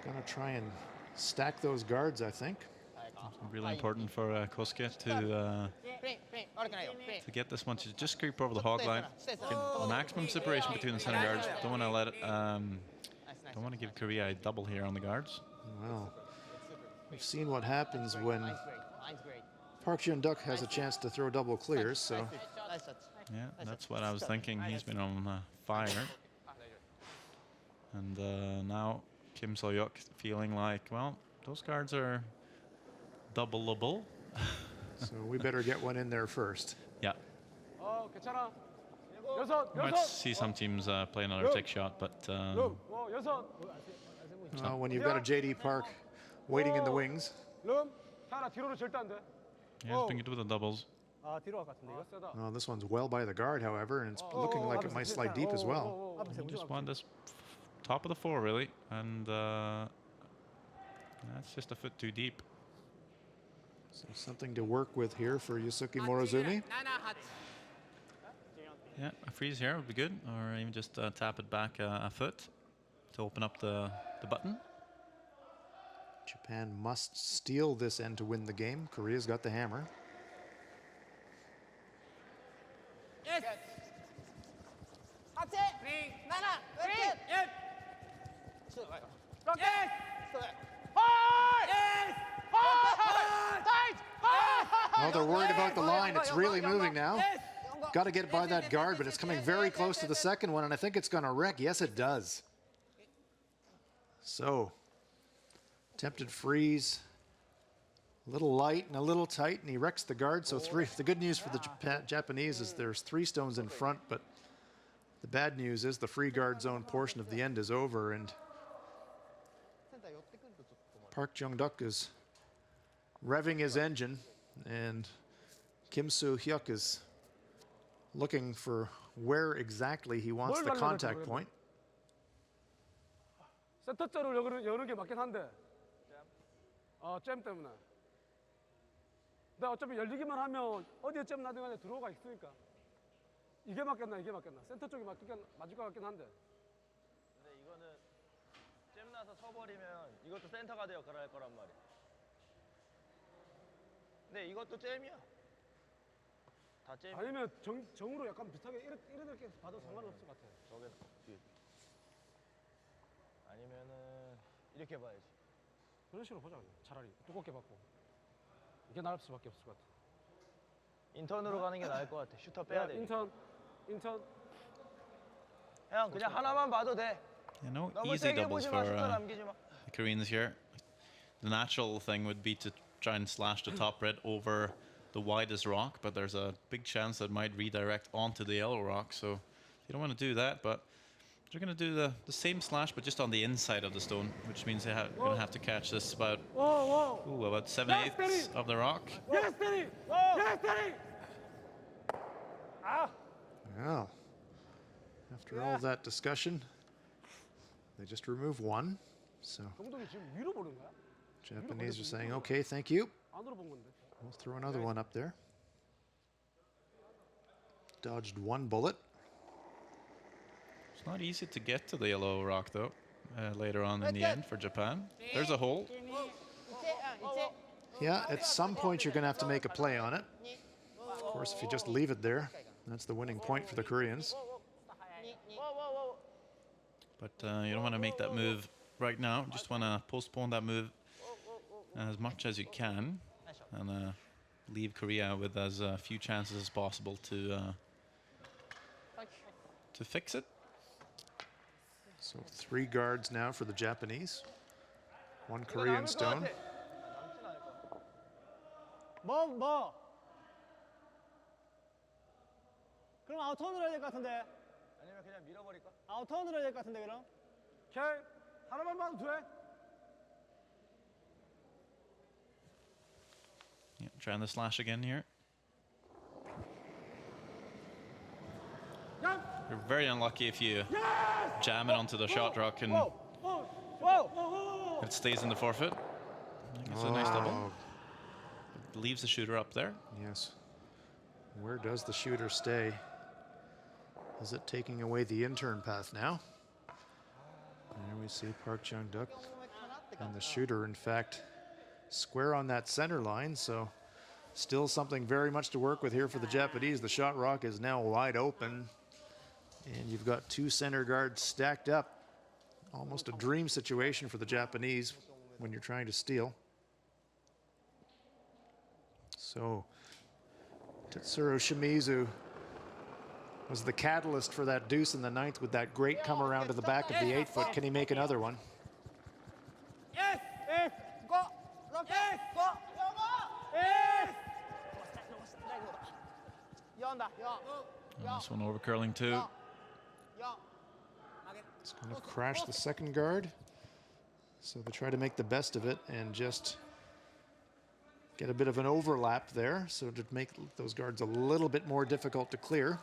going to try and stack those guards, I think. It's really important for Kosuke to get this one to just creep over the hog line. Get maximum separation between the center guards. Don't want to let it. Don't want to give Korea a double here on the guards. Well, we've seen what happens when Park Jung-duk has a chance to throw double clears, so. Yeah, that's what I was thinking. He's been on fire. And now Kim So-hyuk feeling like, well, those guards are doubleable. So we better get one in there first. Yeah. Might see some teams play another tick shot, but When you've got a JD Park waiting in the wings. yeah, he's doing it with the doubles. Oh, this one's well by the guard, however, and it's looking like it might slide deep as well. You just want this top of the four, really, and that's just a foot too deep. So something to work with here for Yusuke Morozumi. Yeah, a freeze here would be good, or even just tap it back a foot to open up the button. Japan must steal this end to win the game. Korea's got the hammer. Oh, they're worried about the line. It's really moving now. Got to get by that guard, but it's coming very close to the second one, and I think it's going to wreck. Yes, it does. So, attempted freeze. A little light and a little tight, and he wrecks the guard. So three. The good news for the Japanese is there's 3 stones in front, but the bad news is the free guard zone portion of the end is over, and Park Jung-duk is revving his engine, and Kim So-hyuk is looking for where exactly he wants the contact point. 센터자를 여는 게 맞긴 한데. 잼 때문에. 근데 어차피 열리기만 하면 어디에 잼 나든 간에 들어오가 있으니까. 이게 맞겠나 이게 맞겠나. 센터 쪽이 맞을 것 같긴 한데. 근데 이거는 잼 나서 서버리면 이것도 센터가 되어 걸어갈 거란 말이야. 근데 이것도 잼이야. 다 잼. 아니면 정으로 약간 비슷하게 이렇게 봐도 상관없을 것 같아. 저게 뒤에. 아니면은 이렇게 봐야지. 그런 식으로 보자 그냥. 차라리 두껍게 받고. 이게 나을 수밖에 없을 것 같아. 인턴으로 가는 게 나을 것 같아. 슈터 빼야 돼. 인턴. 형 그냥 하나만 봐도 돼. Yeah, no 너무 easy 세게 doubles 보지 for 마. 슈터 남기지 마. the Koreans here. The natural thing would be to try and slash the top red over the widest rock, but there's a big chance that might redirect onto the yellow rock, so you don't want to do that, but you're going to do the same slash, but just on the inside of the stone, which means you're going to have to catch this about, about 7/8 of the rock. Yes, Daddy! Yes, Daddy! Well, after all that discussion, they just remove one. So 감독이 지금 위로 보는 거야? Japanese are saying, okay, thank you. 안으로 본 건데. We'll throw another one up there. Dodged one bullet. It's not easy to get to the yellow rock, though, later on in the end for Japan. There's a hole. Yeah, at some point you're going to have to make a play on it. Of course, if you just leave it there, that's the winning point for the Koreans. But you don't want to make that move right now. You just want to postpone that move as much as you can and leave Korea with as few chances as possible to fix it. So 3 guards now for the Japanese. 1 Korean stone. 뭐? 그럼 아웃턴으로 해야 될 것 같은데. 아니면 그냥 밀어버릴까? 아웃턴으로 해야 될 것 같은데 그럼? 오케이. 하나만 봐도 돼. Yeah, trying the slash again here. You're very unlucky if you jam it onto the shot rock and it stays in the forfeit. I think it's a nice double. It leaves the shooter up there. Yes. Where does the shooter stay? Is it taking away the intern path now? There we see Park Chung-duk and the shooter, in fact, square on that center line. So still something very much to work with here for the Japanese. The shot rock is now wide open, and you've got two center guards stacked up. Almost a dream situation for the Japanese when you're trying to steal. So Tetsuro Shimizu was the catalyst for that deuce in the ninth with that great come around to the back of the 8-foot. Can he make another one? Yes! Yes! Go! Yes! Go! Yes! This one over curling too. It's going to crash the second guard. So they try to make the best of it and just get a bit of an overlap there. So to make those guards a little bit more difficult to clear.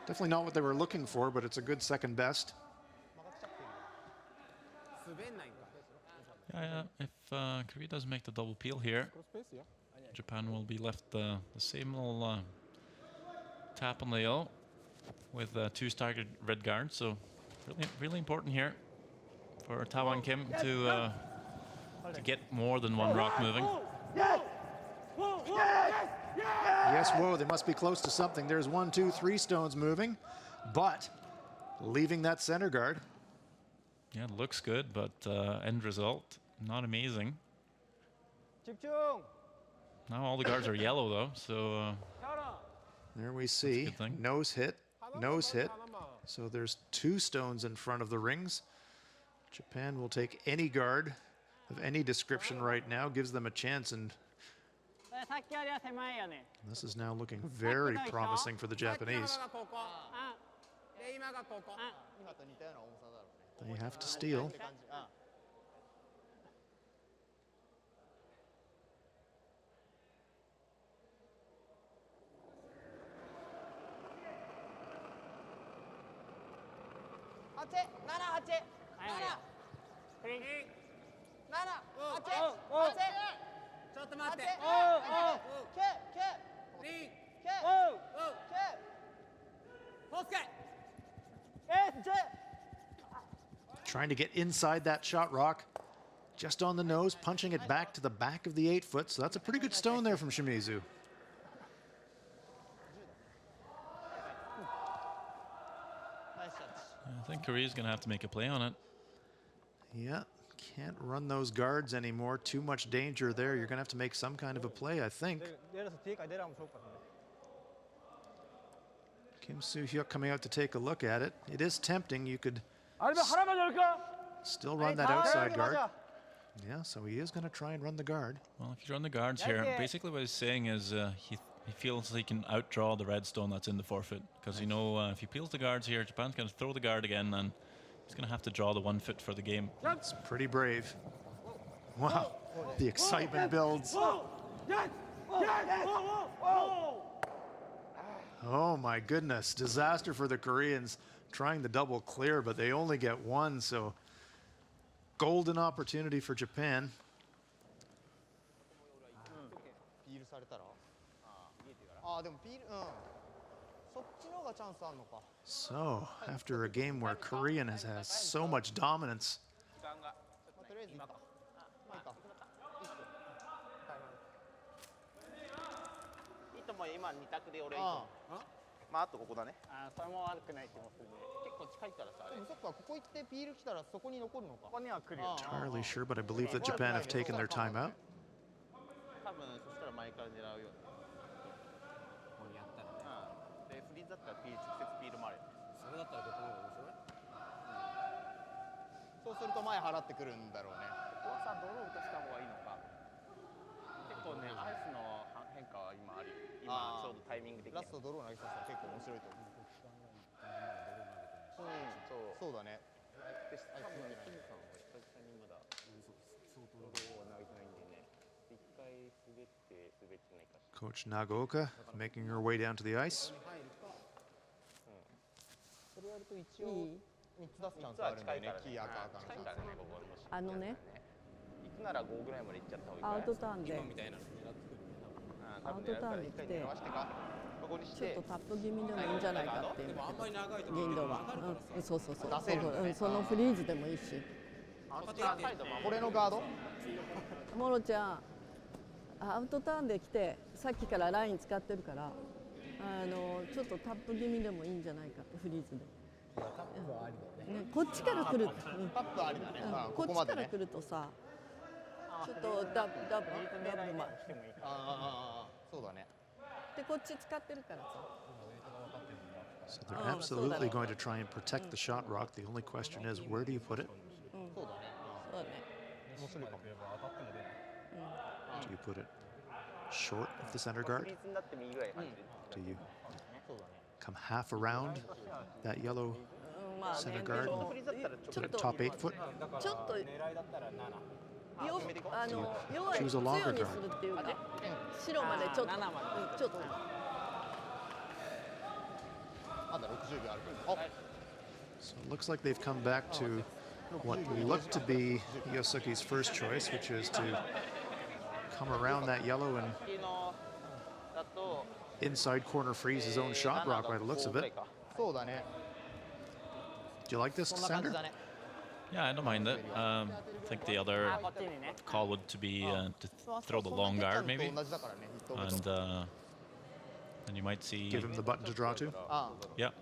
Definitely not what they were looking for, but it's a good second best. Yeah, if Korea doesn't make the double peel here, Japan will be left the same little tap on the L with two staggered red guards. So really important here for Taiwan Kim to get more than one rock moving. Yes, whoa, they must be close to something. There's 1, 2, 3 stones moving, but leaving that center guard. Yeah, it looks good, but end result, not amazing. Now all the guards are yellow though, so there we see nose hit. So there's 2 stones in front of the rings. Japan will take any guard of any description right now, gives them a chance, and this is now looking very promising for the Japanese. They have to steal. Trying to get inside that shot rock, just on the nose, punching it back to the back of the 8-foot. So that's a pretty good stone there from Shimizu. I think Korea's going to have to make a play on it. Yeah, can't run those guards anymore. Too much danger there. You're going to have to make some kind of a play, I think. Kim Soo-hyuk coming out to take a look at it. It is tempting. You could still run that outside guard. Yeah, so he is going to try and run the guard. Well, if you run the guards here, basically what he's saying is he feels he can outdraw the red stone that's in the forfeit. Because, you know, if he peels the guards here, Japan's going to throw the guard again, and he's going to have to draw the 1-foot for the game. That's pretty brave. Wow, the excitement builds. Oh my goodness, disaster for the Koreans trying the double clear, but they only get one, so golden opportunity for Japan. So, after a game where Korean has so much dominance, entirely sure, but I believe that Japan have taken their timeout. Coach Nagaoka making her way down to the ice. いい3つ出すチャンスあるんだよね。キー赤赤の。近いからね、ここ。あのね行くなら5ぐらいまで行っちゃった方がいい。アウトターンでみたいなの狙ってくるアウトターンで来てちょっとタップ気味でもいいんじゃないかっていうでもあんまり長いと銀道は、そうそうそう、出せるんだねそのフリーズでもいいし。これのガード？モロちゃんアウトターンで来てさっきからライン使ってるからちょっとタップ気味でもいいんじゃないかってフリーズで。タップはありだよね。こっちから来る、タップありだね。こっちからここまでね。来るとさちょっとダブまそうだね。でこっち使ってるからさ。 So they're absolutely going to try and protect the shot rock. The only question is, where do you put it? そうだね。面白いかも。Do you put it short of the center guard? フリーズになって右ぐらいの感じで。 Do you come half around that yellow まあ center ね、 guard でも and ちょ put っ it と top 8 foot? ちょっと狙いだったら7。弱い Choose a 強 longer にするっていうか白までちょっと7までちょっとまだ60秒あるけど。 So it looks like they've come back to what looked to be Yosuke's first choice, which is to come around that yellow and だと inside corner freeze his own shot rock by the looks of it. そうだね。 Do you like this そんな感じ sender? だね。 Yeah, I don't mind it. I think the other こっちにね。 call would to be to throw the long guard maybe, 同じだからね。ヒットボール and then you might see. Give him the button to draw to? あ Yeah.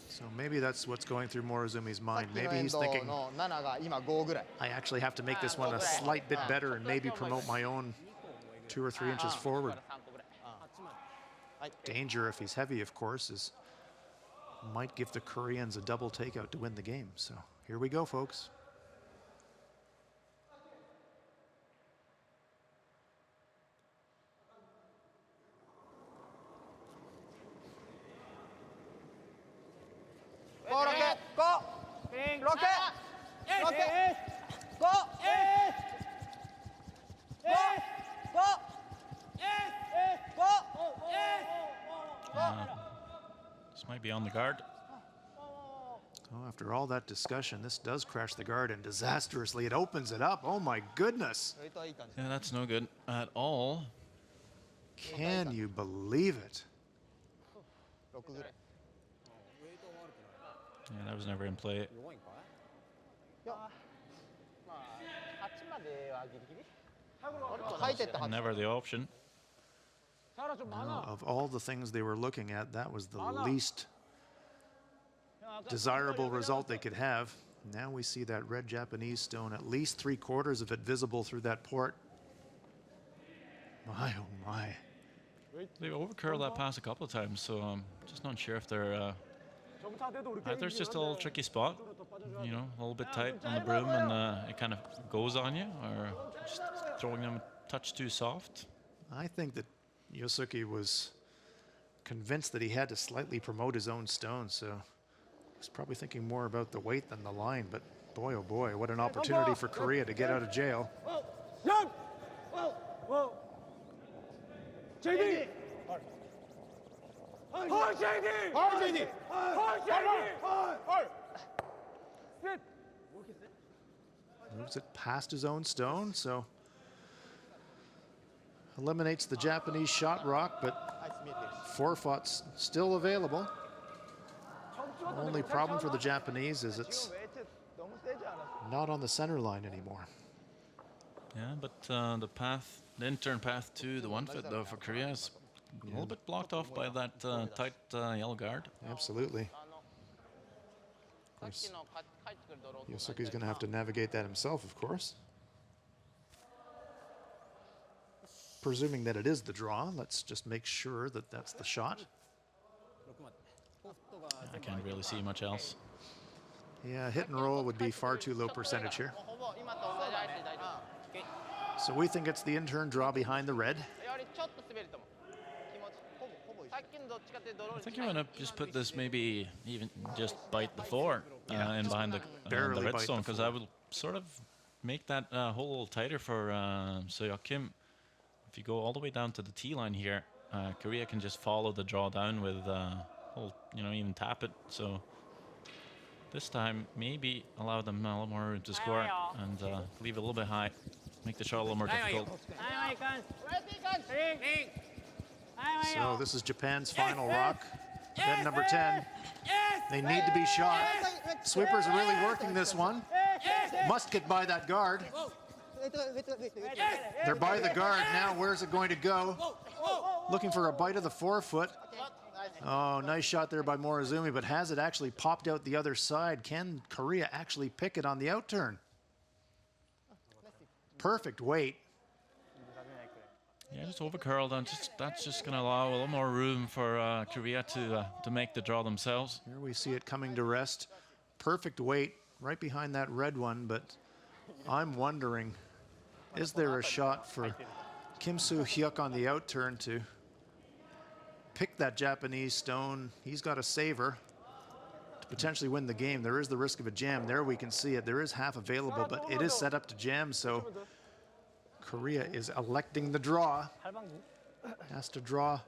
So maybe that's what's going through Morizumi's さっ mind. きの Maybe エン he's ド thinking, の7が今5ぐらい。 I actually have to make this one a slight bit better and maybe promote my own 2 or 3 inches forward. 3個ぐらい。 Danger, if he's heavy, of course, is might give the Koreans a double takeout to win the game. So here we go, folks. Go, Rocket! Go! Rocket! Rocket! Go! Go! Go! This might be on the guard. Oh, after all that discussion, this does crash the guard, and disastrously it opens it up. Oh my goodness! 割といい感じ。 Yeah, that's no good at all. Can you believe it? 6ぐらい。 Yeah, that was never in play. 弱いんかい？いや、まあ8まではギリギリ。入ってって8。 Never the option. 사라 좀 많아. Of all the things they were looking at, that was the least desirable result they could have. Now we see that red Japanese stone, at least 3/4 of it visible through that port. My, oh my. They overcurled that pass a couple of times, so I'm just not sure if they're. 정차돼도 우리 There's just a little tricky spot, you know, a little bit tight on the broom, and it kind of goes on you, or just throwing them a touch too soft. I think that Yosuke was convinced that he had to slightly promote his own stone, so he's probably thinking more about the weight than the line. But boy, oh boy, what an opportunity for Korea to get out of jail. 야! JD! 헐 JD! 헐, JD! 헐 JD! 헐! 셋! Moves it past his own stone, so eliminates the Japanese shot rock, but アイス見えてるし。 forefeught's still available. Only problem for the Japanese is it's ドームステージある。 not on the center line anymore. Yeah, but the intern path to the 1 foot though for Korea is a little bit blocked off by that tight yellow guard. Absolutely. Of course, Yosuke's going to have to navigate that himself, of course. Presuming that it is the draw, let's just make sure that that's the shot. I can't really see much else. Yeah, hit and roll would be far too low percentage here. ほぼ今と同じ相手で大丈夫。 So we think it's the intern draw behind the red. よりちょっと滑ると思う。気持ち。ほぼさっきのどっちかっていうとドロー I に think 近 you い。 want to just put this maybe even just bite the 4 and behind the barely red bite the stone, because I 4. would sort of make that hole a little tighter for Soyeok Kim if you go all the way down to the tee line here, Korea can just follow the draw down with, even tap it. So this time, maybe allow them a little more room to score and leave it a little bit high, make the shot a little more difficult. So this is Japan's final rock. Event number 10. They need to be shot. Sweepers are really working this one. Must get by that guard. They're by the guard now. Where's it going to go? Looking for a bite of the forefoot. Oh, nice shot there by Morozumi, but has it actually popped out the other side? Can Korea actually pick it on the outturn? Perfect weight. Yeah, just over curled, and that's just going to allow a little more room for Korea to make the draw themselves. Here we see it coming to rest. Perfect weight right behind that red one, but I'm wondering, is there a shot for Kim Soo-hyuk on the outturn to pick that Japanese stone? He's got a saver to potentially win the game. There is the risk of a jam. There we can see it. There is half available, but it is set up to jam, so Korea is electing the draw. Has to draw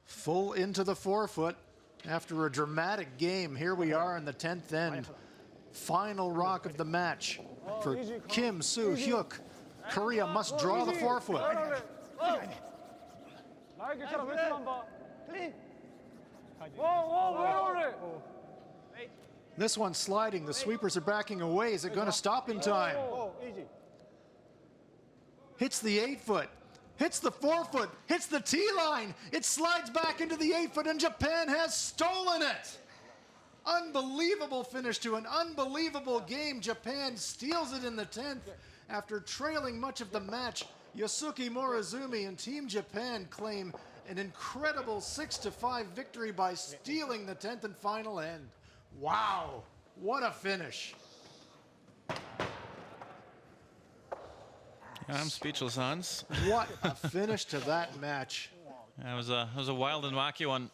full into the forefoot after a dramatic game. Here we are in the 10th end. Final rock of the match for Kim Soo-hyuk. Korea must draw the forefoot. This one's sliding. The sweepers are backing away. Is it going to stop in time? Hits the 8-foot. Hits the forefoot. Hits the tee line. It slides back into the 8-foot, and Japan has stolen it. Unbelievable finish to an unbelievable game. Japan steals it in the 10th after trailing much of the match. Yosuke Morozumi and Team Japan claim an incredible 6-5 victory by stealing the 10th and final end. Wow, what a finish. I'm speechless, Hans. What a finish to that match. Yeah, it was a wild and wacky one.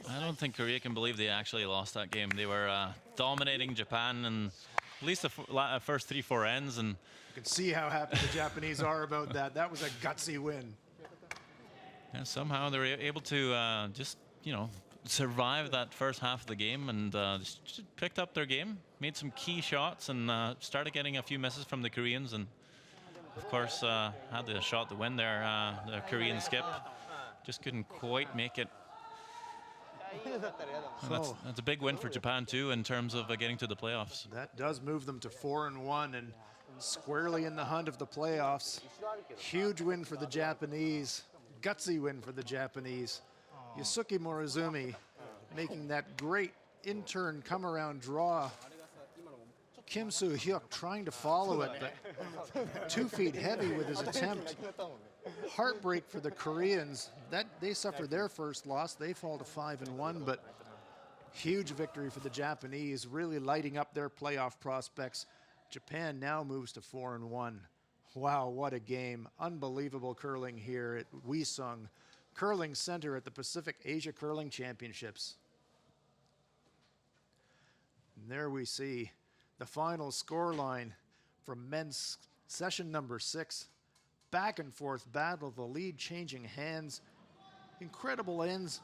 I don't think Korea can believe they actually lost that game. They were dominating Japan in at least the first 3-4 ends, and you can see how happy the Japanese are about that. That was a gutsy win. yeah, somehow they were able to just survive that first half of the game and just picked up their game, made some key shots, and started getting a few misses from the Koreans, and of course had the shot to win there. The Korean skip just couldn't quite make it. So that's a big win for Japan too in terms of getting to the playoffs. That does move them to 4-1 and squarely in the hunt of the playoffs. Huge win for the Japanese. Gutsy win for the Japanese. Yosuke Morozumi making that great in-turn come-around draw. Kim Soo-hyuk trying to follow it, but 2 feet heavy with his attempt. Heartbreak for the Koreans. That they suffer their first loss. They fall to 5-1, but huge victory for the Japanese, really lighting up their playoff prospects. Japan now moves to 4-1. Wow, what a game. Unbelievable curling here at Uiseong Curling Center at the Pacific Asia Curling Championships. And there we see the final score line from men's session number 6. Back and forth battle, the lead changing hands. Incredible ends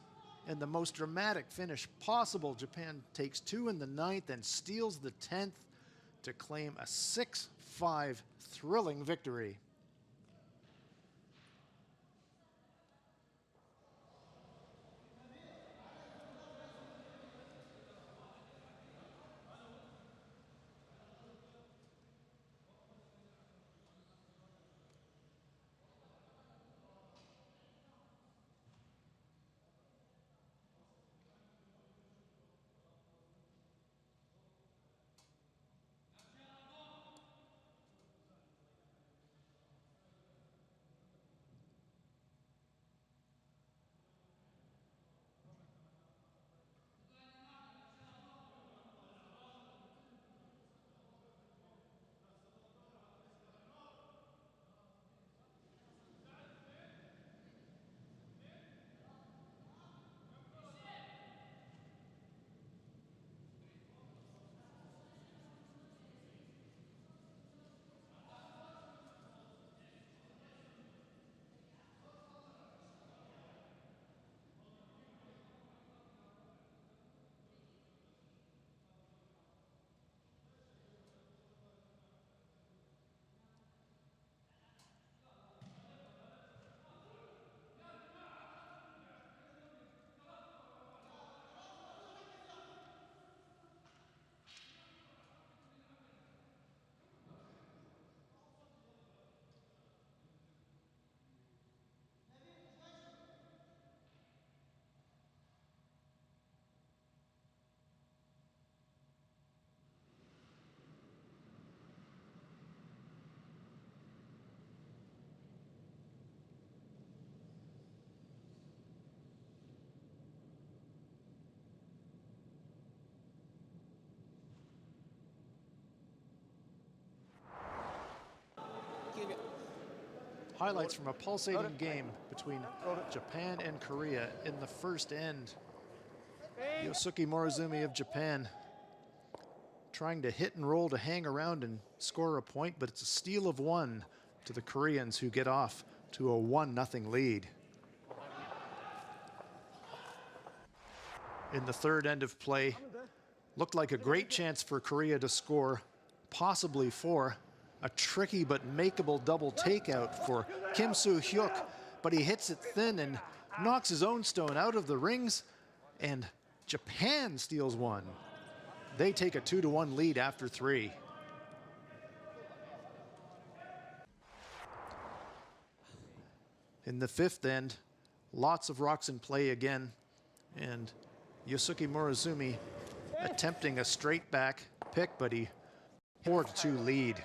and the most dramatic finish possible. Japan takes 2 in the 9th and steals the 10th to claim a 6-5 thrilling victory. Highlights from a pulsating game between Japan and Korea in the first end. Yosuke Morozumi of Japan trying to hit and roll to hang around and score a point, but it's a steal of one to the Koreans, who get off to a 1-0 lead. In the third end of play, looked like a great chance for Korea to score, possibly four. A tricky but makeable double takeout for Kim Soo-hyuk, but he hits it thin and knocks his own stone out of the rings, and Japan steals one. They take a 2-1 lead after three. In the fifth end, lots of rocks in play again, and Yosuke Morozumi attempting a straight back pick, but he 4-2 lead.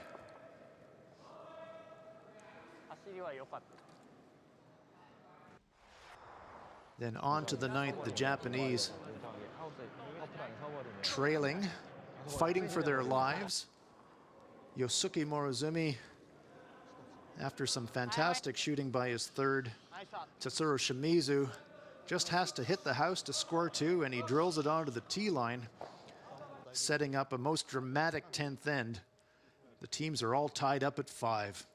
Then on to the ninth, the Japanese trailing, fighting for their lives. Yosuke Morozumi, after some fantastic shooting by his third, Tetsuro Shimizu, just has to hit the house to score two, and he drills it onto the tee line, setting up a most dramatic 10th end. The teams are all tied up at 5.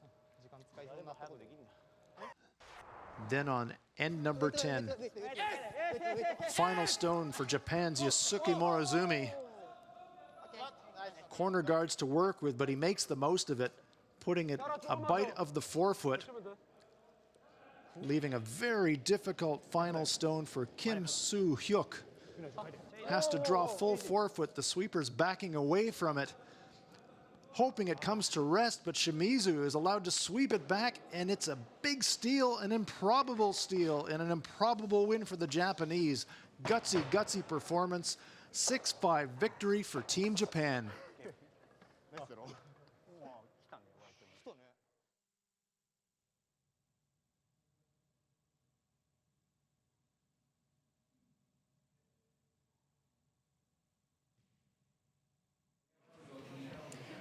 Then on end number 10, final stone for Japan's Yosuke Morozumi. Corner guards to work with, but he makes the most of it, putting it a bite of the forefoot, leaving a very difficult final stone for Kim Soo-hyuk. Has to draw full forefoot, the sweeper's backing away from it, hoping it comes to rest, but Shimizu is allowed to sweep it back, and it's a big steal, an improbable steal, and an improbable win for the Japanese. Gutsy performance, 6-5 victory for Team Japan.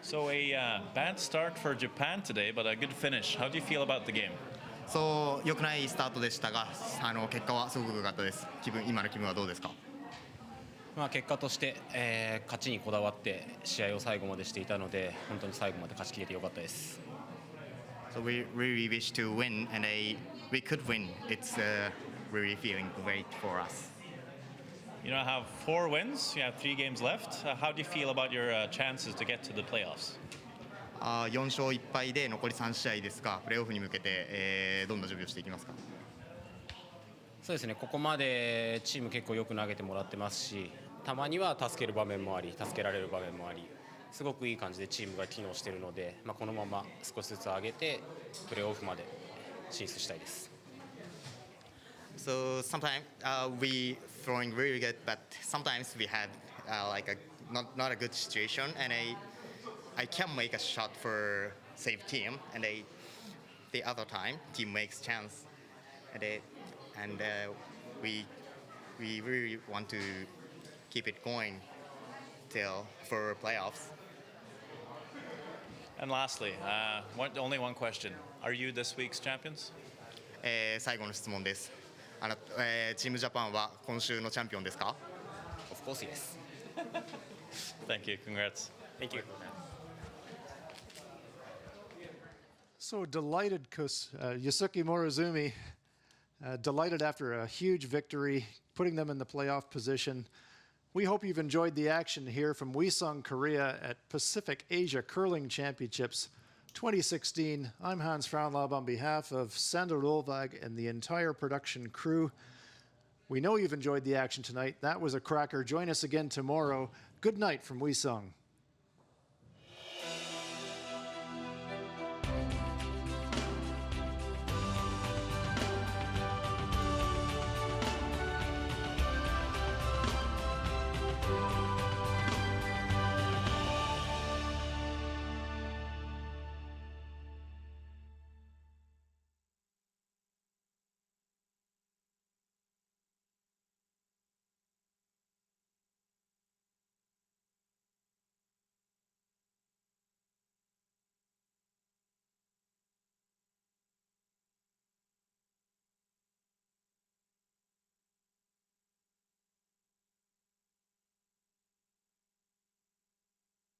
So a bad start for Japan today, but a good finish. How do you feel about the game? そう良くないスタートでしたが、結果はすごく良かったです。今の気分はどうですか？結果として、勝ちにこだわって試合を最後までしていたので、本当に最後まで勝ち切れて良かったです。So we really wish to win, and we could win. It's really feeling great for us. You now have 4 wins. You have 3 games left. How do you feel about your chances to get to the playoffs? 4勝1敗で残り3試合ですが、プレーオフに向けて、どんな準備をしていきますか？そうですね。ここまでチーム結構よく投げてもらってますし、たまには助ける場面もあり、助けられる場面もあり、すごくいい感じでチームが機能しているので、このまま少しずつ上げてプレーオフまで進出したいです。So sometimes we throwing really good, but sometimes we had like a not a good situation, and I can make a shot for save team, and the other time team makes chance, and we really want to keep it going till for playoffs. And lastly, only one question. Are you this week's champions? 最後の質問です。チームジャパンは今週のチャンピオンですか？ Of course, yes. Thank you. Congrats. Thank you. So delighted, Yosuke Morozumi, delighted after a huge victory, putting them in the playoff position. We hope you've enjoyed the action here from Uiseong, Korea at Pacific Asia Curling Championships 2016. I'm Hans Frauenlaub on behalf of Sander Rolvag and the entire production crew. We know you've enjoyed the action tonight. That was a cracker. Join us again tomorrow. Good night from Uiseong.